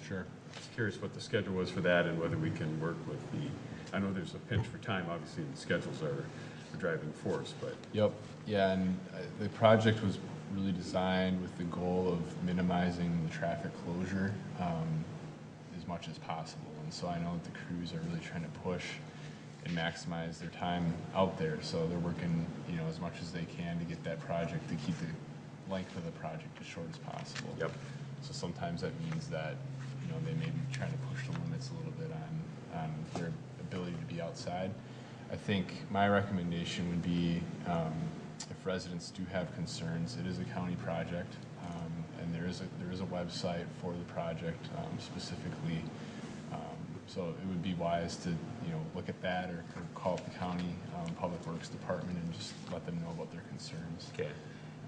Sure. I was curious what the schedule was for that and whether we can work with the, I know there's a pinch for time, obviously, and the schedules are a driving force, but. Yep, yeah, and the project was really designed with the goal of minimizing the traffic closure as much as possible. And so I know that the crews are really trying to push and maximize their time out there. So they're working, you know, as much as they can to get that project, to keep the length of the project as short as possible. Yep. So sometimes that means that, you know, they may be trying to push the limits a little bit on their ability to be outside. I think my recommendation would be, if residents do have concerns, it is a county project, and there is a website for the project specifically. So it would be wise to, you know, look at that or call up the county Public Works Department and just let them know about their concerns. Okay.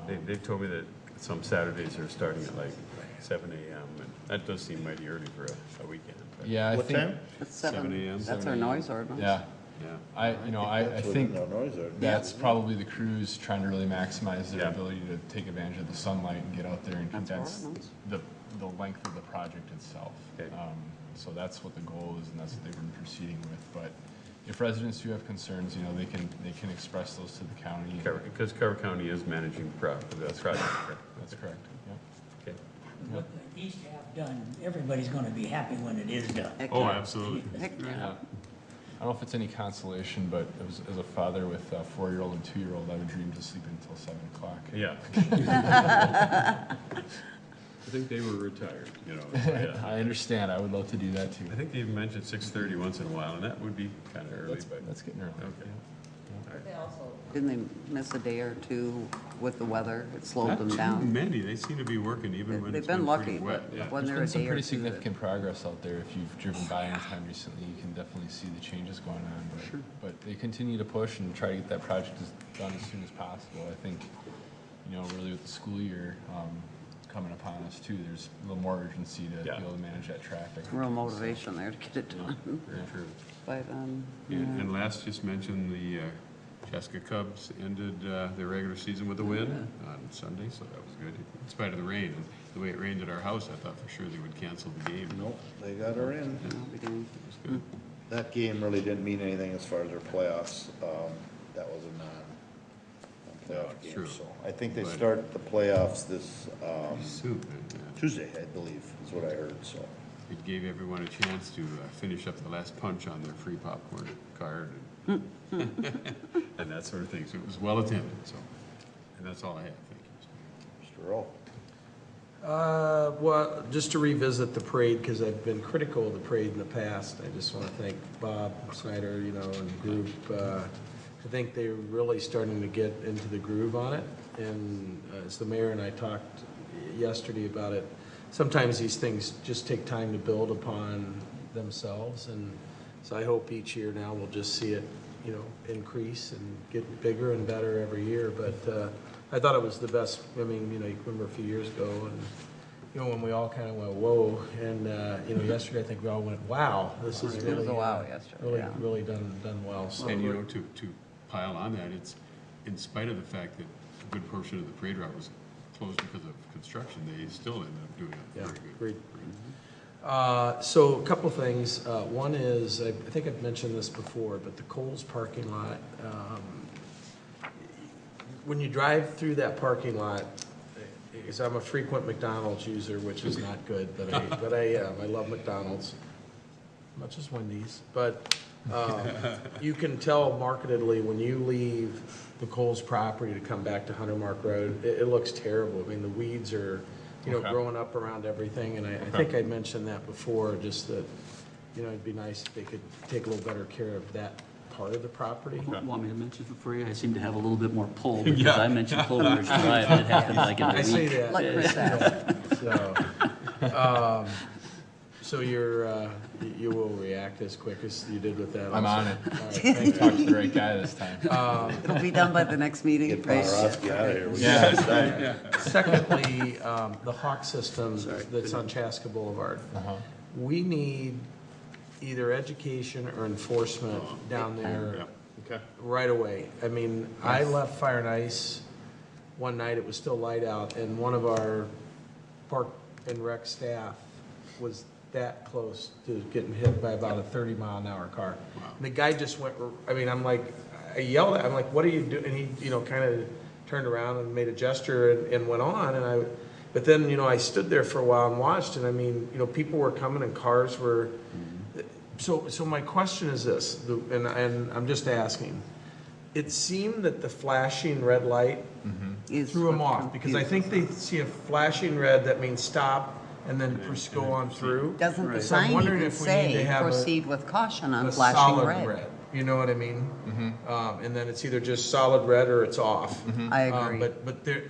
They've told me that some Saturdays are starting at like 7 a.m. and that does seem mighty early for a weekend. But Yeah, What time? It's 7 a.m. That's our noise ordinance. Yeah, Yeah. I That's think within our noise ordinance. that's probably the crews trying to really maximize their Yeah. ability to take advantage of the sunlight and get out there and That's condense ordinance. the length of the project itself. Okay. So that's what the goal is, and that's what they've been proceeding with. But if residents do have concerns, they can express those to the county. Because Carver County is managing the project. That's correct. That's correct, yep. Okay. What the east half done, everybody's gonna be happy when it is done. Heck Oh, yeah. absolutely. Heck yeah. Yeah. I don't know if it's any consolation, but as a father with a 4-year-old and 2-year-old, I would dream to sleep until 7 o'clock. Yeah. I think they were retired, so, yeah. I understand. I would love to do that too. I think they even mentioned 6:30 once in a while, and that would be kind of early, but. That's getting early. Okay. They also, didn't they miss a day or two with the weather? It slowed Not them too down. many. They seem to be working even when They've it's been been pretty lucky, wet. but Yeah. when There's they're been a some day or pretty two. significant progress out there. If you've driven by anytime recently, you can definitely see the changes going on. But they continue to push and try to get that project done as soon as possible. I think, really with the school year coming upon us too, there's a little more urgency to be able to manage that traffic. Real motivation there to get it done. Very true. But, And last, just mention the Chaska Cubs ended their regular season with a win on Sunday, so that was good, in spite of the rain. And the way it rained at our house, I thought for sure they would cancel the game. Nope, they got her in. It was good. That game really didn't mean anything as far as their playoffs. That was a non-playoff game, true. so. I think they But- start the playoffs this Soon, Tuesday, I believe, is what I heard, so. it gave everyone a chance to finish up the last punch on their free popcorn card and and that sort of thing. So it was well attended, so, and that's all I have. Thank you. Mr. Rowe. Well, just to revisit the parade, because I've been critical of the parade in the past, I just want to thank Bob Snyder, and the group. I think they're really starting to get into the groove on it, and as the mayor and I talked yesterday about it, sometimes these things just take time to build upon themselves, and so I hope each year now we'll just see it, increase and get bigger and better every year, but I thought it was the best. I mean, you remember a few years ago, and when we all kind of went, whoa, and yesterday I think we all went, wow, this is really, It was a wow yesterday, yeah. really done well. So And to pile on that, it's in spite of the fact that a good portion of the parade route was closed because of construction, they still ended up doing a very good. Great. So a couple things. One is, I think I've mentioned this before, but the Kohl's parking lot, when you drive through that parking lot, because I'm a frequent McDonald's user, which is not good, but I am. I love McDonald's, much as Wendy's. But you can tell markedly when you leave the Kohl's property to come back to Hunter Mark Road, it looks terrible. I mean, the weeds are, growing up around everything. And I think I mentioned that before, just that, it'd be nice if they could take a little better care of that part of the property. Want me to mention it for you? I seem to have a little bit more pull because I mentioned Clover's Drive and it happened like in a week. I say that. Like Chris asked. So you will react as quick as you did with that. I'm also. on it. All right, thank you. Talk to the right guy this time. It'll be done by the next meeting. Get right? Oberski out of here. Yeah. Secondly, the Hawk system that's on Chaska Boulevard. We need either education or enforcement down there Okay. right away. I mean, I left Fire and Ice one night, it was still light out, and one of our park and rec staff was that close to getting hit by about a 30-mile-an-hour car. And the guy just went, I'm like, I yelled at him, I'm like, what are you doing? And he, kind of turned around and made a gesture and went on, but then, I stood there for a while and watched, and people were coming and cars were, so my question is this, and I'm just asking, it seemed that the flashing red light threw them off, because I think they see a flashing red, that means stop, and then go on through. Doesn't the So I'm sign wondering even if we need to say have proceed with caution on a flashing solid red? You know what I mean? And then it's either just solid red or it's off. I agree. But there,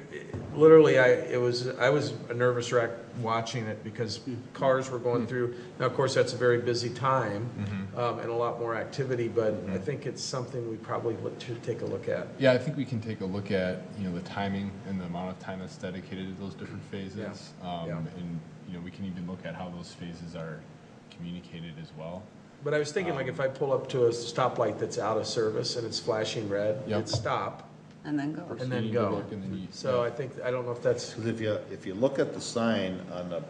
literally, I was a nervous wreck watching it because cars were going through. Now, of course, that's a very busy time and a lot more activity, but I think it's something we probably should take a look at. Yeah, I think we can take a look at, the timing and the amount of time that's dedicated to those different phases. And, we can even look at how those phases are communicated as well. But I was thinking, like, if I pull up to a stoplight that's out of service and it's flashing red, it'd stop And then go. and then go. So I don't know if that's, Because if you look at the sign on the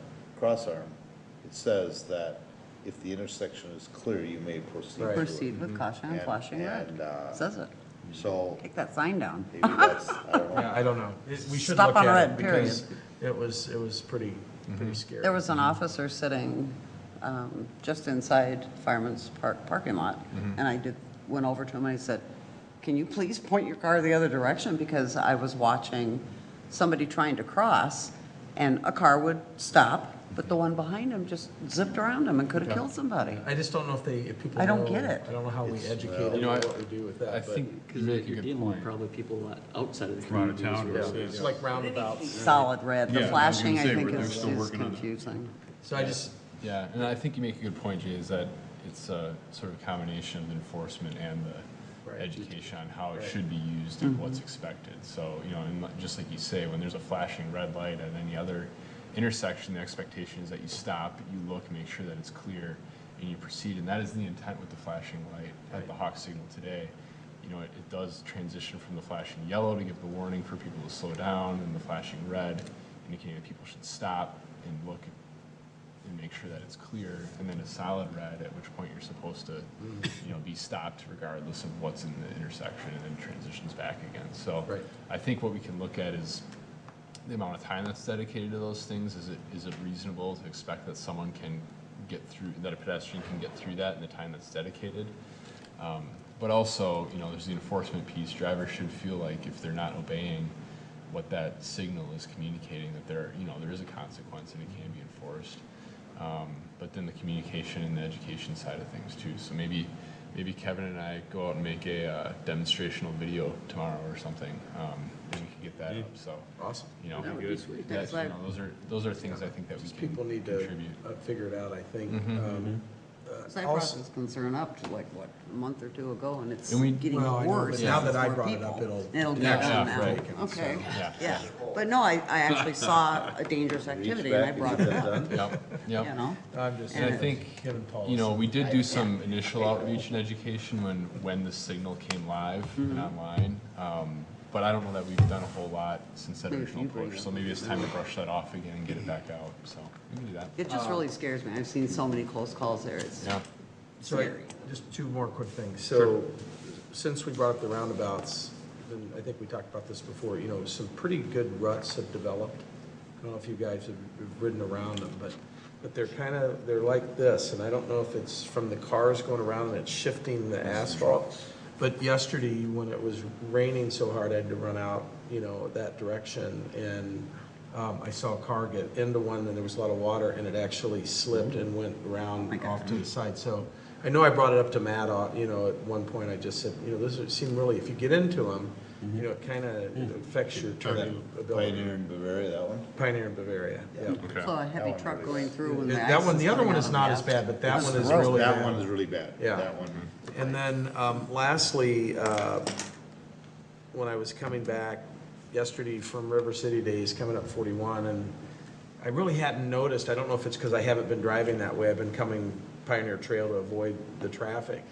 crossarm, it says that if the intersection is clear, you may proceed through it. Proceed with caution and flashing red. Says it. So Take that sign down. maybe that's, I don't know. yeah, I don't know. We should Stop look on at red, it because it was pretty scary. There was an officer sitting just inside Fireman's Park parking lot, and I went over to him and I said, "Can you please point your car the other direction?" Because I was watching somebody trying to cross, and a car would stop, but the one behind him just zipped around him and could have killed somebody. I just don't know if people know. I don't get it. I don't know how we educate them or what we do with that. I but- think Because if you're dealing with probably people outside of the From out of community. town. as well. It's like roundabouts. Solid red. The Yeah, I was flashing, gonna I say, think, they're is still working on it. confusing. So I just, Yeah, and I think you make a good point, Jay, is that it's a sort of combination of enforcement and the Right. education on how it should be used and what's expected. So, and just like you say, when there's a flashing red light at any other intersection, the expectation is that you stop, you look, make sure that it's clear, and you proceed. And that is the intent with the flashing light at the Hawk signal today. It does transition from the flashing yellow to give the warning for people to slow down, and the flashing red indicating that people should stop and look and make sure that it's clear, and then a solid red, at which point you're supposed to, be stopped regardless of what's in the intersection, and then transitions back again. So Right. I think what we can look at is the amount of time that's dedicated to those things. Is it reasonable to expect that someone can get through, that a pedestrian can get through that in the time that's dedicated? But also, there's the enforcement piece. Drivers should feel like if they're not obeying what that signal is communicating, that there is a consequence and it can be enforced. But then the communication and the education side of things too. So maybe Kevin and I go out and make a demonstrational video tomorrow or something, and we can get that up. So awesome. That would be sweet. That, those are things I think that we can people need to contribute. figure it out, I think. I brought this concern up to a month or two ago, and it's And we- getting Well, I know, worse. but now as that I more brought it people. up, It'll get Yeah, done now. right. Okay, Yeah. yeah. But no, I actually saw a dangerous activity, and I brought it up, Yep, yep. I'm just. And I think, Kevin Paul. we did do some initial outreach and education when the signal came live and online. But I don't know that we've done a whole lot since that original push, so maybe it's time to brush that off again and get it back out, so we can do that. It just really scares me. I've seen so many close calls there. It's Yeah. So just two more quick things. So since we brought up the roundabouts, and I think we talked about this before, some pretty good ruts have developed. I don't know if you guys have ridden around them, but they're like this, and I don't know if it's from the cars going around and it's shifting the asphalt. But yesterday, when it was raining so hard, I had to run out, that direction, and I saw a car get into one, and there was a lot of water, and it actually slipped and went around off to the side. So I know I brought it up to Matt, at one point. I just said, those seem really, if you get into them, it kind of affects your turning ability. Pioneer in Bavaria, that one? Pioneer in Bavaria, yeah. Okay. So a heavy truck going through and the That one, the other one is not as bad, but that one is really bad. That one is really bad. Yeah. That one. And then lastly, when I was coming back yesterday from River City Days, coming up 41, and I really hadn't noticed, I don't know if it's because I haven't been driving that way, I've been coming Pioneer Trail to avoid the traffic.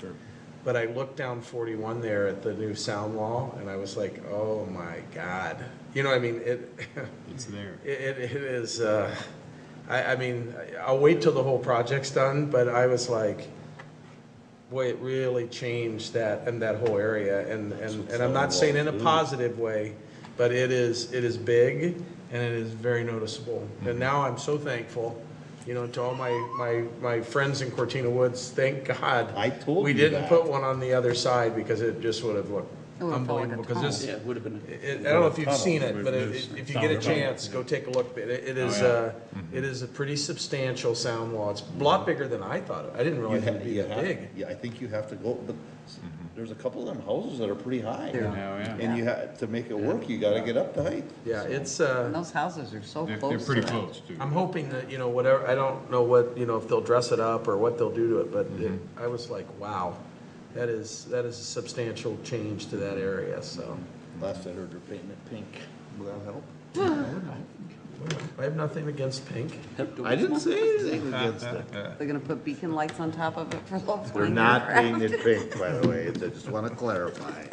But I looked down 41 there at the new sound wall, and I was like, oh my God. It's there. It is, I mean, I'll wait till the whole project's done, but I was like, boy, it really changed that whole area, and I'm not saying in a positive way, but it is big and it is very noticeable. And now I'm so thankful, to all my friends in Cortina Woods, thank God I told we you didn't that. put one on the other side, because it just would have looked would've felt like a unbelievable, because this, Yeah, it would have been. I don't know if you've seen it, but if you get a chance, go take a look. It is, Mm-hmm. it is a pretty substantial sound wall. It's a lot bigger than I thought. I didn't realize it'd be that big. Yeah, I think you have to go, but there's a couple of them houses that are pretty high. And you have, to make it work, you gotta get up the height. Yeah, it's, And those houses are so close. They're pretty to that. close, too. I'm hoping that, whatever, I don't know what, if they'll dress it up or what they'll do to it, but I was like, wow, that is a substantial change to that area, so. Last I heard, they're painting it pink. Will that help? I have nothing against pink. I didn't say anything against it. They're gonna put beacon lights on top of it for those. They're not painted pink, by the way. I just wanna clarify.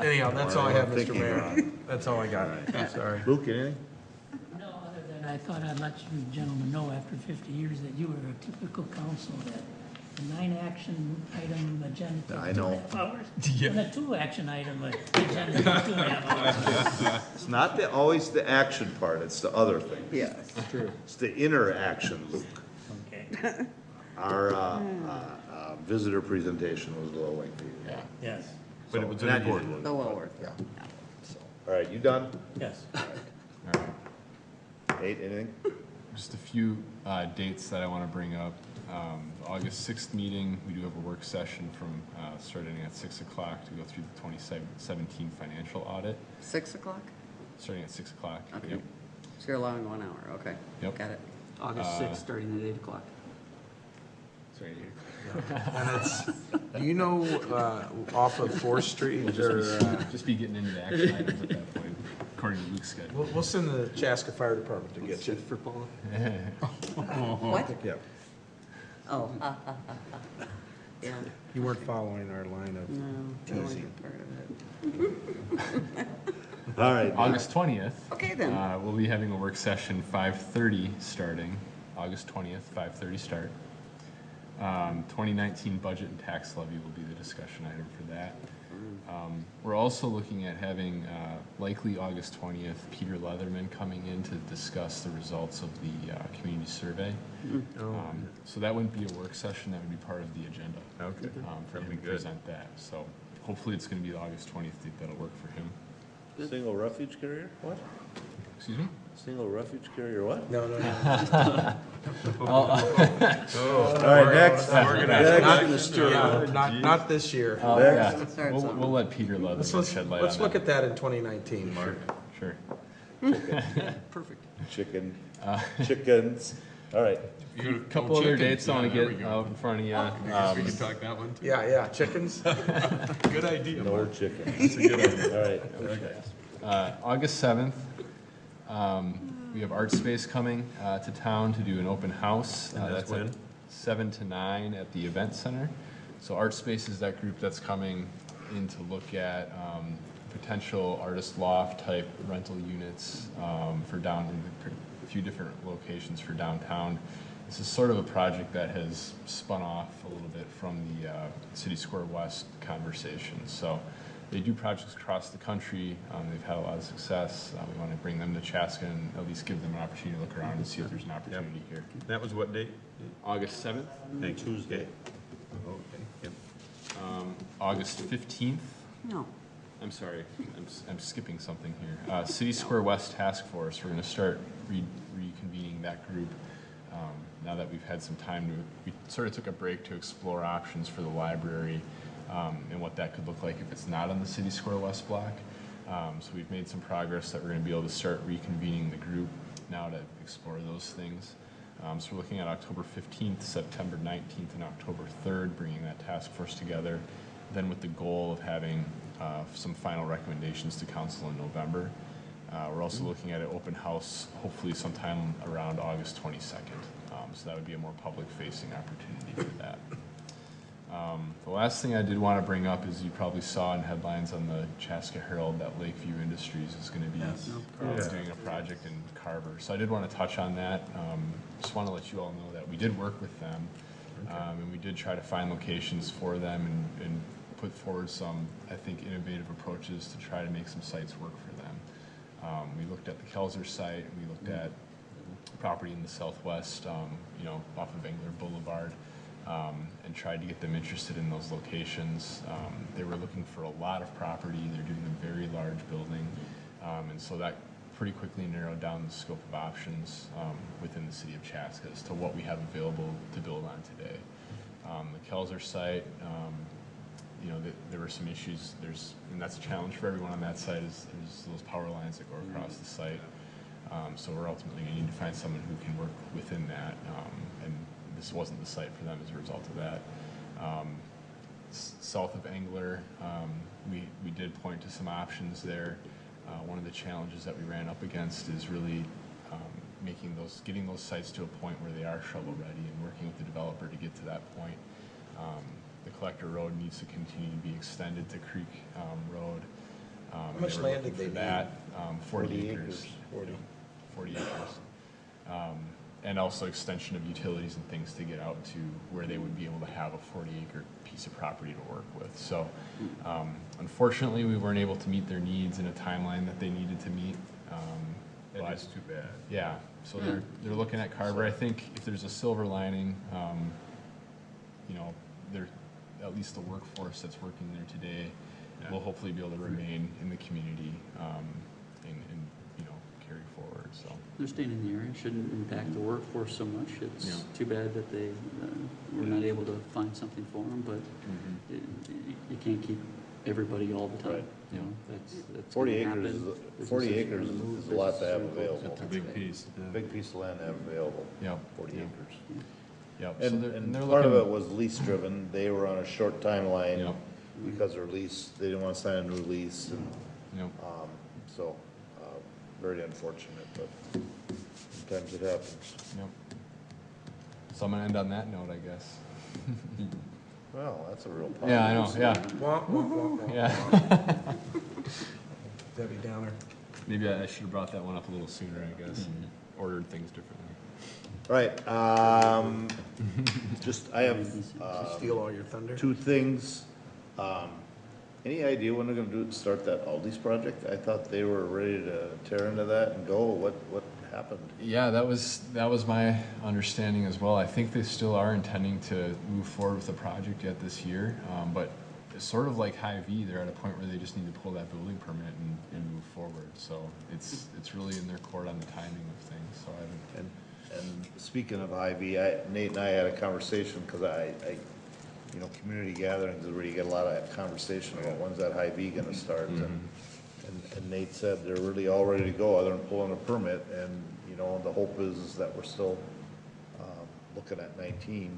Anyhow, that's all I have, Mr. Thinking Mayor. wrong. That's all I got. Sorry. Luke, anything? No, other than I thought I'd let you gentlemen know after 50 years that you were a typical council, that a 9-action item agenda took I know. 2.5 hours, and a 2-action item agenda took 2.5 hours. It's not always the action part, it's the other thing. Yes. It's the inner action, Luke. Okay, Our visitor presentation was a little lengthy. yes, But it was an Not important usually. So well worth it. All right, you done? yes. All right. Nate, anything? Just a few dates that I want to bring up. The August 6th meeting, we do have a work session from starting at 6 o'clock to go through the 2017 financial audit, 6 o'clock? starting at 6 o'clock. Okay. Yep. So you're allowing 1 hour, okay. Yep. Got it. August 6th, starting at 8 o'clock. Sorry, And it's, do you know, off of 4th Street, or, just be getting into the action items at that point, according to Luke's schedule. we'll send the Chaska Fire Department to get you. For Paula. What? Yeah. Oh, yeah, You weren't following our line of no, I wasn't part of it. All right. August 20th. Okay, then. We'll be having a work session 5:30 starting, August 20th, 5:30 start. 2019 budget and tax levy will be the discussion item for that. We're also looking at having, likely August 20th, Peter Leatherman coming in to discuss the results of the community survey. So that wouldn't be a work session, that would be part of the agenda. Okay. For him to present that. So hopefully it's going to be the August 20th date that'll work for him. Single refuge carrier? What? Excuse me? Single refuge carrier what? No. All right, next. Not this year. Yeah, Start we'll something. let Peter Leatherman shed light on Let's look that. at that in 2019, Mark. Sure. Perfect. Chickens. All right. A couple other dates I want to get out in front of you. We can talk that one too. Yeah, chickens. Good idea. No chicken. That's a good idea. All right. August 7th, we have Art Space coming to town to do an open house. that's when? At 7 to 9 at the event center. So Art Space is that group that's coming in to look at potential artist loft type rental units for a few different locations for downtown. This is sort of a project that has spun off a little bit from the City Square West conversation. So they do projects across the country. They've had a lot of success. We want to bring them to Chaska and at least give them an opportunity to look around and see if there's an opportunity here. That was what date? August 7th, Tuesday. Okay. Yep. August 15th. No. I'm sorry, I'm skipping something here. City Square West Task Force, we're going to start reconvening that group. Now that we've had some time we sort of took a break to explore options for the library and what that could look like if it's not on the City Square West block. So we've made some progress that we're going to be able to start reconvening the group now to explore those things. So we're looking at October 15th, September 19th, and October 3rd, bringing that task force together, then with the goal of having some final recommendations to council in November. We're also looking at an open house, hopefully sometime around August 22nd. So that would be a more public-facing opportunity for that. The last thing I did want to bring up is you probably saw in headlines on the Chaska Herald that Lakeview Industries is going to be doing a project in Carver. So I did want to touch on that. Just want to let you all know that we did work with them, and we did try to find locations for them and put forward some, I think, innovative approaches to try to make some sites work for them. We looked at the Kelzer site, and we looked at property in the southwest, off of Engler Boulevard. and tried to get them interested in those locations. They were looking for a lot of property. They're doing a very large building. And so that pretty quickly narrowed down the scope of options within the city of Chaska as to what we have available to build on today. The Kelzer site, you know, there were some issues. And that's a challenge for everyone on that site, is there's those power lines that go across the site. So we're ultimately going to need to find someone who can work within that. And this wasn't the site for them as a result of that. South of Engler, we did point to some options there. One of the challenges that we ran up against is really getting those sites to a point where they are shovel ready and working with the developer to get to that point. The collector road needs to continue to be extended to Creek Road. How much land did they need? That 40 acres. 40 acres. And also extension of utilities and things to get out to where they would be able to have a 40-acre piece of property to work with. So unfortunately, we weren't able to meet their needs in a timeline that they needed to meet. That's too bad. Yeah, so they're looking at Carver. I think if there's a silver lining, you know, at least the workforce that's working there today will hopefully be able to remain in the community and you know, carry forward. So They're staying in the area, shouldn't impact the workforce so much. It's too bad that they were not able to find something for them, but you can't keep everybody all the time. Right. You know, that's 40 gonna acres happen. is, 40 acres is a lot to have available. it's a big piece. Big piece of land to have available. Yep. 40 Yep. acres. Yep. So And they're part of looking- it was lease driven. They were on a short timeline Yep. because their lease, they didn't want to sign a new lease, and Yep. so very unfortunate, but sometimes it happens. Yep. So I'm gonna end on that note, I guess. Well, that's a real positive. Yeah, I know. Yeah. Wah, wah, wah, wah, Yeah. Debbie Downer. Maybe I should have brought that one up a little sooner, I guess, and ordered things differently. Right, I have, Steal all your thunder? 2 things. Any idea when they're gonna start that Aldi's project? I thought they were ready to tear into that and go. What happened? Yeah, that was my understanding as well. I think they still are intending to move forward with the project yet this year, but it's sort of like Hy-Vee, they're at a point where they just need to pull that building permit and move forward. So it's really in their court on the timing of things. So I haven't. And speaking of Hy-Vee, Nate and I had a conversation, because I you know, community gatherings is where you get a lot of conversation about when's that Hy-Vee gonna start. And Nate said they're really all ready to go, other than pulling a permit, and, you know, the hope is that we're still looking at 19,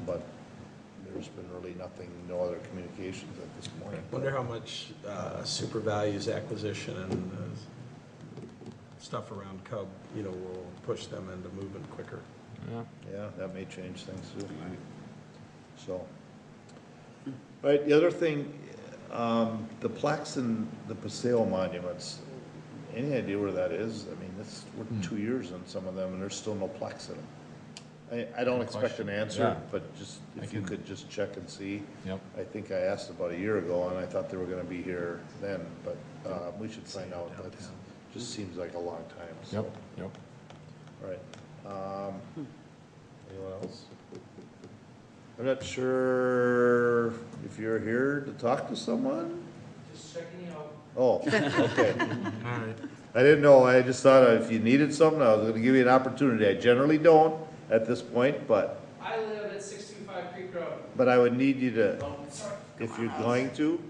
but there's been really nothing, no other communications at this point. Wonder how much Super Values acquisition and stuff around Cub, you know, will push them into moving quicker. Yeah, that may change things too. So, right, the other thing, the plaques and the Paseo monuments, any idea where that is? I mean, we're 2 years in some of them, and there's still no plaques in them. I don't expect an answer, but just, if you could just check and see. Yep. I think I asked about a year ago, and I thought they were gonna be here then, but, we should find out. That just seems like a long time, so. Yep. Yep. All right. Anyone else? I'm not sure if you're here to talk to someone? Just checking you out. Oh, okay. All right. I didn't know. I just thought if you needed something, I was gonna give you an opportunity. I generally don't at this point, but I live at 625 Creek Road. but I would need you to, Oh, sorry. if you're going to.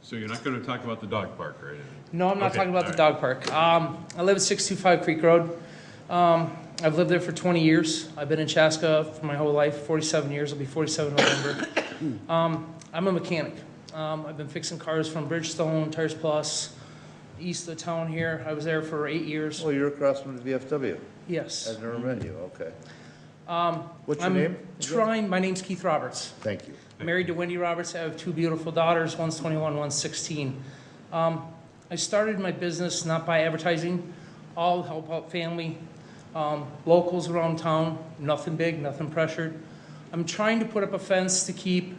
So you're not going to talk about the dog park or anything? No, I'm not Okay, talking about all the dog park. I live at 625 Creek Road. I've lived there for 20 years. I've been in Chaska for my whole life, 47 years. I'll be 47 in November. I'm a mechanic. I've been fixing cars from Bridgestone, Tires Plus, east of town here. I was there for 8 years. Oh, you're across from the VFW. Yes. I've never met you. Okay. What's your I'm name? trying. My name's Keith Roberts. Thank you. Married to Wendy Roberts. I have 2 beautiful daughters. One's 21, one's 16. I started my business not by advertising, all help out family, locals around town, nothing big, nothing pressured. I'm trying to put up a fence to keep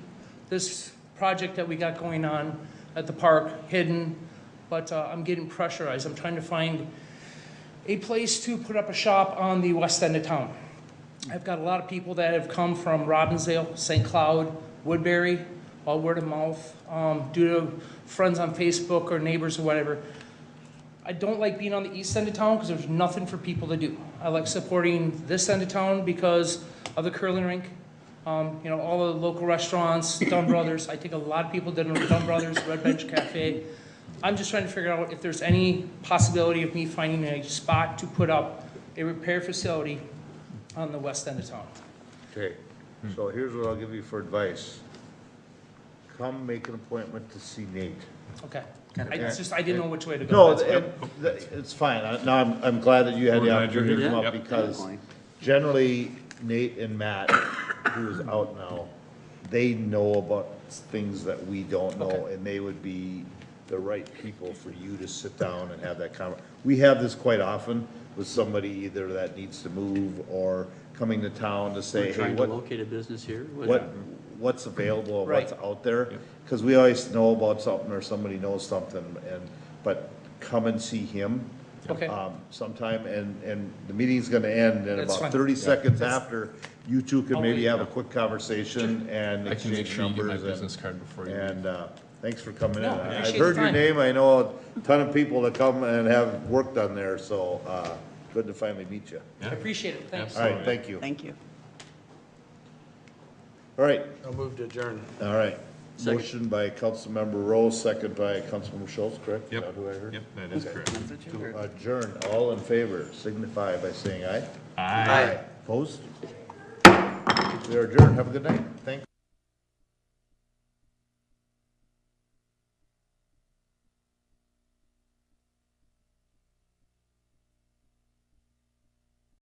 this project that we got going on at the park hidden, but I'm getting pressurized. I'm trying to find a place to put up a shop on the west end of town. I've got a lot of people that have come from Robbinsdale, St. Cloud, Woodbury, all word of mouth, due to friends on Facebook or neighbors or whatever. I don't like being on the east end of town because there's nothing for people to do. I like supporting this end of town because of the curling rink, you know, all the local restaurants, Dunn Brothers. I take a lot of people to Dunn Brothers, Red Bench Cafe. I'm just trying to figure out if there's any possibility of me finding a spot to put up a repair facility on the west end of town. Okay, so here's what I'll give you for advice. Come make an appointment to see Nate. Okay. I didn't know which way to No, go. it's fine. Now, I'm glad that you had the Glad you're opportunity to here. come up Yep. because generally Nate and Matt, who is out now, they know about things that we don't know, Okay. and they would be the right people for you to sit down and have that We have this quite often with somebody either that needs to move or coming to town to say, We're hey, trying to locate a business here. what's available, or Right. what's out there. Because we always know about something or somebody knows something, but come and see him. Okay. Sometime, and the meeting's gonna end in That's about fine. 30 seconds That's- after. You two can I'll maybe wait. have a quick conversation and I can make exchange sure you get my numbers business card before you leave. and, thanks for coming in. No, I I've appreciate heard the your time. name, I know a ton of people that come and have work done there, so, good to finally meet you. I appreciate it. Thanks. All right, thank you. Thank you. All right, I'll move to adjourn. all right. Second. Motion by Councilmember Rose, second by Councilmember Schultz, correct? Yep. Is that who I heard? Yep, that is correct. That's what you heard. To adjourn, all in favor, signify by saying aye. Aye. Opposed? We are adjourned, have a good night, thanks.